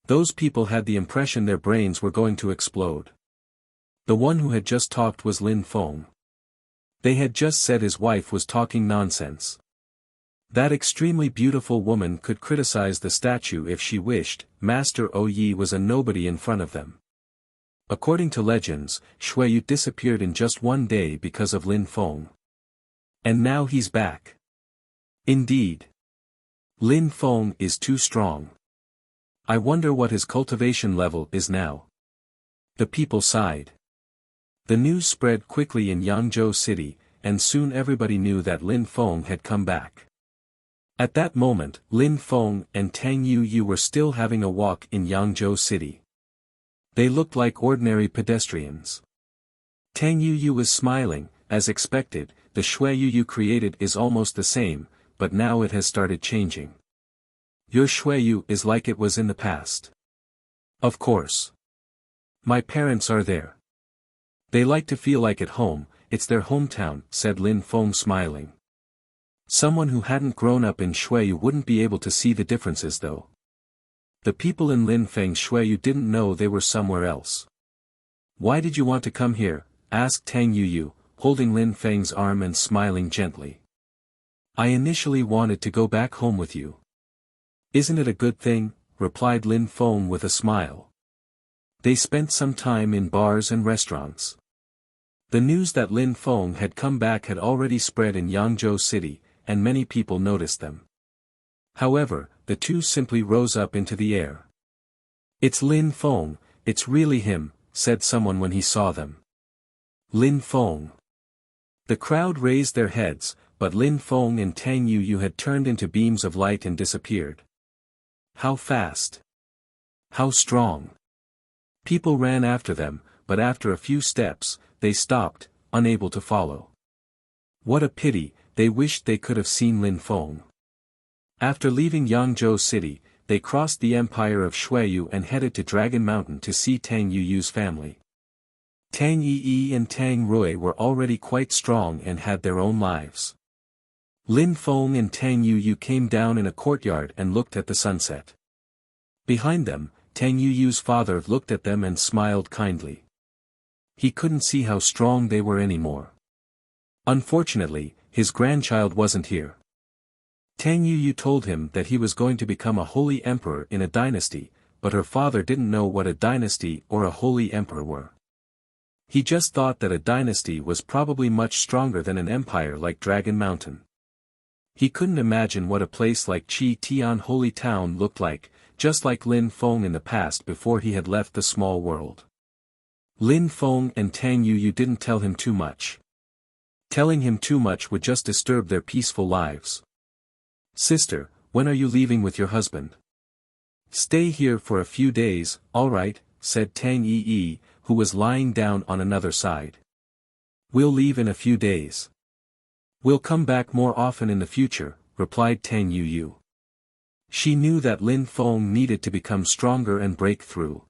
Those people had the impression their brains were going to explode. The one who had just talked was Lin Feng. They had just said his wife was talking nonsense. That extremely beautiful woman could criticize the statue if she wished. Master Yi was a nobody in front of them. According to legends, Shuiyu disappeared in just one day because of Lin Feng. And now he's back. Indeed. Lin Feng is too strong. I wonder what his cultivation level is now. The people sighed. The news spread quickly in Yangzhou City, and soon everybody knew that Lin Feng had come back. At that moment, Lin Feng and Tang Yu were still having a walk in Yangzhou City. They looked like ordinary pedestrians. Tang Yu was smiling. As expected, the shui you created is almost the same, but now it has started changing. Your shui is like it was in the past. Of course. My parents are there. They like to feel like at home, it's their hometown, said Lin Feng smiling. Someone who hadn't grown up in shui wouldn't be able to see the differences though. The people in Lin Feng's shui didn't know they were somewhere else. Why did you want to come here? Asked Tang Yu, holding Lin Feng's arm and smiling gently. I initially wanted to go back home with you. Isn't it a good thing? Replied Lin Feng with a smile. They spent some time in bars and restaurants. The news that Lin Feng had come back had already spread in Yangzhou City, and many people noticed them. However, the two simply rose up into the air. It's Lin Feng, it's really him, said someone when he saw them. Lin Feng. The crowd raised their heads, but Lin Feng and Tang Yu had turned into beams of light and disappeared. How fast! How strong! People ran after them, but after a few steps, they stopped, unable to follow. What a pity, they wished they could have seen Lin Feng. After leaving Yangzhou City, they crossed the empire of Shuiyu and headed to Dragon Mountain to see Tang Yu's family. Tang Yi and Tang Rui were already quite strong and had their own lives. Lin Feng and Tang Yu came down in a courtyard and looked at the sunset. Behind them, Tang Yu's father looked at them and smiled kindly. He couldn't see how strong they were anymore. Unfortunately, his grandchild wasn't here. Tang Yu told him that he was going to become a holy emperor in a dynasty, but her father didn't know what a dynasty or a holy emperor were. He just thought that a dynasty was probably much stronger than an empire like Dragon Mountain. He couldn't imagine what a place like Chi Tian Holy Town looked like, just like Lin Feng in the past before he had left the small world. Lin Feng and Tang Yu didn't tell him too much. Telling him too much would just disturb their peaceful lives. Sister, when are you leaving with your husband? Stay here for a few days, alright, said Tang Yi, who was lying down on another side. We'll leave in a few days. We'll come back more often in the future, replied Tang Yu. She knew that Lin Feng needed to become stronger and break through.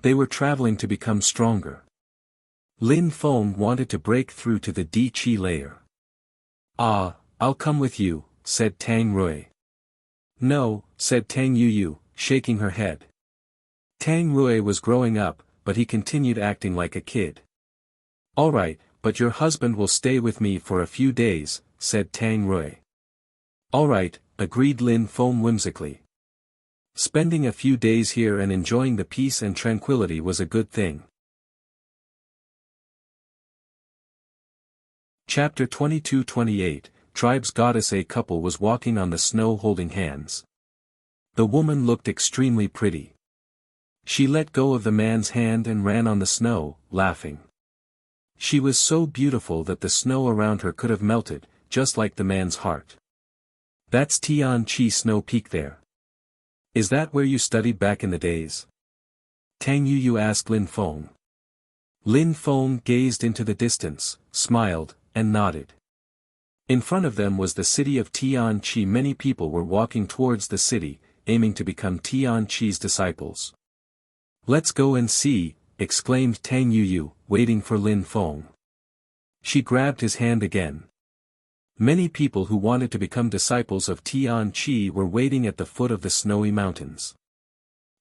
They were traveling to become stronger. Lin Feng wanted to break through to the Di Qi layer. Ah, I'll come with you, said Tang Rui. No, said Tang Yu, shaking her head. Tang Rui was growing up, but he continued acting like a kid. Alright, but your husband will stay with me for a few days, said Tang Rui. Alright, agreed Lin Feng whimsically. Spending a few days here and enjoying the peace and tranquility was a good thing. Chapter 22-28, Tribe's Goddess. A couple was walking on the snow holding hands. The woman looked extremely pretty. She let go of the man's hand and ran on the snow, laughing. She was so beautiful that the snow around her could have melted, just like the man's heart. That's Tian Chi Snow Peak there. Is that where you studied back in the days? Tang Yu asked Lin Feng. Lin Feng gazed into the distance, smiled, and nodded. In front of them was the city of Tian Chi. Many people were walking towards the city, aiming to become Tian Chi's disciples. Let's go and see, exclaimed Tang Yu, waiting for Lin Feng. She grabbed his hand again. Many people who wanted to become disciples of Tian Chi were waiting at the foot of the snowy mountains.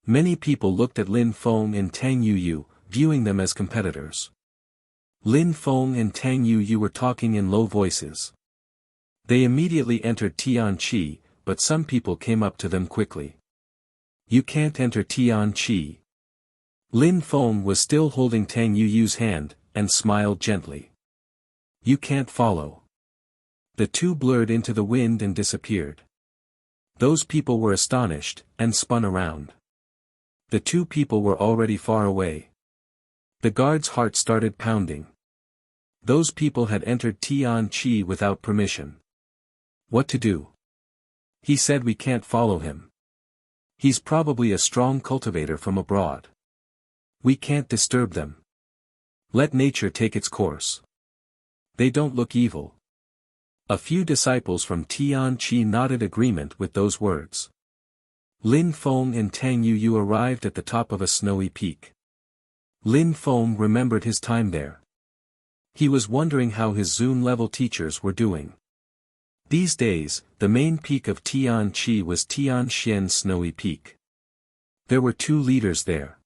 Many people looked at Lin Feng and Tang Yu, viewing them as competitors. Lin Feng and Tang Yu were talking in low voices. They immediately entered Tian Chi, but some people came up to them quickly. You can't enter Tian Chi. Lin Feng was still holding Tang Yu's hand, and smiled gently. You can't follow. The two blurred into the wind and disappeared. Those people were astonished, and spun around. The two people were already far away. The guard's heart started pounding. Those people had entered Tianqi without permission. What to do? He said we can't follow him. He's probably a strong cultivator from abroad. We can't disturb them. Let nature take its course. They don't look evil. A few disciples from Tianqi nodded agreement with those words. Lin Feng and Tang Yu arrived at the top of a snowy peak. Lin Feng remembered his time there. He was wondering how his Zun-level teachers were doing. These days, the main peak of Tianqi was Tianxian's snowy peak. There were 2 leaders there.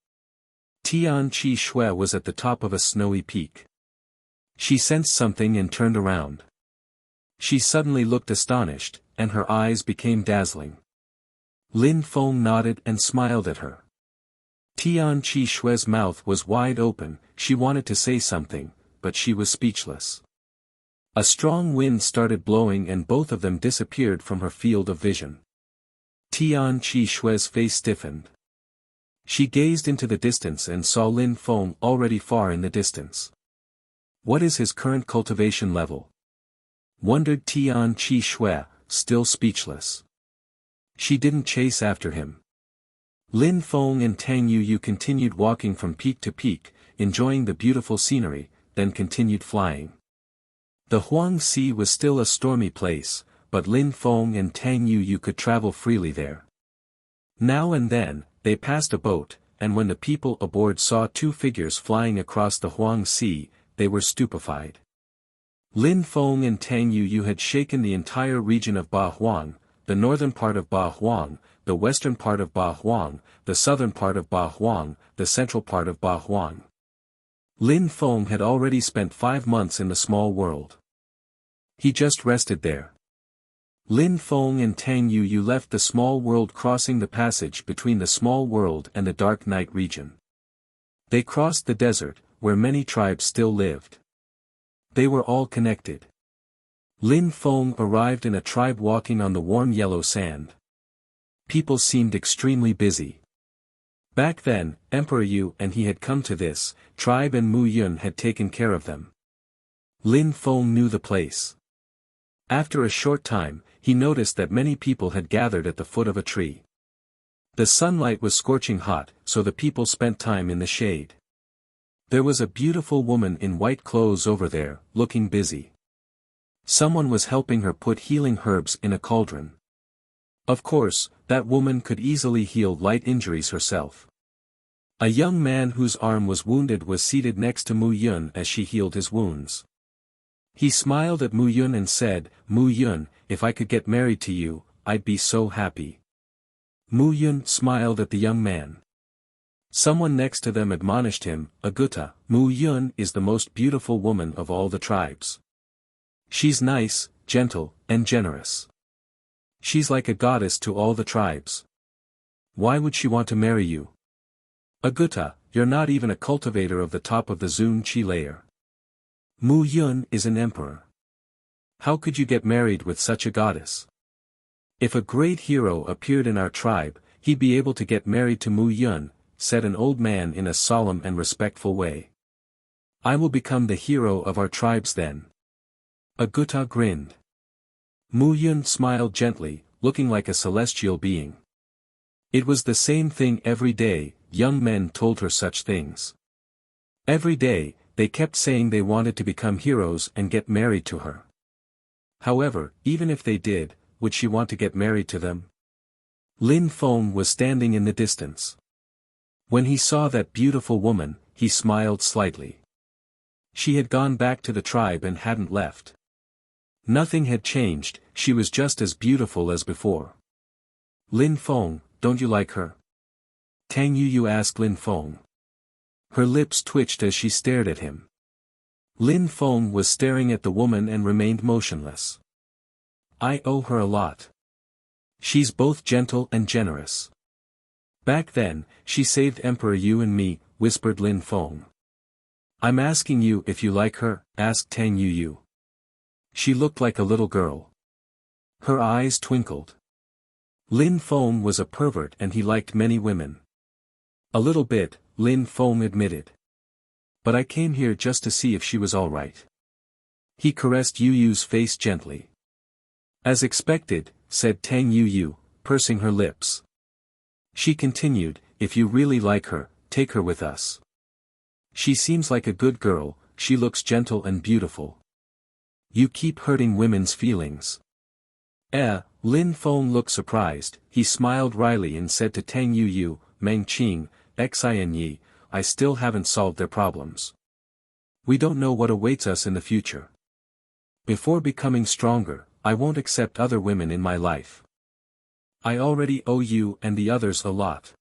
Tianqi Shui was at the top of a snowy peak. She sensed something and turned around. She suddenly looked astonished, and her eyes became dazzling. Lin Feng nodded and smiled at her. Tianqi Shui's mouth was wide open, she wanted to say something, but she was speechless. A strong wind started blowing and both of them disappeared from her field of vision. Tianqi Shui's face stiffened. She gazed into the distance and saw Lin Feng already far in the distance. What is his current cultivation level? Wondered Tianqi Shui, still speechless. She didn't chase after him. Lin Feng and Tang Yu continued walking from peak to peak, enjoying the beautiful scenery, then continued flying. The Huang Sea was still a stormy place, but Lin Feng and Tang Yu could travel freely there. Now and then, they passed a boat, and when the people aboard saw 2 figures flying across the Huang Sea, they were stupefied. Lin Feng and Tang Yu had shaken the entire region of Ba Huang, the northern part of Ba Huang, the western part of Ba Huang, the southern part of Ba Huang, the central part of Ba Huang. Lin Feng had already spent 5 months in the small world. He just rested there. Lin Feng and Tang Yu left the small world crossing the passage between the small world and the dark night region. They crossed the desert, where many tribes still lived. They were all connected. Lin Feng arrived in a tribe walking on the warm yellow sand. People seemed extremely busy. Back then, Emperor Yu and he had come to this tribe and Mu Yun had taken care of them. Lin Feng knew the place. After a short time, he noticed that many people had gathered at the foot of a tree. The sunlight was scorching hot, so the people spent time in the shade. There was a beautiful woman in white clothes over there, looking busy. Someone was helping her put healing herbs in a cauldron. Of course, that woman could easily heal light injuries herself. A young man whose arm was wounded was seated next to Mu Yun as she healed his wounds. He smiled at Mu Yun and said, "Mu Yun, if I could get married to you, I'd be so happy." Mu Yun smiled at the young man. Someone next to them admonished him, "Aguta, Mu Yun is the most beautiful woman of all the tribes. She's nice, gentle, and generous. She's like a goddess to all the tribes. Why would she want to marry you? Aguta, you're not even a cultivator of the top of the Zun Qi layer. Mu Yun is an emperor. How could you get married with such a goddess? If a great hero appeared in our tribe, he'd be able to get married to Mu Yun," said an old man in a solemn and respectful way. "I will become the hero of our tribes then." Aguta grinned. Mu Yun smiled gently, looking like a celestial being. It was the same thing every day, young men told her such things. Every day, they kept saying they wanted to become heroes and get married to her. However, even if they did, would she want to get married to them? Lin Feng was standing in the distance. When he saw that beautiful woman, he smiled slightly. She had gone back to the tribe and hadn't left. Nothing had changed, she was just as beautiful as before. "Lin Feng, don't you like her?" Tang Yu asked Lin Feng. Her lips twitched as she stared at him. Lin Feng was staring at the woman and remained motionless. "I owe her a lot. She's both gentle and generous. Back then, she saved Emperor Yu and me," whispered Lin Feng. "I'm asking you if you like her," asked Tang Yu. She looked like a little girl. Her eyes twinkled. Lin Feng was a pervert and he liked many women. "A little bit," Lin Feng admitted. "But I came here just to see if she was all right." He caressed Yu Yu's face gently. As expected, said Tang Yu Yu, pursing her lips. She continued, if you really like her, take her with us. She seems like a good girl, she looks gentle and beautiful. You keep hurting women's feelings. Lin Feng looked surprised. He smiled wryly and said to Tang Yu Yu, Meng Qing, Xin Yi, I still haven't solved their problems. We don't know what awaits us in the future. Before becoming stronger, I won't accept other women in my life. I already owe you and the others a lot.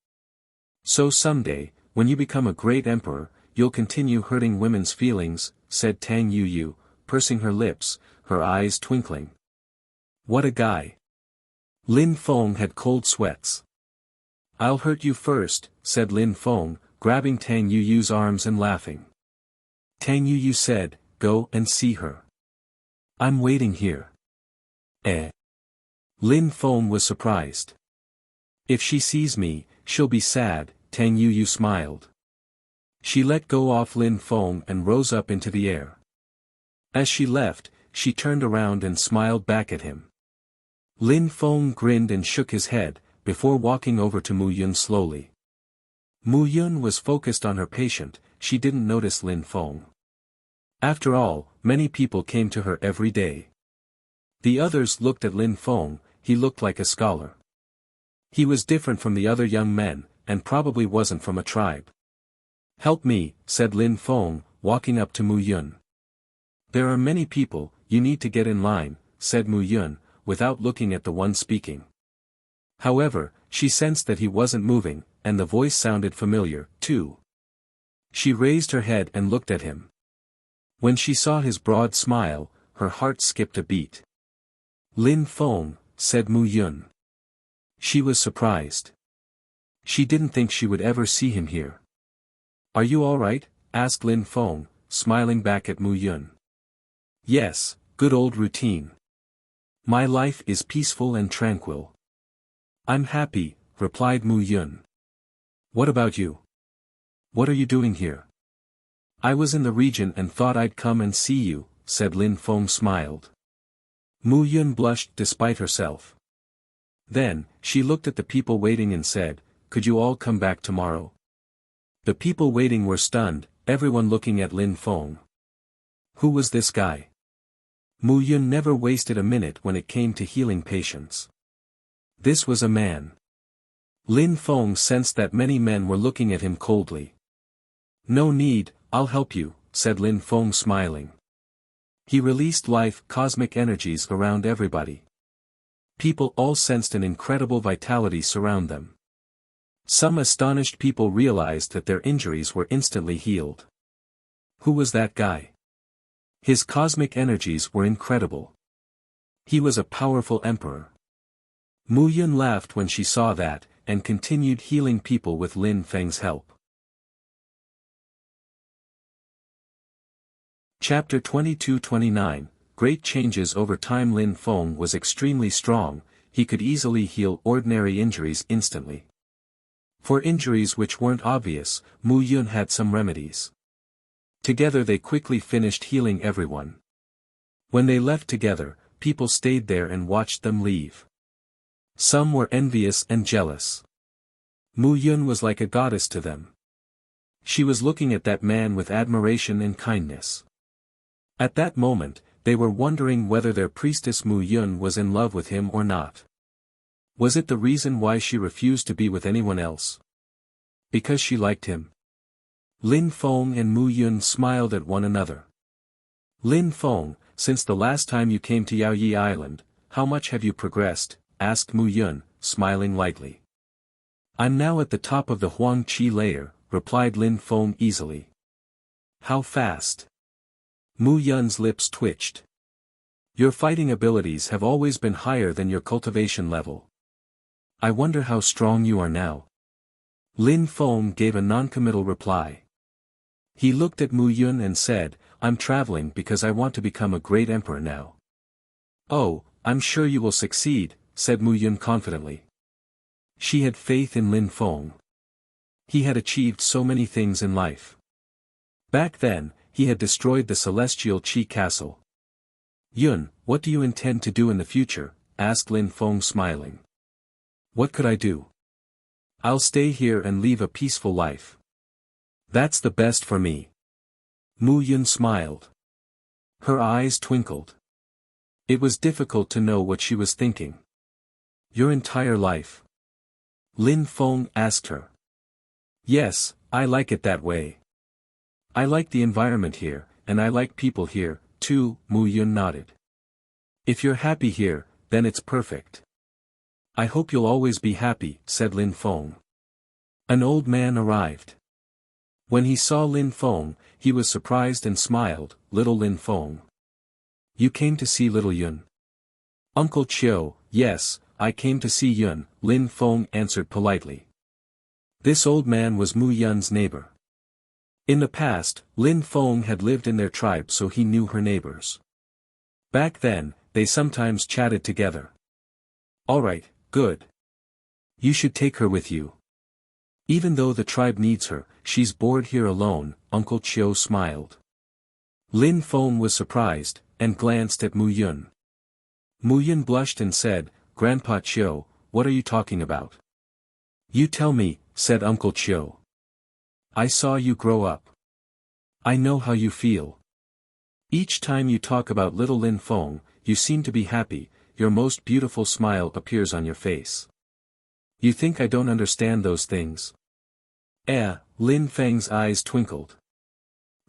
So someday, when you become a great emperor, you'll continue hurting women's feelings, said Tang Yu Yu, pursing her lips, her eyes twinkling. What a guy. Lin Feng had cold sweats. I'll hurt you first, said Lin Feng, grabbing Tang Yu Yu's arms and laughing. Tang Yu Yu said, go and see her. I'm waiting here. Lin Feng was surprised. If she sees me, she'll be sad, Tang Yu Yu smiled. She let go off Lin Feng and rose up into the air. As she left, she turned around and smiled back at him. Lin Feng grinned and shook his head, before walking over to Mu Yun slowly. Mu Yun was focused on her patient, she didn't notice Lin Feng. After all, many people came to her every day. The others looked at Lin Feng, he looked like a scholar. He was different from the other young men, and probably wasn't from a tribe. Help me, said Lin Feng, walking up to Mu Yun. There are many people, you need to get in line, said Mu Yun, without looking at the one speaking. However, she sensed that he wasn't moving, and the voice sounded familiar, too. She raised her head and looked at him. When she saw his broad smile, her heart skipped a beat. Lin Feng, said Mu Yun. She was surprised. She didn't think she would ever see him here. Are you all right? Asked Lin Feng, smiling back at Mu Yun. Yes, good old routine. My life is peaceful and tranquil. I'm happy, replied Mu Yun. What about you? What are you doing here? I was in the region and thought I'd come and see you, said Lin Feng smiled. Mu Yun blushed despite herself. Then, she looked at the people waiting and said, could you all come back tomorrow? The people waiting were stunned, everyone looking at Lin Feng. Who was this guy? Mu Yun never wasted a minute when it came to healing patients. This was a man. Lin Feng sensed that many men were looking at him coldly. No need, I'll help you, said Lin Feng smiling. He released life cosmic energies around everybody. People all sensed an incredible vitality surround them. Some astonished people realized that their injuries were instantly healed. Who was that guy? His cosmic energies were incredible. He was a powerful emperor. Mu Yun laughed when she saw that, and continued healing people with Lin Feng's help. Chapter 22-29, Great Changes Over Time. Lin Feng was extremely strong, he could easily heal ordinary injuries instantly. For injuries which weren't obvious, Mu Yun had some remedies. Together they quickly finished healing everyone. When they left together, people stayed there and watched them leave. Some were envious and jealous. Mu Yun was like a goddess to them. She was looking at that man with admiration and kindness. At that moment, they were wondering whether their priestess Mu Yun was in love with him or not. Was it the reason why she refused to be with anyone else? Because she liked him? Lin Feng and Mu Yun smiled at one another. Lin Feng, since the last time you came to Yaoyi Island, how much have you progressed? Asked Mu Yun, smiling lightly. I'm now at the top of the Huang Qi layer, replied Lin Feng easily. How fast? Mu Yun's lips twitched. Your fighting abilities have always been higher than your cultivation level. I wonder how strong you are now. Lin Feng gave a noncommittal reply. He looked at Mu Yun and said, I'm traveling because I want to become a great emperor now. Oh, I'm sure you will succeed, said Mu Yun confidently. She had faith in Lin Feng. He had achieved so many things in life. Back then, he had destroyed the celestial Qi castle. Yun, what do you intend to do in the future? Asked Lin Feng smiling. What could I do? I'll stay here and live a peaceful life. That's the best for me. Mu Yun smiled. Her eyes twinkled. It was difficult to know what she was thinking. Your entire life? Lin Feng asked her. Yes, I like it that way. I like the environment here, and I like people here, too, Mu Yun nodded. If you're happy here, then it's perfect. I hope you'll always be happy, said Lin Feng. An old man arrived. When he saw Lin Feng, he was surprised and smiled. Little Lin Feng. You came to see little Yun? Uncle Chiu, yes, I came to see Yun, Lin Feng answered politely. This old man was Mu Yun's neighbor. In the past, Lin Feng had lived in their tribe, so he knew her neighbors. Back then, they sometimes chatted together. Alright, good. You should take her with you. Even though the tribe needs her, she's bored here alone, Uncle Chiu smiled. Lin Feng was surprised, and glanced at Mu Yun. Mu Yun blushed and said, Grandpa Chiu, what are you talking about? You tell me, said Uncle Chiu. I saw you grow up. I know how you feel. Each time you talk about little Lin Feng, you seem to be happy, your most beautiful smile appears on your face. You think I don't understand those things? Lin Feng's eyes twinkled.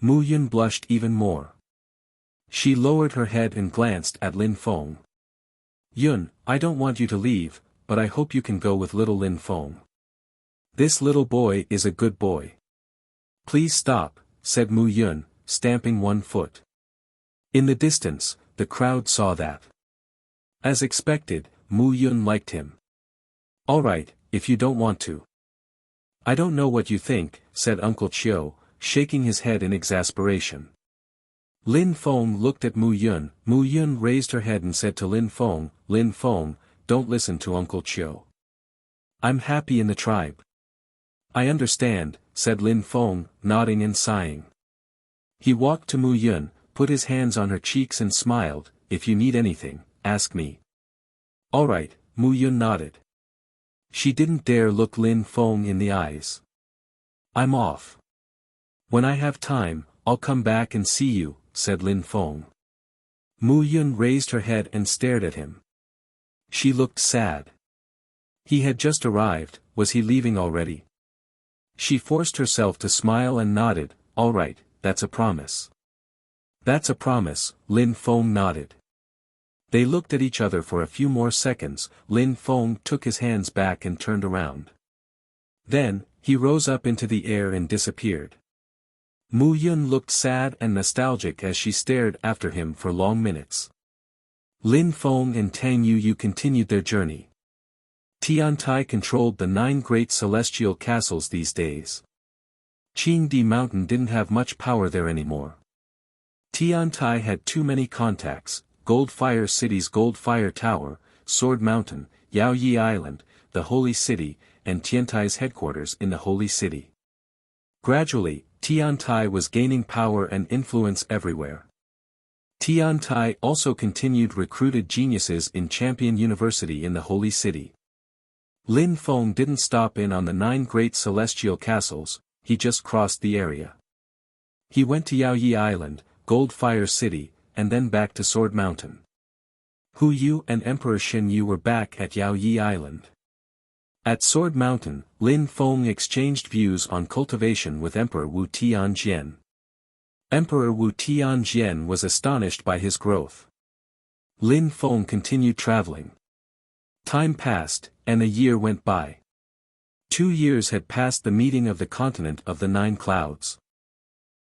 Mu Yun blushed even more. She lowered her head and glanced at Lin Feng. Yun, I don't want you to leave, but I hope you can go with little Lin Feng. This little boy is a good boy. Please stop, said Mu Yun, stamping one foot. In the distance, the crowd saw that. As expected, Mu Yun liked him. Alright, if you don't want to. I don't know what you think, said Uncle Chiu, shaking his head in exasperation. Lin Feng looked at Mu Yun. Mu Yun raised her head and said to Lin Feng, don't listen to Uncle Chiu. I'm happy in the tribe. I understand, said Lin Feng, nodding and sighing. He walked to Mu Yun, put his hands on her cheeks and smiled, if you need anything, ask me. Alright, Mu Yun nodded. She didn't dare look Lin Feng in the eyes. I'm off. When I have time, I'll come back and see you, said Lin Feng. Mu Yun raised her head and stared at him. She looked sad. He had just arrived, was he leaving already? She forced herself to smile and nodded, alright, that's a promise. That's a promise, Lin Feng nodded. They looked at each other for a few more seconds. Lin Feng took his hands back and turned around. Then, he rose up into the air and disappeared. Mu Yun looked sad and nostalgic as she stared after him for long minutes. Lin Feng and Tang Yu continued their journey. Tiantai controlled the 9 great celestial castles these days. Qingdi Mountain didn't have much power there anymore. Tiantai had too many contacts: Goldfire City's Goldfire Tower, Sword Mountain, Yaoyi Island, the Holy City, and Tiantai's headquarters in the Holy City. Gradually, Tiantai was gaining power and influence everywhere. Tiantai also continued recruited geniuses in Champion University in the Holy City. Lin Feng didn't stop in on the 9 great celestial castles, he just crossed the area. He went to Yaoyi Island, Goldfire City, and then back to Sword Mountain. Hu Yu and Emperor Shen Yu were back at Yaoyi Island. At Sword Mountain, Lin Feng exchanged views on cultivation with Emperor Wu Tianjian. Emperor Wu Tianjian was astonished by his growth. Lin Feng continued traveling. Time passed, and a year went by. 2 years had passed the meeting of the continent of the 9 clouds.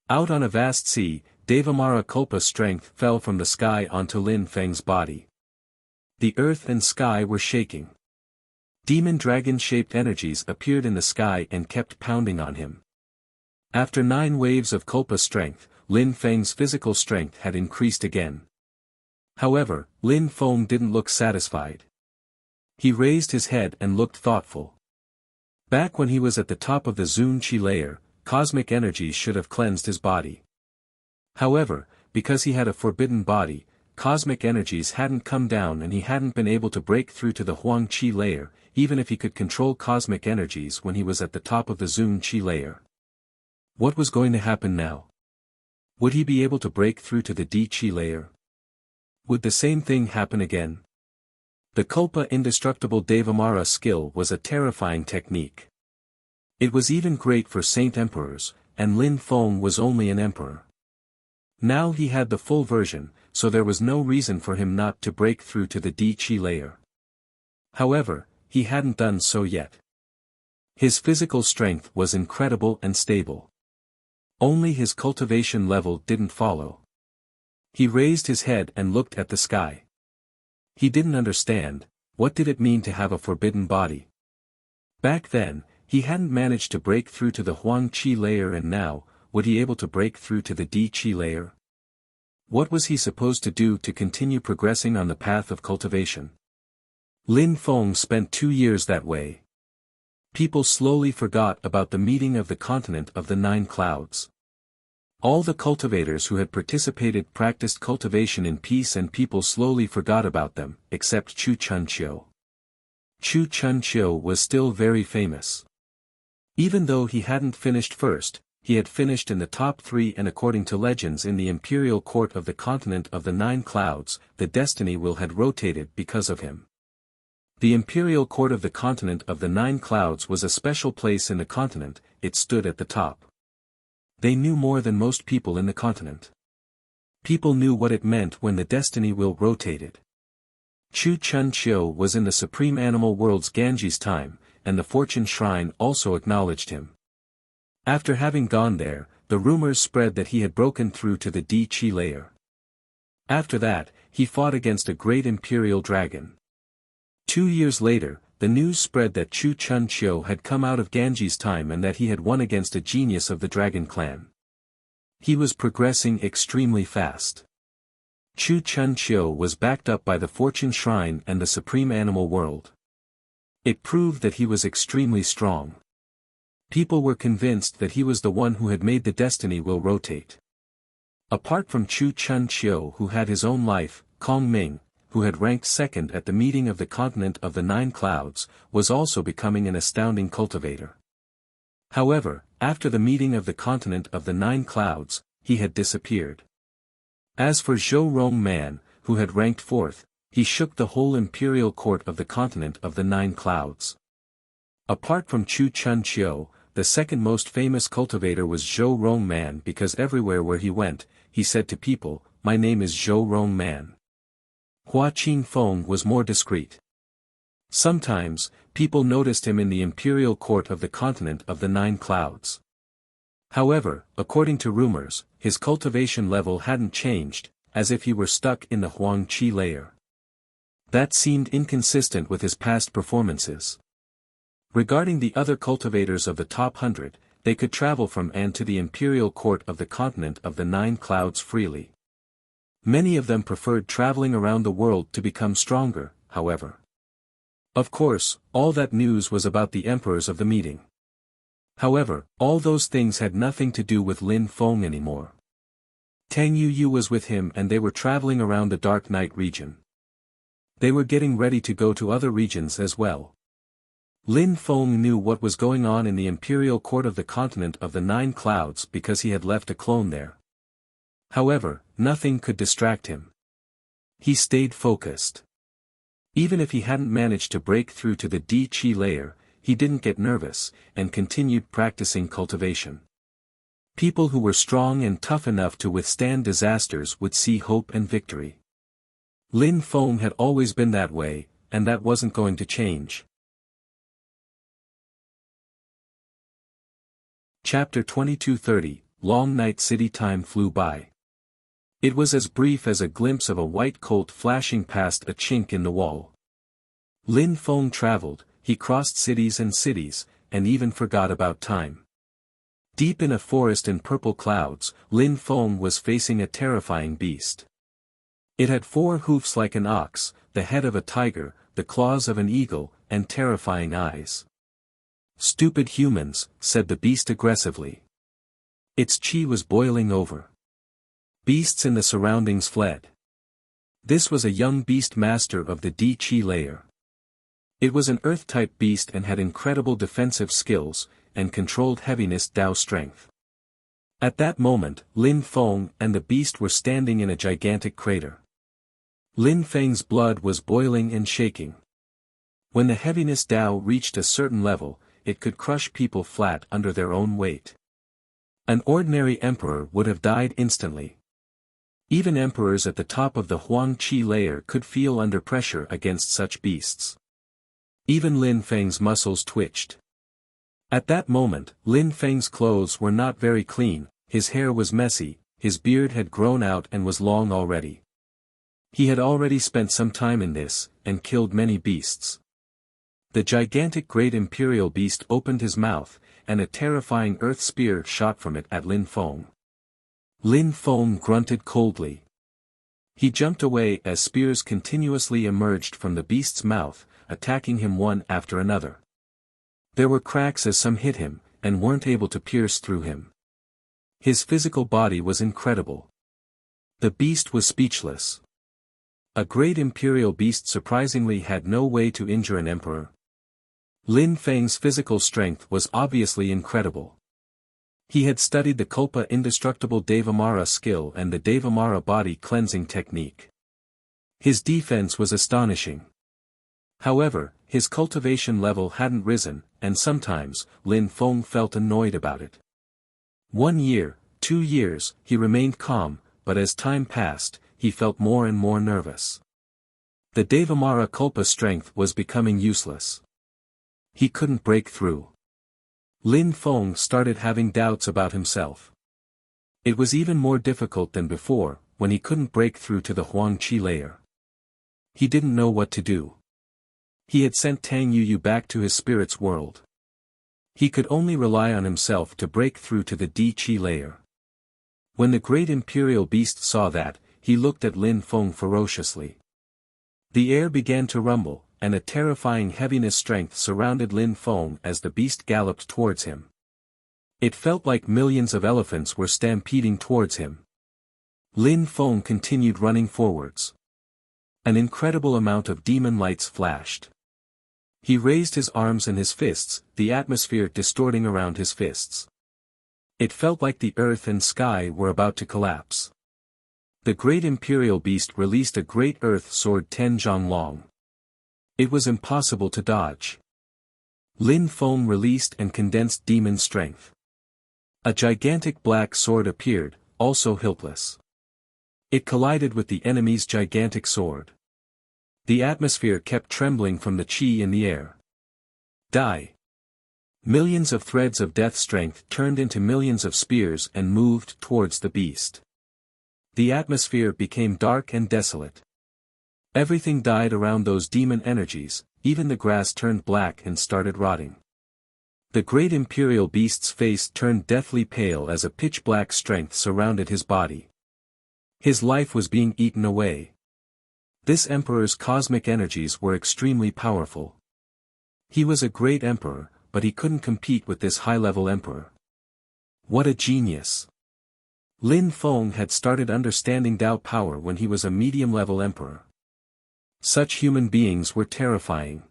Out on a vast sea, Devamara Kulpa's strength fell from the sky onto Lin Feng's body. The earth and sky were shaking. Demon dragon-shaped energies appeared in the sky and kept pounding on him. After 9 waves of Kulpa's strength, Lin Feng's physical strength had increased again. However, Lin Feng didn't look satisfied. He raised his head and looked thoughtful. Back when he was at the top of the Zun Qi layer, cosmic energies should have cleansed his body. However, because he had a forbidden body, cosmic energies hadn't come down and he hadn't been able to break through to the Huang Qi layer, even if he could control cosmic energies when he was at the top of the Zun Qi layer. What was going to happen now? Would he be able to break through to the Di Qi layer? Would the same thing happen again? The Kulpa indestructible Devamara skill was a terrifying technique. It was even great for Saint Emperors, and Lin Feng was only an emperor. Now he had the full version, so there was no reason for him not to break through to the Di Qi layer. However, he hadn't done so yet. His physical strength was incredible and stable. Only his cultivation level didn't follow. He raised his head and looked at the sky. He didn't understand, what did it mean to have a forbidden body? Back then, he hadn't managed to break through to the Huang Qi layer, and now, would he able to break through to the Di Qi layer? What was he supposed to do to continue progressing on the path of cultivation? Lin Feng spent 2 years that way. People slowly forgot about the meeting of the continent of the 9 clouds. All the cultivators who had participated practiced cultivation in peace, and people slowly forgot about them, except Chu Chunqiu. Chu Chunqiu was still very famous. Even though he hadn't finished first, he had finished in the top 3, and according to legends in the imperial court of the continent of the 9 clouds, the destiny wheel had rotated because of him. The imperial court of the continent of the 9 clouds was a special place in the continent, it stood at the top. They knew more than most people in the continent. People knew what it meant when the destiny wheel rotated. Chu Chunqiu was in the supreme animal world's Ganges time, and the fortune shrine also acknowledged him. After having gone there, the rumors spread that he had broken through to the Di Qi layer. After that, he fought against a great imperial dragon. 2 years later, the news spread that Chu Chunqiu had come out of Ganges time and that he had won against a genius of the dragon clan. He was progressing extremely fast. Chu Chunqiu was backed up by the fortune shrine and the supreme animal world. It proved that he was extremely strong. People were convinced that he was the one who had made the destiny wheel rotate. Apart from Chu Chunqiu, who had his own life, Kong Ming, who had ranked second at the meeting of the continent of the 9 clouds, was also becoming an astounding cultivator. However, after the meeting of the continent of the 9 clouds, he had disappeared. As for Zhou Rong Man, who had ranked fourth, he shook the whole imperial court of the continent of the 9 clouds. Apart from Chu Chunqiu, the second most famous cultivator was Zhou Rong Man, because everywhere where he went, he said to people, "My name is Zhou Rong Man." Hua Qingfeng was more discreet. Sometimes, people noticed him in the imperial court of the continent of the 9 clouds. However, according to rumors, his cultivation level hadn't changed, as if he were stuck in the Huang Qi layer. That seemed inconsistent with his past performances. Regarding the other cultivators of the top 100, they could travel from and to the imperial court of the continent of the 9 clouds freely. Many of them preferred traveling around the world to become stronger, however. Of course, all that news was about the emperors of the meeting. However, all those things had nothing to do with Lin Feng anymore. Tang Yuyu was with him and they were traveling around the Dark Night region. They were getting ready to go to other regions as well. Lin Feng knew what was going on in the imperial court of the continent of the 9 clouds because he had left a clone there. However, nothing could distract him. He stayed focused. Even if he hadn't managed to break through to the Di Qi layer, he didn't get nervous, and continued practicing cultivation. People who were strong and tough enough to withstand disasters would see hope and victory. Lin Feng had always been that way, and that wasn't going to change. Chapter 2230, Long Night City. Time flew by. It was as brief as a glimpse of a white colt flashing past a chink in the wall. Lin Feng traveled, he crossed cities, and even forgot about time. Deep in a forest in purple clouds, Lin Feng was facing a terrifying beast. It had 4 hoofs like an ox, the head of a tiger, the claws of an eagle, and terrifying eyes. "Stupid humans," said the beast aggressively. Its chi was boiling over. Beasts in the surroundings fled. This was a young beast master of the Di-Chi layer. It was an earth-type beast and had incredible defensive skills, and controlled heaviness Dao strength. At that moment, Lin Feng and the beast were standing in a gigantic crater. Lin Feng's blood was boiling and shaking. When the heaviness Dao reached a certain level, it could crush people flat under their own weight. An ordinary emperor would have died instantly. Even emperors at the top of the Huang Qi layer could feel under pressure against such beasts. Even Lin Feng's muscles twitched. At that moment, Lin Feng's clothes were not very clean, his hair was messy, his beard had grown out and was long already. He had already spent some time in this, and killed many beasts. The gigantic great imperial beast opened his mouth, and a terrifying earth spear shot from it at Lin Feng. Lin Feng grunted coldly. He jumped away as spears continuously emerged from the beast's mouth, attacking him one after another. There were cracks as some hit him, and weren't able to pierce through him. His physical body was incredible. The beast was speechless. A great imperial beast surprisingly had no way to injure an emperor. Lin Feng's physical strength was obviously incredible. He had studied the Kulpa indestructible Devamara skill and the Devamara body cleansing technique. His defense was astonishing. However, his cultivation level hadn't risen, and sometimes, Lin Feng felt annoyed about it. 1 year, 2 years, he remained calm, but as time passed, he felt more and more nervous. The Devamara Kulpa strength was becoming useless. He couldn't break through. Lin Feng started having doubts about himself. It was even more difficult than before, when he couldn't break through to the Huang Qi layer. He didn't know what to do. He had sent Tang Yuyu back to his spirit's world. He could only rely on himself to break through to the Di-Chi layer. When the great imperial beast saw that, he looked at Lin Feng ferociously. The air began to rumble, and a terrifying heaviness strength surrounded Lin Feng as the beast galloped towards him. It felt like millions of elephants were stampeding towards him. Lin Feng continued running forwards. An incredible amount of demon lights flashed. He raised his arms and his fists, the atmosphere distorting around his fists. It felt like the earth and sky were about to collapse. The great imperial beast released a great earth sword Tenjiang long. It was impossible to dodge. Lin Feng released and condensed demon strength. A gigantic black sword appeared, also hiltless. It collided with the enemy's gigantic sword. The atmosphere kept trembling from the qi in the air. Die! Millions of threads of death strength turned into millions of spears and moved towards the beast. The atmosphere became dark and desolate. Everything died around those demon energies, even the grass turned black and started rotting. The great imperial beast's face turned deathly pale as a pitch-black strength surrounded his body. His life was being eaten away. This emperor's cosmic energies were extremely powerful. He was a great emperor, but he couldn't compete with this high-level emperor. What a genius! Lin Feng had started understanding Dao power when he was a medium-level emperor. Such human beings were terrifying.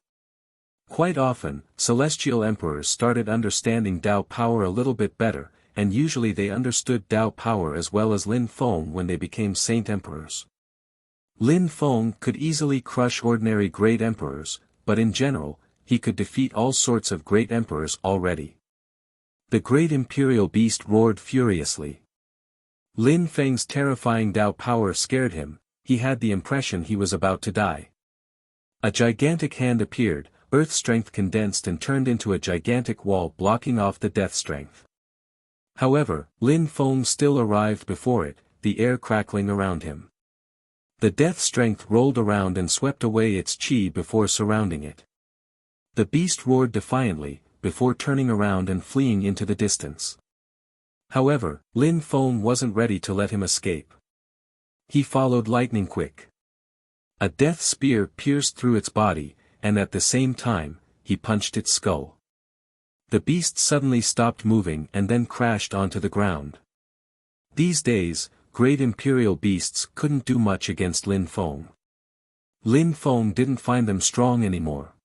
Quite often, celestial emperors started understanding Dao power a little bit better, and usually they understood Dao power as well as Lin Feng when they became saint emperors. Lin Feng could easily crush ordinary great emperors, but in general, he could defeat all sorts of great emperors already. The great imperial beast roared furiously. Lin Feng's terrifying Dao power scared him. He had the impression he was about to die. A gigantic hand appeared, earth strength condensed and turned into a gigantic wall blocking off the death strength. However, Lin Feng still arrived before it, the air crackling around him. The death strength rolled around and swept away its qi before surrounding it. The beast roared defiantly, before turning around and fleeing into the distance. However, Lin Feng wasn't ready to let him escape. He followed lightning quick. A death spear pierced through its body, and at the same time, he punched its skull. The beast suddenly stopped moving and then crashed onto the ground. These days, great imperial beasts couldn't do much against Lin Feng. Lin Feng didn't find them strong anymore.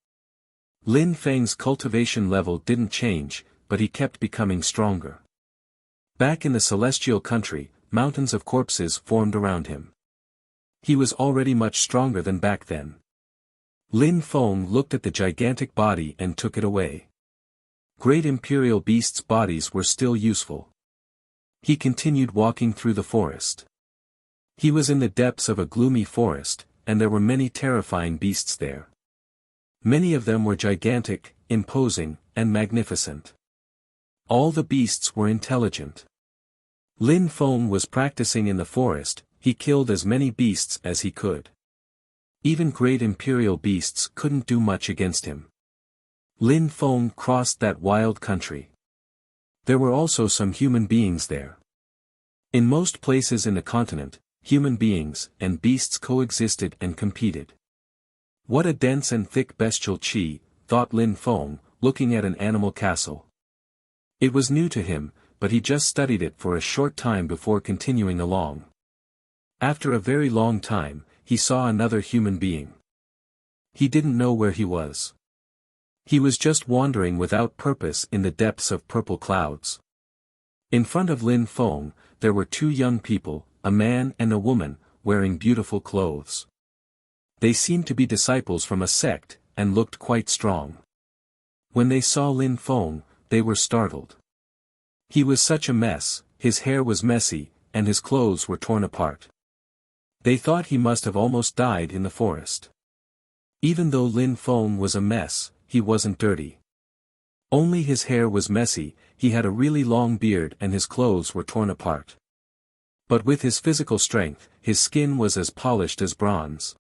Lin Feng's cultivation level didn't change, but he kept becoming stronger. Back in the celestial country, mountains of corpses formed around him. He was already much stronger than back then. Lin Feng looked at the gigantic body and took it away. Great imperial beasts' bodies were still useful. He continued walking through the forest. He was in the depths of a gloomy forest, and there were many terrifying beasts there. Many of them were gigantic, imposing, and magnificent. All the beasts were intelligent. Lin Feng was practicing in the forest. He killed as many beasts as he could. Even great imperial beasts couldn't do much against him. Lin Feng crossed that wild country. There were also some human beings there. In most places in the continent, human beings and beasts coexisted and competed. What a dense and thick bestial qi, thought Lin Feng, looking at an animal castle. It was new to him, but he just studied it for a short time before continuing along. After a very long time, he saw another human being. He didn't know where he was. He was just wandering without purpose in the depths of purple clouds. In front of Lin Feng, there were two young people, a man and a woman, wearing beautiful clothes. They seemed to be disciples from a sect, and looked quite strong. When they saw Lin Feng, they were startled. He was such a mess, his hair was messy, and his clothes were torn apart. They thought he must have almost died in the forest. Even though Lin Feng was a mess, he wasn't dirty. Only his hair was messy, he had a really long beard and his clothes were torn apart. But with his physical strength, his skin was as polished as bronze.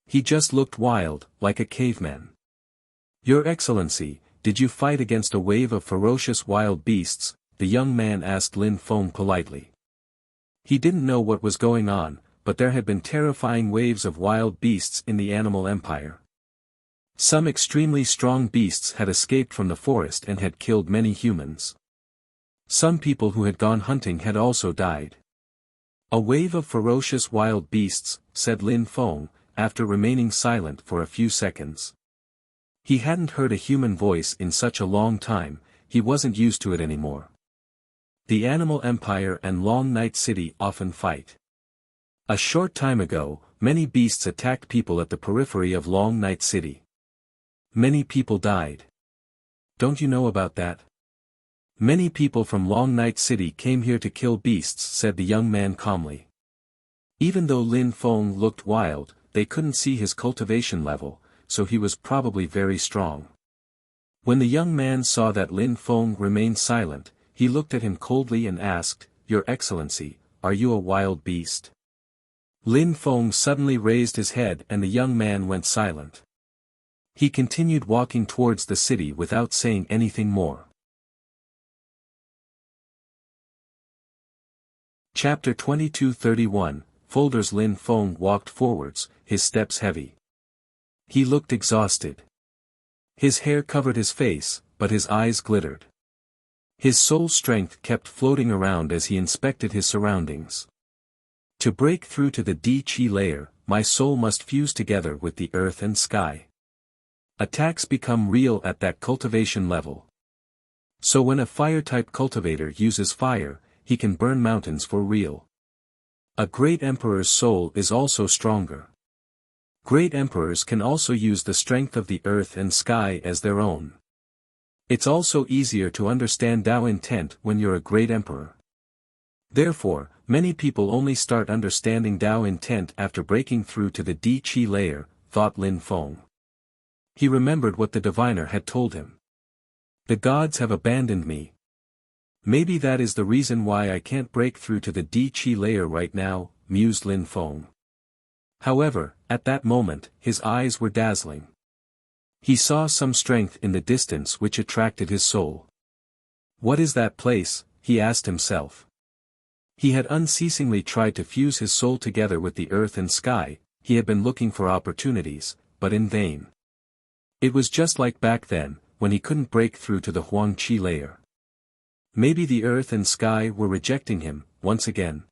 He just looked wild, like a caveman. "Your Excellency, did you fight against a wave of ferocious wild beasts?" the young man asked Lin Feng politely. He didn't know what was going on, but there had been terrifying waves of wild beasts in the animal empire. Some extremely strong beasts had escaped from the forest and had killed many humans. Some people who had gone hunting had also died. "A wave of ferocious wild beasts," said Lin Feng, after remaining silent for a few seconds. He hadn't heard a human voice in such a long time, he wasn't used to it anymore. The Animal Empire and Long Night City often fight. A short time ago, many beasts attacked people at the periphery of Long Night City. Many people died. Don't you know about that? Many people from Long Night City came here to kill beasts, said the young man calmly. Even though Lin Feng looked wild, they couldn't see his cultivation level, so he was probably very strong. When the young man saw that Lin Feng remained silent, he looked at him coldly and asked, "Your Excellency, are you a wild beast?" Lin Feng suddenly raised his head and the young man went silent. He continued walking towards the city without saying anything more. Chapter 22:31, Folders. Lin Feng walked forwards, his steps heavy. He looked exhausted. His hair covered his face, but his eyes glittered. His soul strength kept floating around as he inspected his surroundings. To break through to the Di-Chi layer, my soul must fuse together with the earth and sky. Attacks become real at that cultivation level. So when a fire-type cultivator uses fire, he can burn mountains for real. A great emperor's soul is also stronger. Great emperors can also use the strength of the earth and sky as their own. It's also easier to understand Tao intent when you're a great emperor. Therefore, many people only start understanding Tao intent after breaking through to the Di-Chi layer, thought Lin Feng. He remembered what the diviner had told him. The gods have abandoned me. Maybe that is the reason why I can't break through to the Di-Chi layer right now, mused Lin Feng. However, at that moment, his eyes were dazzling. He saw some strength in the distance which attracted his soul. What is that place? He asked himself. He had unceasingly tried to fuse his soul together with the earth and sky, he had been looking for opportunities, but in vain. It was just like back then, when he couldn't break through to the Huang-Chi layer. Maybe the earth and sky were rejecting him, once again.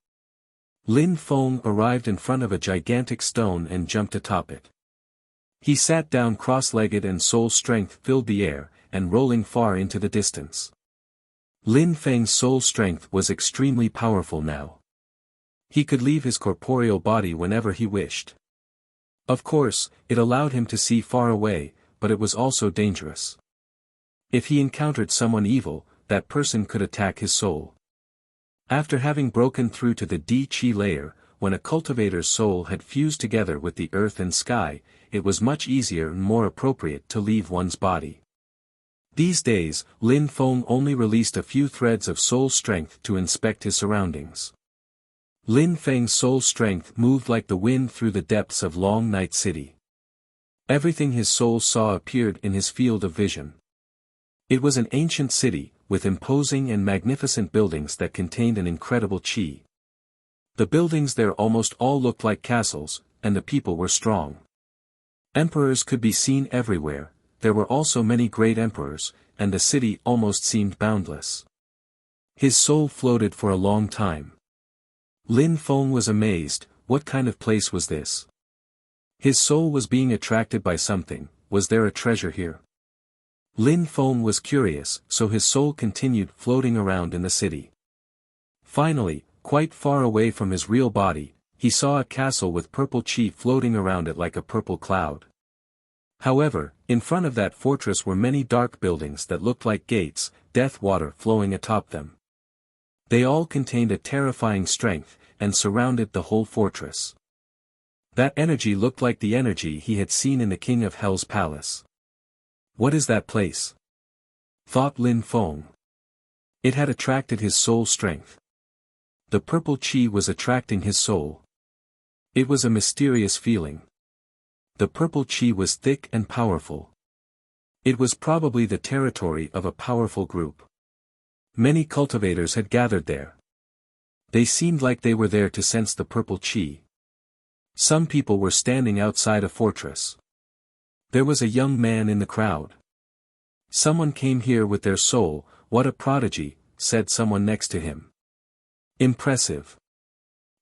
Lin Feng arrived in front of a gigantic stone and jumped atop it. He sat down cross-legged and soul strength filled the air, and rolling far into the distance. Lin Feng's soul strength was extremely powerful now. He could leave his corporeal body whenever he wished. Of course, it allowed him to see far away, but it was also dangerous. If he encountered someone evil, that person could attack his soul. After having broken through to the Di-Chi layer, when a cultivator's soul had fused together with the earth and sky, it was much easier and more appropriate to leave one's body. These days, Lin Feng only released a few threads of soul strength to inspect his surroundings. Lin Feng's soul strength moved like the wind through the depths of Long Night City. Everything his soul saw appeared in his field of vision. It was an ancient city, with imposing and magnificent buildings that contained an incredible qi. The buildings there almost all looked like castles, and the people were strong. Emperors could be seen everywhere, there were also many great emperors, and the city almost seemed boundless. His soul floated for a long time. Lin Feng was amazed, what kind of place was this? His soul was being attracted by something, was there a treasure here? Lin Feng was curious, so his soul continued floating around in the city. Finally, quite far away from his real body, he saw a castle with purple qi floating around it like a purple cloud. However, in front of that fortress were many dark buildings that looked like gates, death water flowing atop them. They all contained a terrifying strength, and surrounded the whole fortress. That energy looked like the energy he had seen in the King of Hell's palace. What is that place? Thought Lin Feng. It had attracted his soul strength. The purple qi was attracting his soul. It was a mysterious feeling. The purple qi was thick and powerful. It was probably the territory of a powerful group. Many cultivators had gathered there. They seemed like they were there to sense the purple qi. Some people were standing outside a fortress. There was a young man in the crowd. Someone came here with their soul, what a prodigy, said someone next to him. Impressive.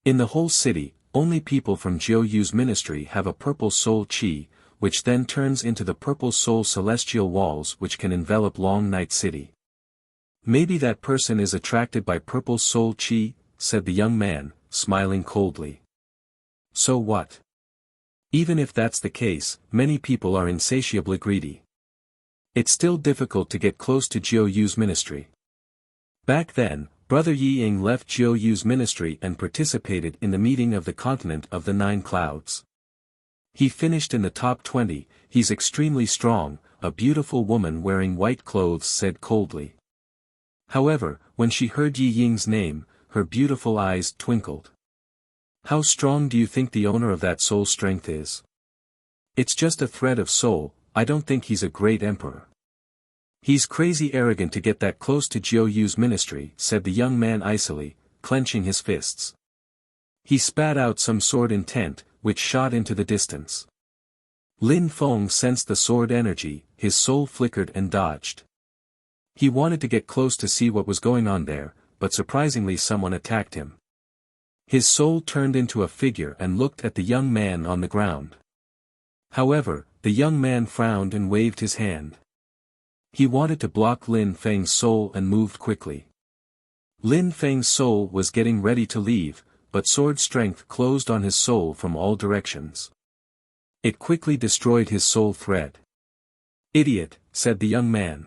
In the whole city, only people from Jiu Yu's ministry have a purple soul qi, which then turns into the purple soul celestial walls which can envelop Long Night City. Maybe that person is attracted by purple soul qi, said the young man, smiling coldly. So what? Even if that's the case, many people are insatiably greedy. It's still difficult to get close to Jiu Yu's ministry. Back then, Brother Yi Ying left Jiu Yu's ministry and participated in the meeting of the continent of the 9 clouds. He finished in the top 20, he's extremely strong, a beautiful woman wearing white clothes said coldly. However, when she heard Yi Ying's name, her beautiful eyes twinkled. How strong do you think the owner of that soul strength is? It's just a thread of soul, I don't think he's a great emperor. He's crazy arrogant to get that close to Jiu Yu's ministry, said the young man icily, clenching his fists. He spat out some sword intent, which shot into the distance. Lin Feng sensed the sword energy, his soul flickered and dodged. He wanted to get close to see what was going on there, but surprisingly someone attacked him. His soul turned into a figure and looked at the young man on the ground. However, the young man frowned and waved his hand. He wanted to block Lin Feng's soul and moved quickly. Lin Feng's soul was getting ready to leave, but sword strength closed on his soul from all directions. It quickly destroyed his soul thread. Idiot, said the young man.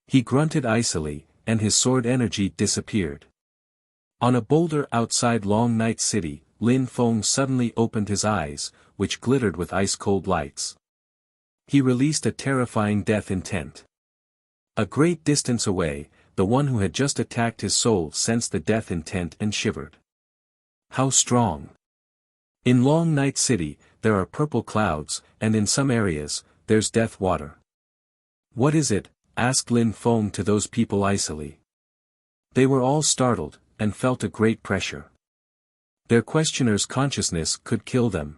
He grunted icily, and his sword energy disappeared. On a boulder outside Long Night City, Lin Feng suddenly opened his eyes, which glittered with ice-cold lights. He released a terrifying death intent. A great distance away, the one who had just attacked his soul sensed the death intent and shivered. How strong! In Long Night City, there are purple clouds, and in some areas, there's death water. What is it? Asked Lin Feng to those people icily. They were all startled, and felt a great pressure. Their questioner's consciousness could kill them.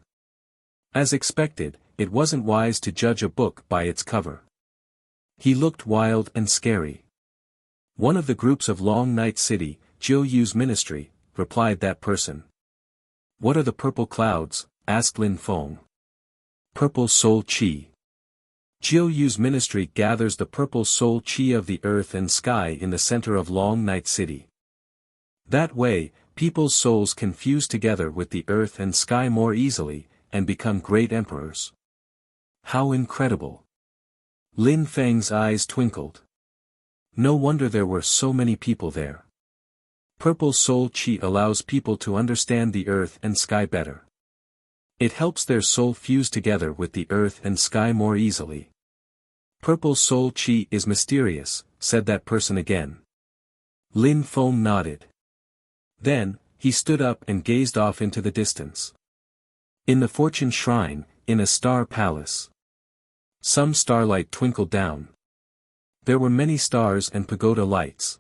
As expected, it wasn't wise to judge a book by its cover. He looked wild and scary. One of the groups of Long Night City, Jiu Yu's ministry, replied that person. What are the purple clouds? Asked Lin Feng. Purple soul qi. Jiu Yu's ministry gathers the purple soul qi of the earth and sky in the center of Long Night City. That way, people's souls can fuse together with the earth and sky more easily, and become great emperors. How incredible! Lin Feng's eyes twinkled. No wonder there were so many people there. Purple soul qi allows people to understand the earth and sky better. It helps their soul fuse together with the earth and sky more easily. Purple soul qi is mysterious, said that person again. Lin Feng nodded. Then, he stood up and gazed off into the distance. In the Fortune Shrine, in a star palace. Some starlight twinkled down. There were many stars and pagoda lights.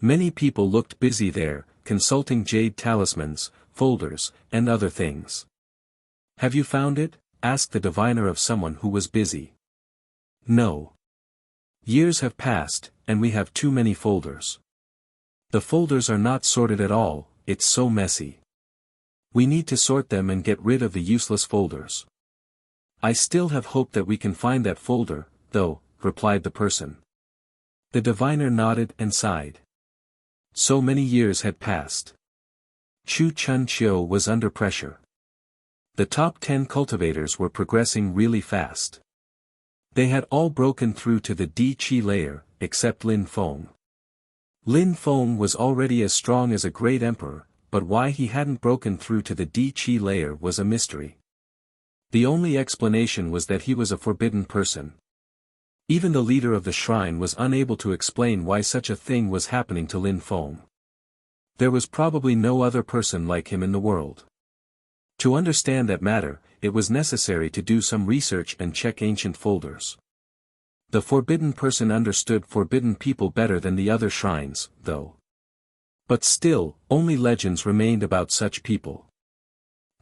Many people looked busy there, consulting jade talismans, folders, and other things. Have you found it? Asked the diviner of someone who was busy. No. Years have passed, and we have too many folders. The folders are not sorted at all, it's so messy. We need to sort them and get rid of the useless folders. I still have hope that we can find that folder, though, replied the person. The diviner nodded and sighed. So many years had passed. Chu Chun Chiu was under pressure. The top 10 cultivators were progressing really fast. They had all broken through to the Di Qi layer, except Lin Feng. Lin Feng was already as strong as a great emperor, but why he hadn't broken through to the Di Qi layer was a mystery. The only explanation was that he was a forbidden person. Even the leader of the shrine was unable to explain why such a thing was happening to Lin Feng. There was probably no other person like him in the world. To understand that matter, it was necessary to do some research and check ancient folders. The forbidden person understood forbidden people better than the other shrines, though. But still, only legends remained about such people.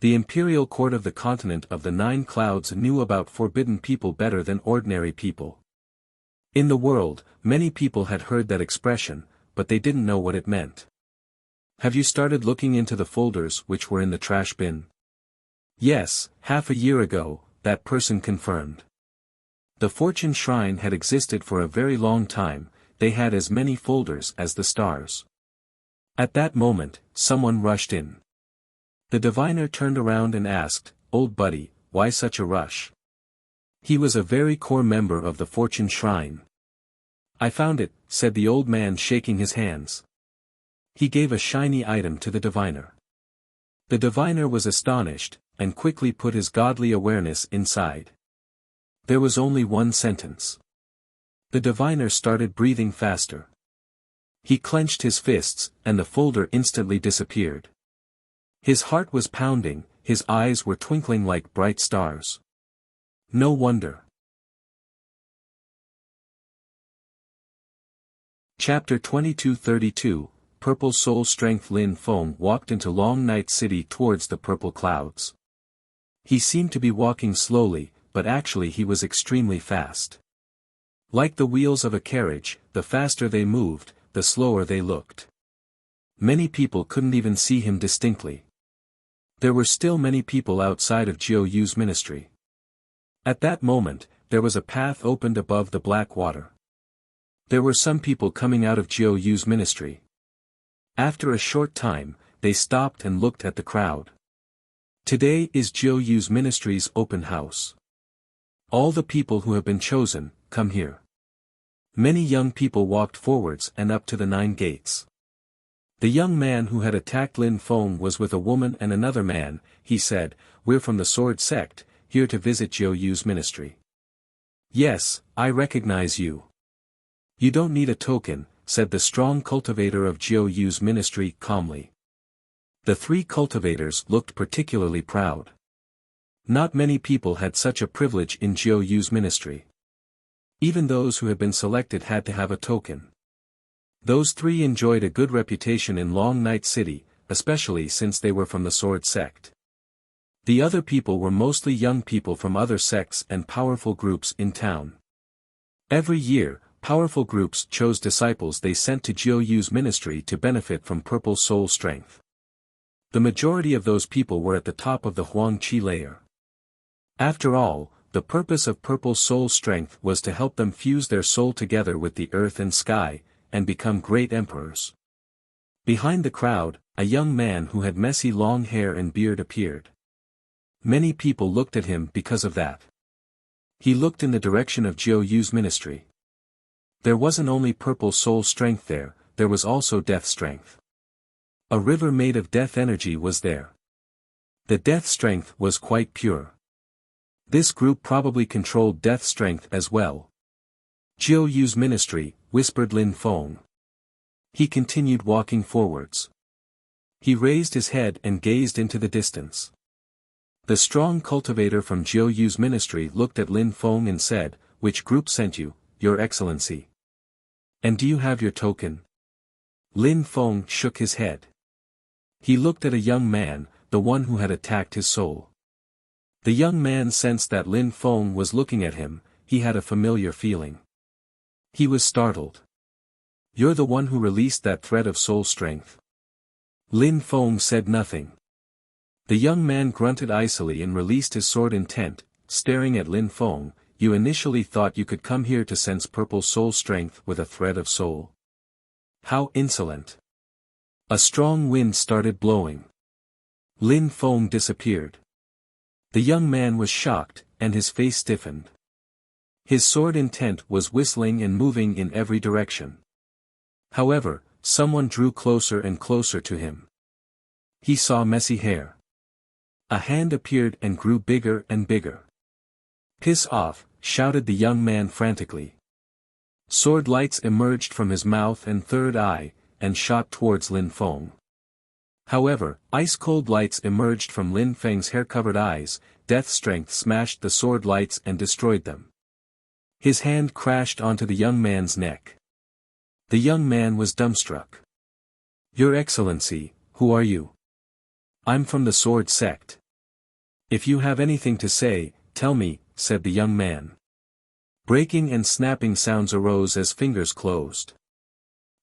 The imperial court of the continent of the 9 clouds knew about forbidden people better than ordinary people. In the world, many people had heard that expression, but they didn't know what it meant. Have you started looking into the folders which were in the trash bin? Yes, half a year ago, that person confirmed. The Fortune Shrine had existed for a very long time, they had as many folders as the stars. At that moment, someone rushed in. The diviner turned around and asked, "Old buddy, why such a rush?" He was a very core member of the Fortune Shrine. I found it, said the old man shaking his hands. He gave a shiny item to the diviner. The diviner was astonished, and quickly put his godly awareness inside. There was only one sentence. The diviner started breathing faster. He clenched his fists, and the folder instantly disappeared. His heart was pounding, his eyes were twinkling like bright stars. No wonder. Chapter 2232, Purple Soul Strength. Lin Feng walked into Long Night City towards the purple clouds. He seemed to be walking slowly, but actually he was extremely fast. Like the wheels of a carriage, the faster they moved, the slower they looked. Many people couldn't even see him distinctly. There were still many people outside of Jiu Yu's ministry. At that moment, there was a path opened above the black water. There were some people coming out of Jiu Yu's ministry. After a short time, they stopped and looked at the crowd. Today is Jiu Yu's ministry's open house. All the people who have been chosen, come here. Many young people walked forwards and up to the 9 gates. The young man who had attacked Lin Feng was with a woman and another man. He said, "We're from the Sword Sect, here to visit Jiu Yu's ministry." "Yes, I recognize you. You don't need a token," said the strong cultivator of Jiu Yu's ministry calmly. The 3 cultivators looked particularly proud. Not many people had such a privilege in Jiu Yu's ministry. Even those who had been selected had to have a token. Those 3 enjoyed a good reputation in Long Night City, especially since they were from the Sword Sect. The other people were mostly young people from other sects and powerful groups in town. Every year, powerful groups chose disciples they sent to Jiu Yu's ministry to benefit from Purple Soul Strength. The majority of those people were at the top of the Huang Qi layer. After all, the purpose of purple soul strength was to help them fuse their soul together with the earth and sky, and become great emperors. Behind the crowd, a young man who had messy long hair and beard appeared. Many people looked at him because of that. He looked in the direction of Jiu Yu's ministry. There wasn't only purple soul strength there was also death strength. A river made of death energy was there. The death strength was quite pure. This group probably controlled death strength as well. Jiu Yu's ministry, whispered Lin Feng. He continued walking forwards. He raised his head and gazed into the distance. The strong cultivator from Jiu Yu's ministry looked at Lin Feng and said, "Which group sent you, Your Excellency? And do you have your token?" Lin Feng shook his head. He looked at a young man, the one who had attacked his soul. The young man sensed that Lin Feng was looking at him. He had a familiar feeling. He was startled. "You're the one who released that thread of soul strength?" Lin Feng said nothing. The young man grunted icily and released his sword intent, staring at Lin Feng. "You initially thought you could come here to sense purple soul strength with a thread of soul? How insolent!" A strong wind started blowing. Lin Feng disappeared. The young man was shocked, and his face stiffened. His sword intent was whistling and moving in every direction. However, someone drew closer and closer to him. He saw messy hair. A hand appeared and grew bigger and bigger. "Piss off," shouted the young man frantically. Sword lights emerged from his mouth and third eye, and shot towards Lin Feng. However, ice-cold lights emerged from Lin Feng's hair-covered eyes. Death strength smashed the sword lights and destroyed them. His hand crashed onto the young man's neck. The young man was dumbstruck. "Your Excellency, who are you?" "I'm from the Sword Sect." "If you have anything to say, tell me," said the young man. Breaking and snapping sounds arose as fingers closed.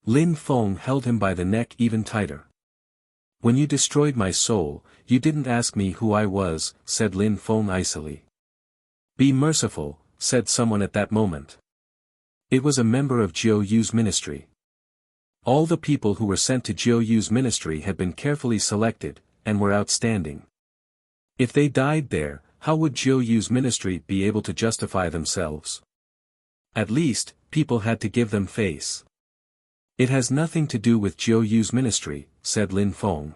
Lin Feng held him by the neck even tighter. "When you destroyed my soul, you didn't ask me who I was," said Lin Feng icily. "Be merciful," said someone at that moment. It was a member of Jiu Yu's ministry. All the people who were sent to Jiu Yu's ministry had been carefully selected, and were outstanding. If they died there, how would Jiu Yu's ministry be able to justify themselves? At least, people had to give them face. "It has nothing to do with Jiu Yu's ministry," said Lin Feng.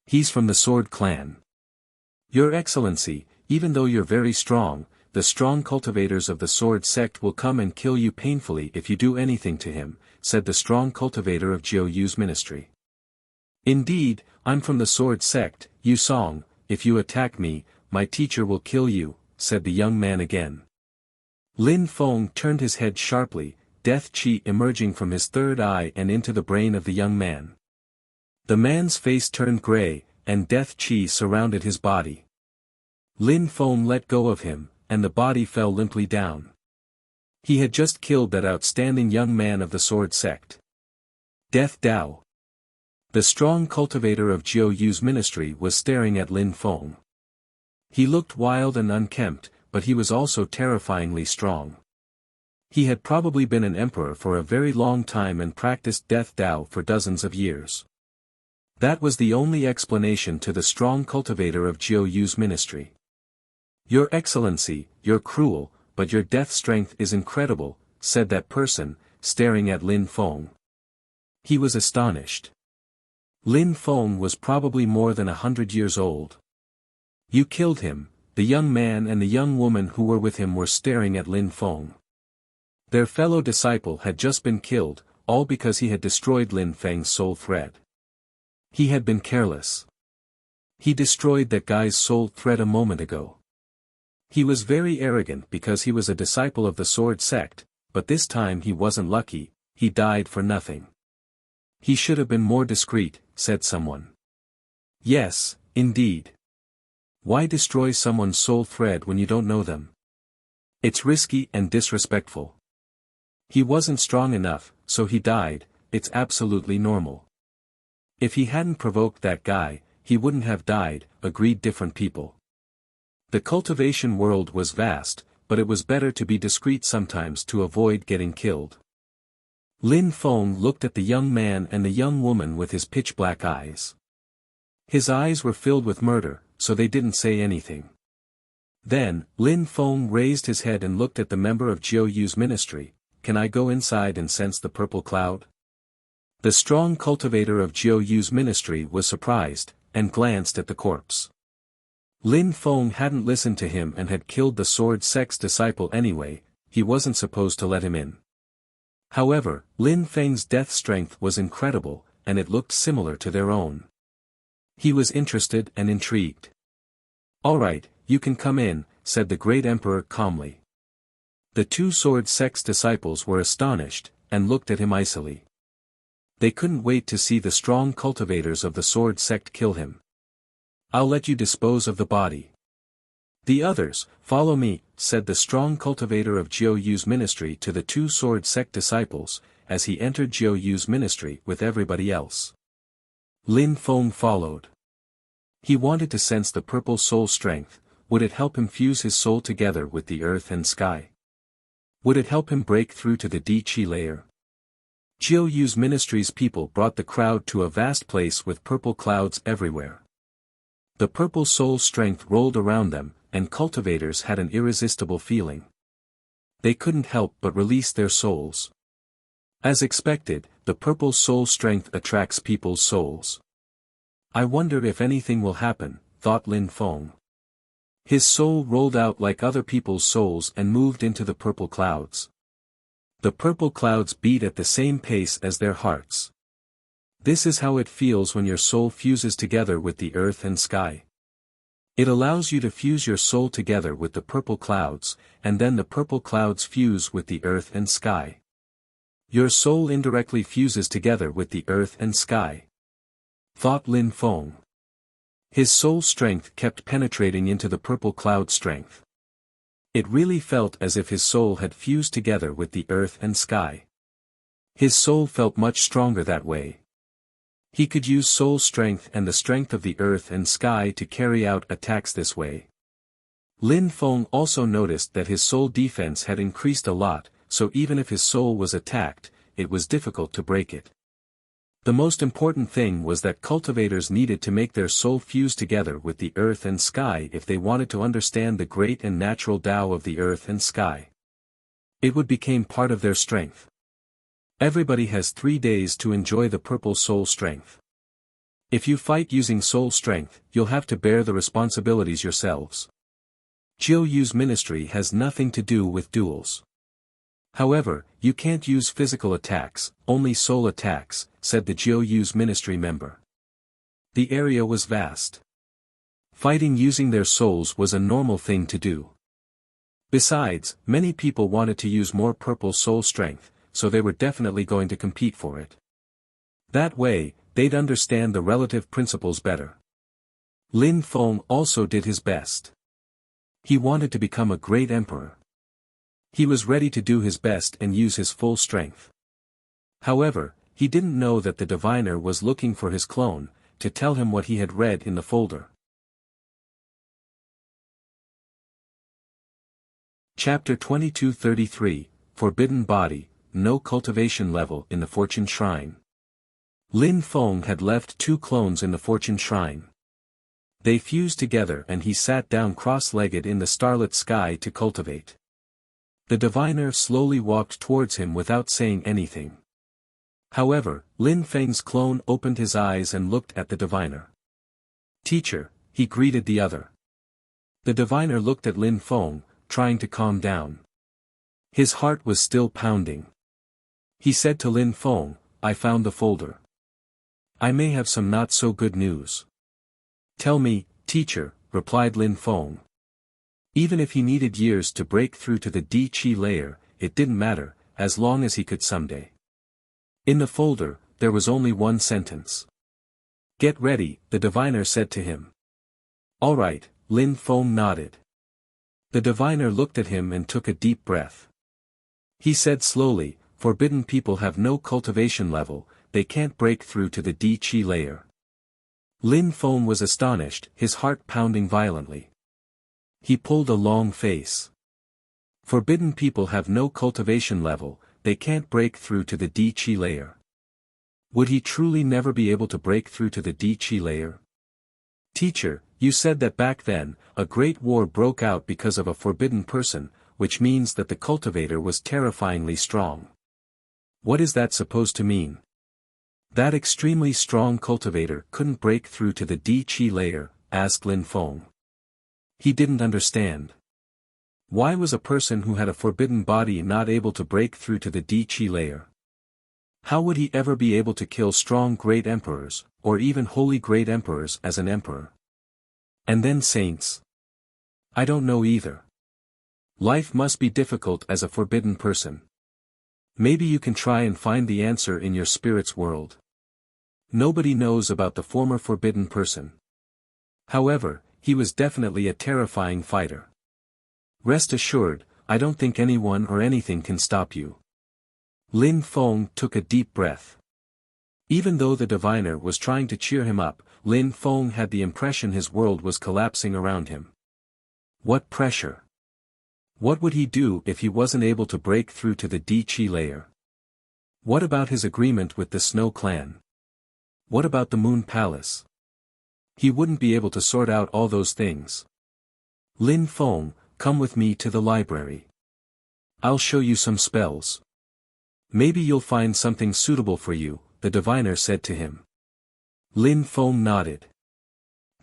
"He's from the Sword Clan." "Your Excellency, even though you're very strong, the strong cultivators of the Sword Sect will come and kill you painfully if you do anything to him," said the strong cultivator of Jiu Yu's ministry. "Indeed, I'm from the Sword Sect, Yu Song. If you attack me, my teacher will kill you," said the young man again. Lin Feng turned his head sharply, death chi emerging from his third eye and into the brain of the young man. The man's face turned gray, and death chi surrounded his body. Lin Feng let go of him, and the body fell limply down. He had just killed that outstanding young man of the Sword Sect. Death Dao. The strong cultivator of Jiu Yu's ministry was staring at Lin Feng. He looked wild and unkempt, but he was also terrifyingly strong. He had probably been an emperor for a very long time and practiced Death Dao for dozens of years. That was the only explanation to the strong cultivator of Jiu Yu's ministry. "Your Excellency, you're cruel, but your death strength is incredible," said that person, staring at Lin Feng. He was astonished. Lin Feng was probably more than 100 years old. "You killed him." The young man and the young woman who were with him were staring at Lin Feng. Their fellow disciple had just been killed, all because he had destroyed Lin Feng's soul thread. He had been careless. He destroyed that guy's soul thread a moment ago. He was very arrogant because he was a disciple of the Sword Sect, but this time he wasn't lucky. He died for nothing. "He should have been more discreet," said someone. "Yes, indeed. Why destroy someone's soul thread when you don't know them? It's risky and disrespectful. He wasn't strong enough, so he died. It's absolutely normal. If he hadn't provoked that guy, he wouldn't have died, agreed different people. The cultivation world was vast, but it was better to be discreet sometimes to avoid getting killed. Lin Feng looked at the young man and the young woman with his pitch-black eyes. His eyes were filled with murder, so they didn't say anything. Then, Lin Feng raised his head and looked at the member of Jiu Yu's ministry. Can I go inside and sense the purple cloud? The strong cultivator of Jiu Yu's ministry was surprised, and glanced at the corpse. Lin Feng hadn't listened to him and had killed the sword sect's disciple anyway, he wasn't supposed to let him in. However, Lin Feng's death strength was incredible, and it looked similar to their own. He was interested and intrigued. All right, you can come in, said the great emperor calmly. The two sword sect's disciples were astonished, and looked at him icily. They couldn't wait to see the strong cultivators of the sword sect kill him. I'll let you dispose of the body. The others, follow me, said the strong cultivator of Jiu Yu's ministry to the two sword sect disciples, as he entered Jiu Yu's ministry with everybody else. Lin Feng followed. He wanted to sense the purple soul strength. Would it help him fuse his soul together with the earth and sky? Would it help him break through to the Di-Chi layer? Jiu Yu's ministry's people brought the crowd to a vast place with purple clouds everywhere. The purple soul strength rolled around them, and cultivators had an irresistible feeling. They couldn't help but release their souls. As expected, the purple soul strength attracts people's souls. I wonder if anything will happen, thought Lin Feng. His soul rolled out like other people's souls and moved into the purple clouds. The purple clouds beat at the same pace as their hearts. This is how it feels when your soul fuses together with the earth and sky. It allows you to fuse your soul together with the purple clouds, and then the purple clouds fuse with the earth and sky. Your soul indirectly fuses together with the earth and sky. Thought Lin Feng. His soul strength kept penetrating into the purple cloud strength. It really felt as if his soul had fused together with the earth and sky. His soul felt much stronger that way. He could use soul strength and the strength of the earth and sky to carry out attacks this way. Lin Feng also noticed that his soul defense had increased a lot, so even if his soul was attacked, it was difficult to break it. The most important thing was that cultivators needed to make their soul fuse together with the earth and sky if they wanted to understand the great and natural Tao of the earth and sky. It would become part of their strength. Everybody has 3 days to enjoy the purple soul strength. If you fight using soul strength, you'll have to bear the responsibilities yourselves. Jiu Yu's ministry has nothing to do with duels. However, you can't use physical attacks, only soul attacks, said the Jiu Yu's ministry member. The area was vast. Fighting using their souls was a normal thing to do. Besides, many people wanted to use more purple soul strength, so they were definitely going to compete for it. That way, they'd understand the relative principles better. Lin Feng also did his best. He wanted to become a great emperor. He was ready to do his best and use his full strength. However, he didn't know that the diviner was looking for his clone, to tell him what he had read in the folder. Chapter 2233, Forbidden Body, No Cultivation Level in the Fortune Shrine. Lin Feng had left 2 clones in the Fortune Shrine. They fused together and he sat down cross-legged in the starlit sky to cultivate. The diviner slowly walked towards him without saying anything. However, Lin Feng's clone opened his eyes and looked at the diviner. Teacher, he greeted the other. The diviner looked at Lin Feng, trying to calm down. His heart was still pounding. He said to Lin Feng, I found the folder. I may have some not so good news. Tell me, teacher, replied Lin Feng. Even if he needed years to break through to the Di-Chi layer, it didn't matter, as long as he could someday. In the folder, there was only one sentence. Get ready, the diviner said to him. All right, Lin Feng nodded. The diviner looked at him and took a deep breath. He said slowly, forbidden people have no cultivation level, they can't break through to the Di-Chi layer. Lin Feng was astonished, his heart pounding violently. He pulled a long face. Forbidden people have no cultivation level, they can't break through to the Di-Chi layer. Would he truly never be able to break through to the Di-Chi layer? Teacher, you said that back then, a great war broke out because of a forbidden person, which means that the cultivator was terrifyingly strong. What is that supposed to mean? That extremely strong cultivator couldn't break through to the Di-Chi layer, asked Lin Feng. He didn't understand. Why was a person who had a forbidden body not able to break through to the Di-Chi layer? How would he ever be able to kill strong great emperors, or even holy great emperors as an emperor? And then saints? I don't know either. Life must be difficult as a forbidden person. Maybe you can try and find the answer in your spirit's world. Nobody knows about the former forbidden person. However, he was definitely a terrifying fighter. Rest assured, I don't think anyone or anything can stop you. Lin Feng took a deep breath. Even though the diviner was trying to cheer him up, Lin Feng had the impression his world was collapsing around him. What pressure! What would he do if he wasn't able to break through to the Di-Chi layer? What about his agreement with the Snow Clan? What about the Moon Palace? He wouldn't be able to sort out all those things. Lin Feng, come with me to the library. I'll show you some spells. Maybe you'll find something suitable for you, the diviner said to him. Lin Feng nodded.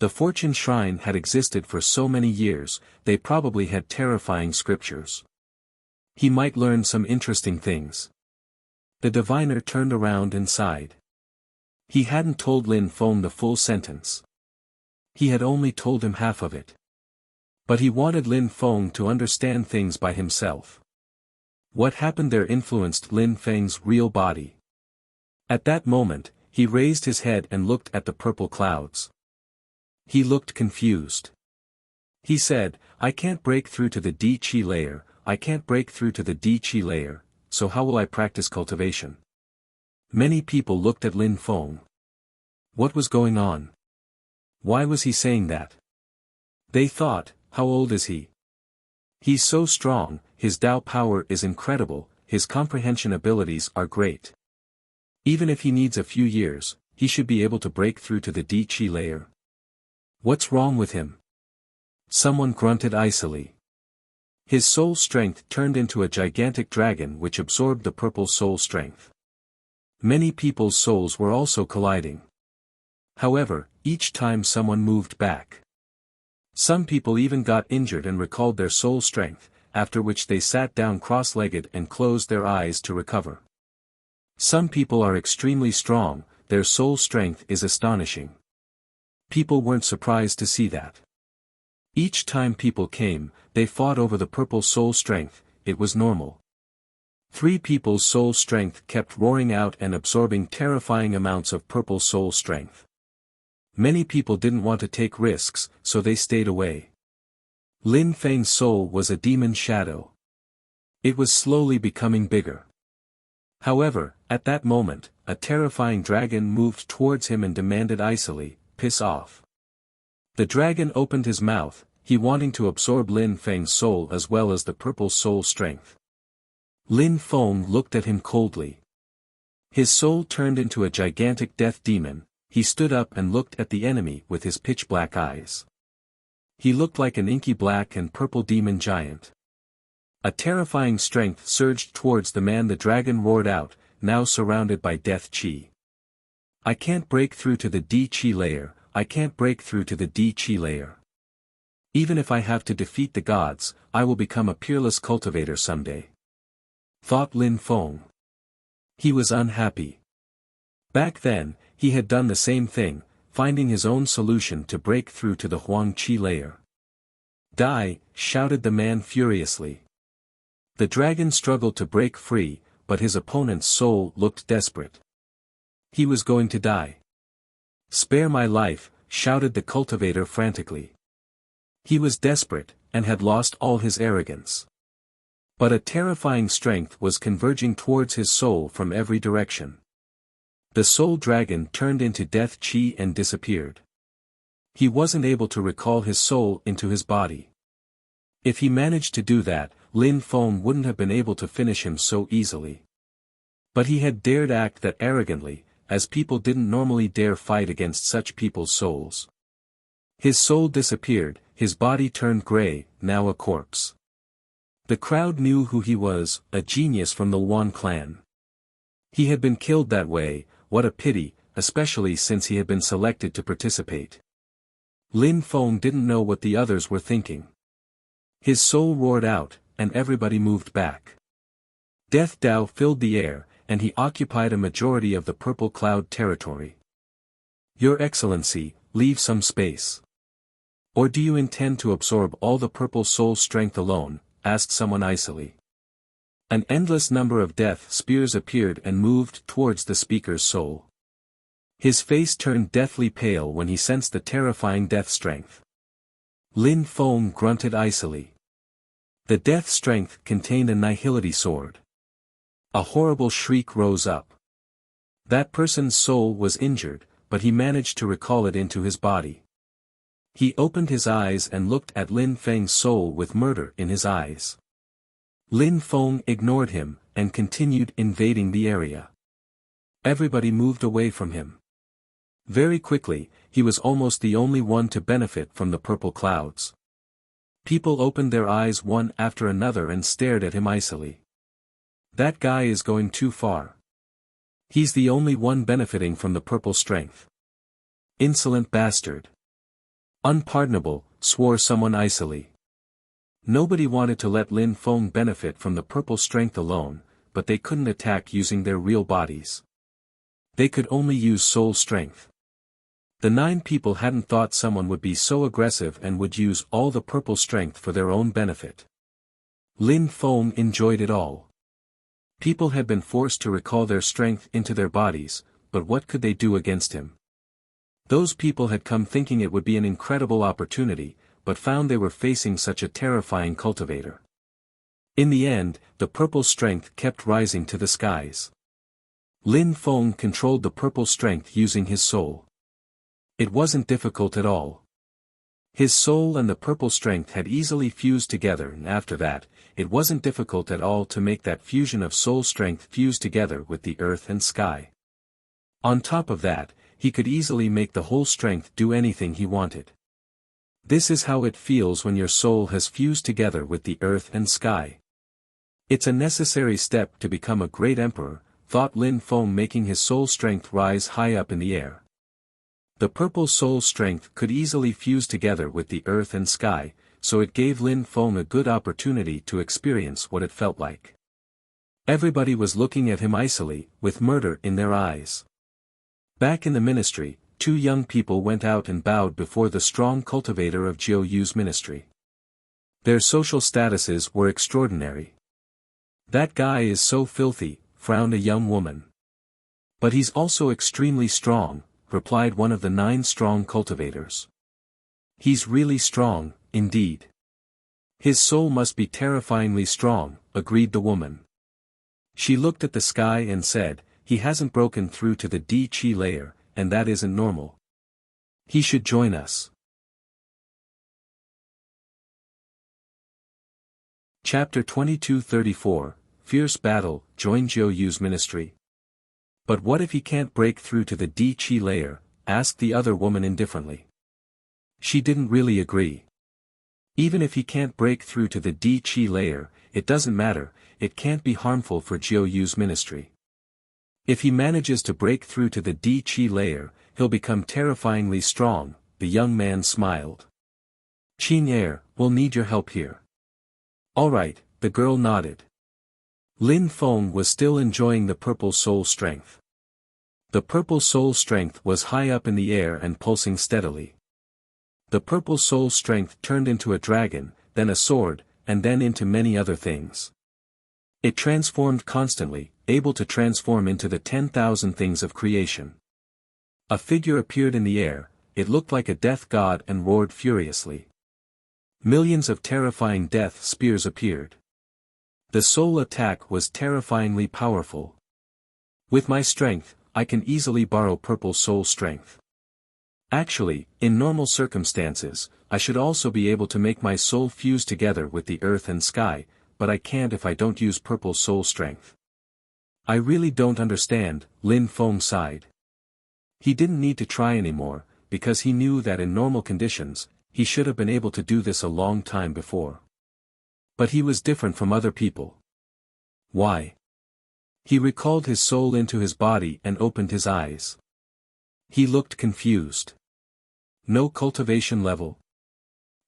The Fortune Shrine had existed for so many years, they probably had terrifying scriptures. He might learn some interesting things. The diviner turned around and sighed. He hadn't told Lin Feng the full sentence. He had only told him half of it. But he wanted Lin Feng to understand things by himself. What happened there influenced Lin Feng's real body. At that moment, he raised his head and looked at the purple clouds. He looked confused. He said, I can't break through to the Di-Chi layer, I can't break through to the Di-Chi layer, so how will I practice cultivation? Many people looked at Lin Feng. What was going on? Why was he saying that? They thought, how old is he? He's so strong, his Tao power is incredible, his comprehension abilities are great. Even if he needs a few years, he should be able to break through to the Di-Chi layer. What's wrong with him? Someone grunted icily. His soul strength turned into a gigantic dragon which absorbed the purple soul strength. Many people's souls were also colliding. However, each time someone moved back. Some people even got injured and recalled their soul strength, after which they sat down cross-legged and closed their eyes to recover. Some people are extremely strong, their soul strength is astonishing. People weren't surprised to see that. Each time people came, they fought over the purple soul strength, it was normal. 3 people's soul strength kept roaring out and absorbing terrifying amounts of purple soul strength. Many people didn't want to take risks, so they stayed away. Lin Feng's soul was a demon shadow. It was slowly becoming bigger. However, at that moment, a terrifying dragon moved towards him and demanded icily, piss off. The dragon opened his mouth, he wanting to absorb Lin Feng's soul as well as the purple soul strength. Lin Feng looked at him coldly. His soul turned into a gigantic death demon, he stood up and looked at the enemy with his pitch-black eyes. He looked like an inky black and purple demon giant. A terrifying strength surged towards the man. The dragon roared out, now surrounded by death chi. I can't break through to the Di-Chi layer, I can't break through to the Di-Chi layer. Even if I have to defeat the gods, I will become a peerless cultivator someday. Thought Lin Feng. He was unhappy. Back then, he had done the same thing, finding his own solution to break through to the Huang Chi layer. Die, shouted the man furiously. The dragon struggled to break free, but his opponent's soul looked desperate. He was going to die. Spare my life, shouted the cultivator frantically. He was desperate, and had lost all his arrogance. But a terrifying strength was converging towards his soul from every direction. The soul dragon turned into death chi and disappeared. He wasn't able to recall his soul into his body. If he managed to do that, Lin Feng wouldn't have been able to finish him so easily. But he had dared act that arrogantly, as people didn't normally dare fight against such people's souls. His soul disappeared, his body turned gray, now a corpse. The crowd knew who he was, a genius from the Yuan clan. He had been killed that way, what a pity, especially since he had been selected to participate. Lin Feng didn't know what the others were thinking. His soul roared out, and everybody moved back. Death Dao filled the air, and he occupied a majority of the purple cloud territory. Your Excellency, leave some space. Or do you intend to absorb all the purple soul strength alone? Asked someone icily. An endless number of death spears appeared and moved towards the speaker's soul. His face turned deathly pale when he sensed the terrifying death strength. Lin Feng grunted icily. The death strength contained a nihility sword. A horrible shriek rose up. That person's soul was injured, but he managed to recall it into his body. He opened his eyes and looked at Lin Feng's soul with murder in his eyes. Lin Feng ignored him, and continued invading the area. Everybody moved away from him. Very quickly, he was almost the only one to benefit from the purple clouds. People opened their eyes one after another and stared at him icily. That guy is going too far. He's the only one benefiting from the purple strength. Insolent bastard. Unpardonable, swore someone icily. Nobody wanted to let Lin Feng benefit from the purple strength alone, but they couldn't attack using their real bodies. They could only use soul strength. The 9 people hadn't thought someone would be so aggressive and would use all the purple strength for their own benefit. Lin Feng enjoyed it all. People had been forced to recall their strength into their bodies, but what could they do against him? Those people had come thinking it would be an incredible opportunity, but found they were facing such a terrifying cultivator. In the end, the purple strength kept rising to the skies. Lin Feng controlled the purple strength using his soul. It wasn't difficult at all. His soul and the purple strength had easily fused together, and after that, it wasn't difficult at all to make that fusion of soul strength fuse together with the earth and sky. On top of that, he could easily make the whole strength do anything he wanted. This is how it feels when your soul has fused together with the earth and sky. It's a necessary step to become a great emperor, thought Lin Feng, making his soul strength rise high up in the air. The purple soul strength could easily fuse together with the earth and sky, so it gave Lin Feng a good opportunity to experience what it felt like. Everybody was looking at him icily, with murder in their eyes. Back in the ministry, 2 young people went out and bowed before the strong cultivator of Jiu Yu's ministry. Their social statuses were extraordinary. That guy is so filthy, frowned a young woman. But he's also extremely strong, replied one of the 9 strong cultivators. He's really strong, indeed. His soul must be terrifyingly strong, agreed the woman. She looked at the sky and said, he hasn't broken through to the Di-Chi layer, and that isn't normal. He should join us. Chapter 2234, Fierce Battle, Join Jiu Yu's Ministry. But what if he can't break through to the Di-Chi layer? Asked the other woman indifferently. She didn't really agree. Even if he can't break through to the Di-Chi layer, it doesn't matter, it can't be harmful for Jiu Yu's ministry. If he manages to break through to the Di-Chi layer, he'll become terrifyingly strong, the young man smiled. Qin Er, we'll need your help here. Alright, the girl nodded. Lin Feng was still enjoying the purple soul strength. The purple soul strength was high up in the air and pulsing steadily. The purple soul strength turned into a dragon, then a sword, and then into many other things. It transformed constantly, able to transform into the 10,000 things of creation. A figure appeared in the air, it looked like a death god and roared furiously. Millions of terrifying death spears appeared. The soul attack was terrifyingly powerful. With my strength, I can easily borrow purple soul strength. Actually, in normal circumstances, I should also be able to make my soul fuse together with the earth and sky, but I can't if I don't use purple soul strength. I really don't understand, Lin Feng sighed. He didn't need to try anymore, because he knew that in normal conditions, he should have been able to do this a long time before. But he was different from other people. Why? He recalled his soul into his body and opened his eyes. He looked confused. No cultivation level.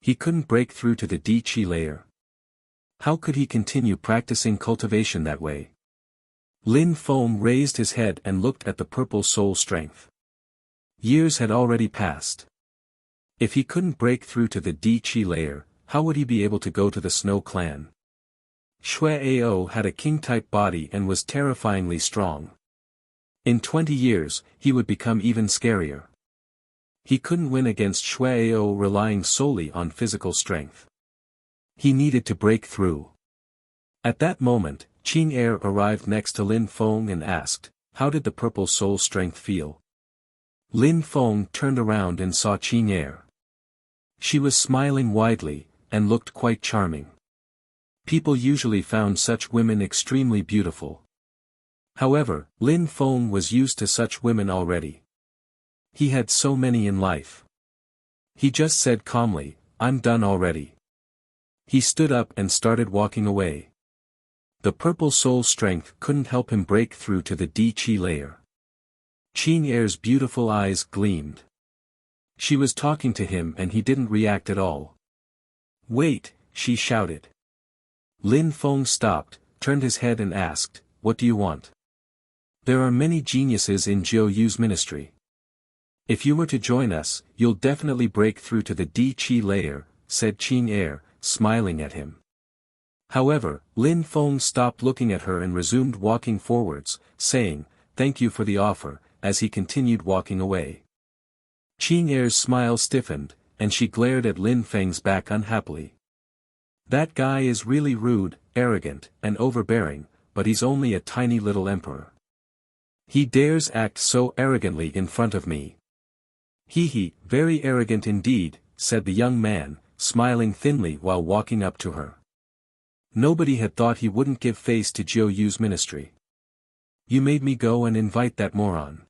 He couldn't break through to the Di-Chi layer. How could he continue practicing cultivation that way? Lin Feng raised his head and looked at the purple soul strength. Years had already passed. If he couldn't break through to the Di-Chi layer, how would he be able to go to the Snow Clan? Shui Ao had a king-type body and was terrifyingly strong. In 20 years, he would become even scarier. He couldn't win against Shui Ao relying solely on physical strength. He needed to break through. At that moment, Qing Er arrived next to Lin Feng and asked, "How did the purple soul strength feel?" Lin Feng turned around and saw Qing Er. She was smiling widely, and looked quite charming. People usually found such women extremely beautiful. However, Lin Feng was used to such women already. He had so many in life. He just said calmly, "I'm done already." He stood up and started walking away. The purple soul strength couldn't help him break through to the Di-Chi layer. Qing Er's beautiful eyes gleamed. She was talking to him and he didn't react at all. "Wait," she shouted. Lin Feng stopped, turned his head and asked, "What do you want?" "There are many geniuses in Jiu Yu's ministry. If you were to join us, you'll definitely break through to the Di-Chi layer," said Qing Er, smiling at him. However, Lin Feng stopped looking at her and resumed walking forwards, saying, "Thank you for the offer," as he continued walking away. Qing Er's smile stiffened, and she glared at Lin Feng's back unhappily. "That guy is really rude, arrogant, and overbearing, but he's only a tiny little emperor. He dares act so arrogantly in front of me." "He, very arrogant indeed," said the young man, smiling thinly while walking up to her. Nobody had thought he wouldn't give face to Jiu Yu's ministry. "You made me go and invite that moron."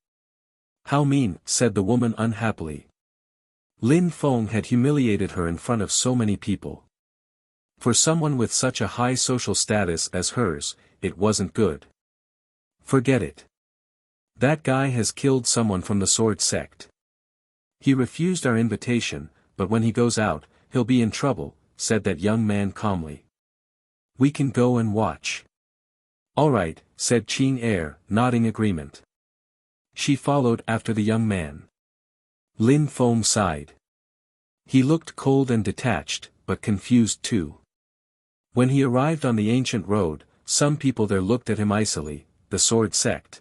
"How mean," said the woman unhappily. Lin Feng had humiliated her in front of so many people. For someone with such a high social status as hers, it wasn't good. "Forget it. That guy has killed someone from the sword sect. He refused our invitation, but when he goes out, he'll be in trouble," said that young man calmly. "We can go and watch." "All right," said Qing Er, nodding agreement. She followed after the young man. Lin Feng sighed. He looked cold and detached, but confused too. When he arrived on the ancient road, some people there looked at him icily, the sword sect.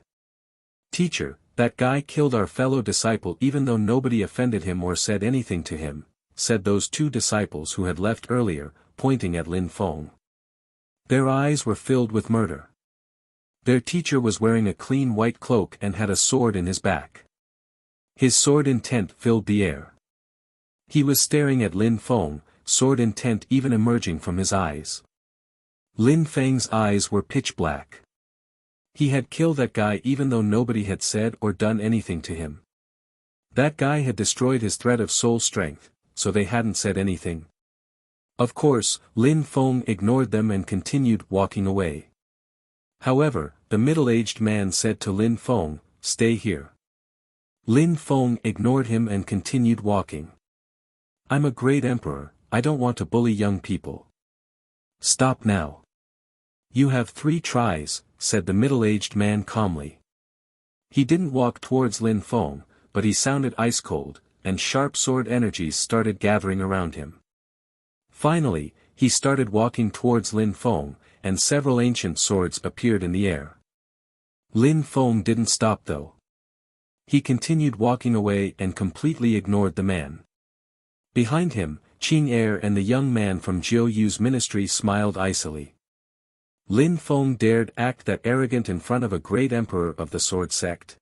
"Teacher, that guy killed our fellow disciple even though nobody offended him or said anything to him," said those two disciples who had left earlier, pointing at Lin Feng. Their eyes were filled with murder. Their teacher was wearing a clean white cloak and had a sword in his back. His sword intent filled the air. He was staring at Lin Feng, sword intent even emerging from his eyes. Lin Feng's eyes were pitch black. He had killed that guy even though nobody had said or done anything to him. That guy had destroyed his thread of soul strength, so they hadn't said anything. Of course, Lin Feng ignored them and continued walking away. However, the middle-aged man said to Lin Feng, "Stay here." Lin Feng ignored him and continued walking. "I'm a great emperor, I don't want to bully young people." "Stop now. You have 3 tries," said the middle-aged man calmly. He didn't walk towards Lin Feng, but he sounded ice-cold, and sharp sword energies started gathering around him. Finally, he started walking towards Lin Feng, and several ancient swords appeared in the air. Lin Feng didn't stop though. He continued walking away and completely ignored the man. Behind him, Qing Er and the young man from Jiu Yu's ministry smiled icily. Lin Feng dared act that arrogant in front of a great emperor of the sword sect.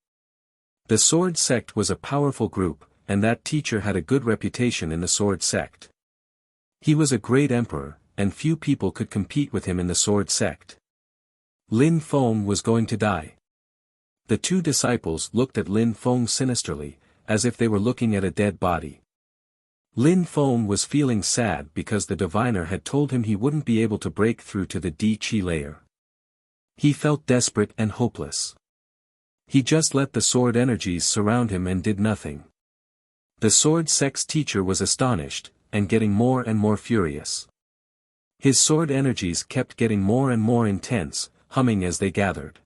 The sword sect was a powerful group, and that teacher had a good reputation in the sword sect. He was a great emperor, and few people could compete with him in the sword sect. Lin Feng was going to die. The two disciples looked at Lin Feng sinisterly, as if they were looking at a dead body. Lin Feng was feeling sad because the diviner had told him he wouldn't be able to break through to the Di-Chi layer. He felt desperate and hopeless. He just let the sword energies surround him and did nothing. The sword sect's teacher was astonished, and getting more and more furious. His sword energies kept getting more and more intense, humming as they gathered.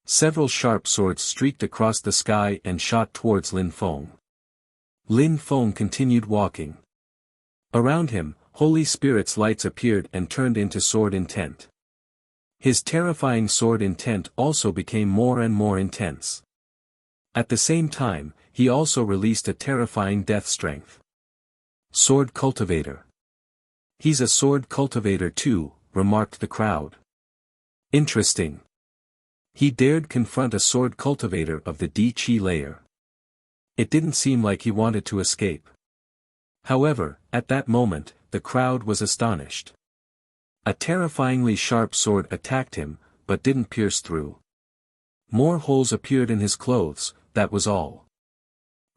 Several sharp swords streaked across the sky and shot towards Lin Feng. Lin Feng continued walking. Around him, Holy Spirit's lights appeared and turned into sword intent. His terrifying sword intent also became more and more intense. At the same time, he also released a terrifying death strength. Sword cultivator. He's a sword cultivator too, remarked the crowd. Interesting. He dared confront a sword cultivator of the Di-Chi layer. It didn't seem like he wanted to escape. However, at that moment, the crowd was astonished. A terrifyingly sharp sword attacked him, but didn't pierce through. More holes appeared in his clothes, that was all.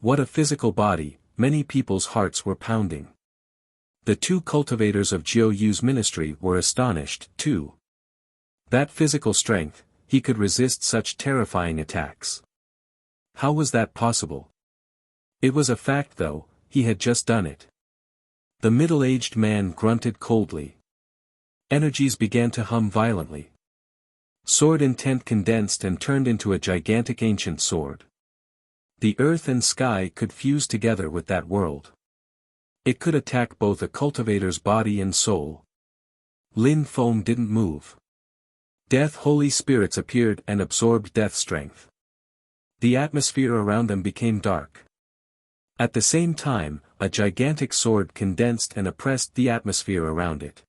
What a physical body, many people's hearts were pounding. The two cultivators of Jiu Yu's ministry were astonished, too. That physical strength, he could resist such terrifying attacks. How was that possible? It was a fact though, he had just done it. The middle-aged man grunted coldly. Energies began to hum violently. Sword intent condensed and turned into a gigantic ancient sword. The earth and sky could fuse together with that world. It could attack both a cultivator's body and soul. Lin Feng didn't move. Death Holy Spirits appeared and absorbed death strength. The atmosphere around them became dark. At the same time, a gigantic sword condensed and oppressed the atmosphere around it.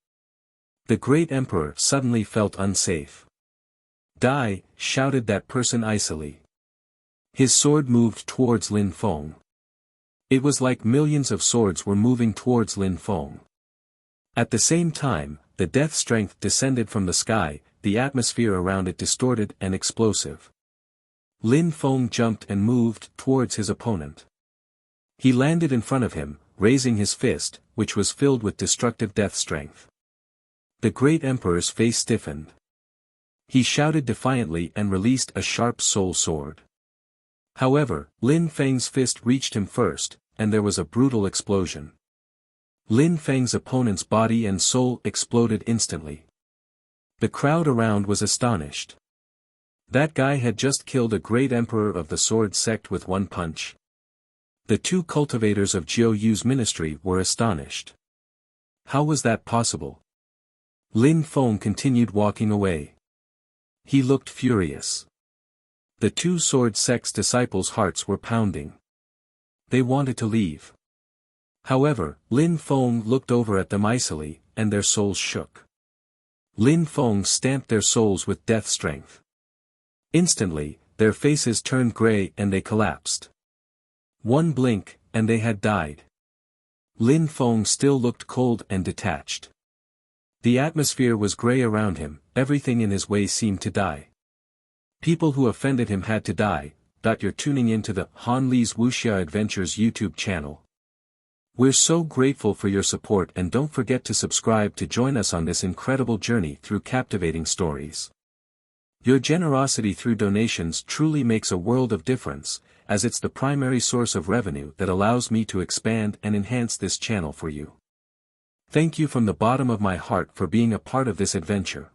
The great emperor suddenly felt unsafe. Die, shouted that person icily. His sword moved towards Lin Feng. It was like millions of swords were moving towards Lin Feng. At the same time, the death strength descended from the sky, the atmosphere around it distorted and explosive. Lin Feng jumped and moved towards his opponent. He landed in front of him, raising his fist, which was filled with destructive death strength. The great emperor's face stiffened. He shouted defiantly and released a sharp soul sword. However, Lin Feng's fist reached him first, and there was a brutal explosion. Lin Feng's opponent's body and soul exploded instantly. The crowd around was astonished. That guy had just killed a great emperor of the sword sect with one punch. The two cultivators of Jiu Yu's ministry were astonished. How was that possible? Lin Feng continued walking away. He looked furious. The two sword sect's disciples' hearts were pounding. They wanted to leave. However, Lin Feng looked over at them icily, and their souls shook. Lin Feng stamped their souls with death strength. Instantly, their faces turned gray and they collapsed. One blink, and they had died. Lin Feng still looked cold and detached. The atmosphere was gray around him, everything in his way seemed to die. People who offended him had to die. You're tuning into the Han Li's Wuxia Adventures YouTube channel. We're so grateful for your support, and don't forget to subscribe to join us on this incredible journey through captivating stories. Your generosity through donations truly makes a world of difference, as it's the primary source of revenue that allows me to expand and enhance this channel for you. Thank you from the bottom of my heart for being a part of this adventure.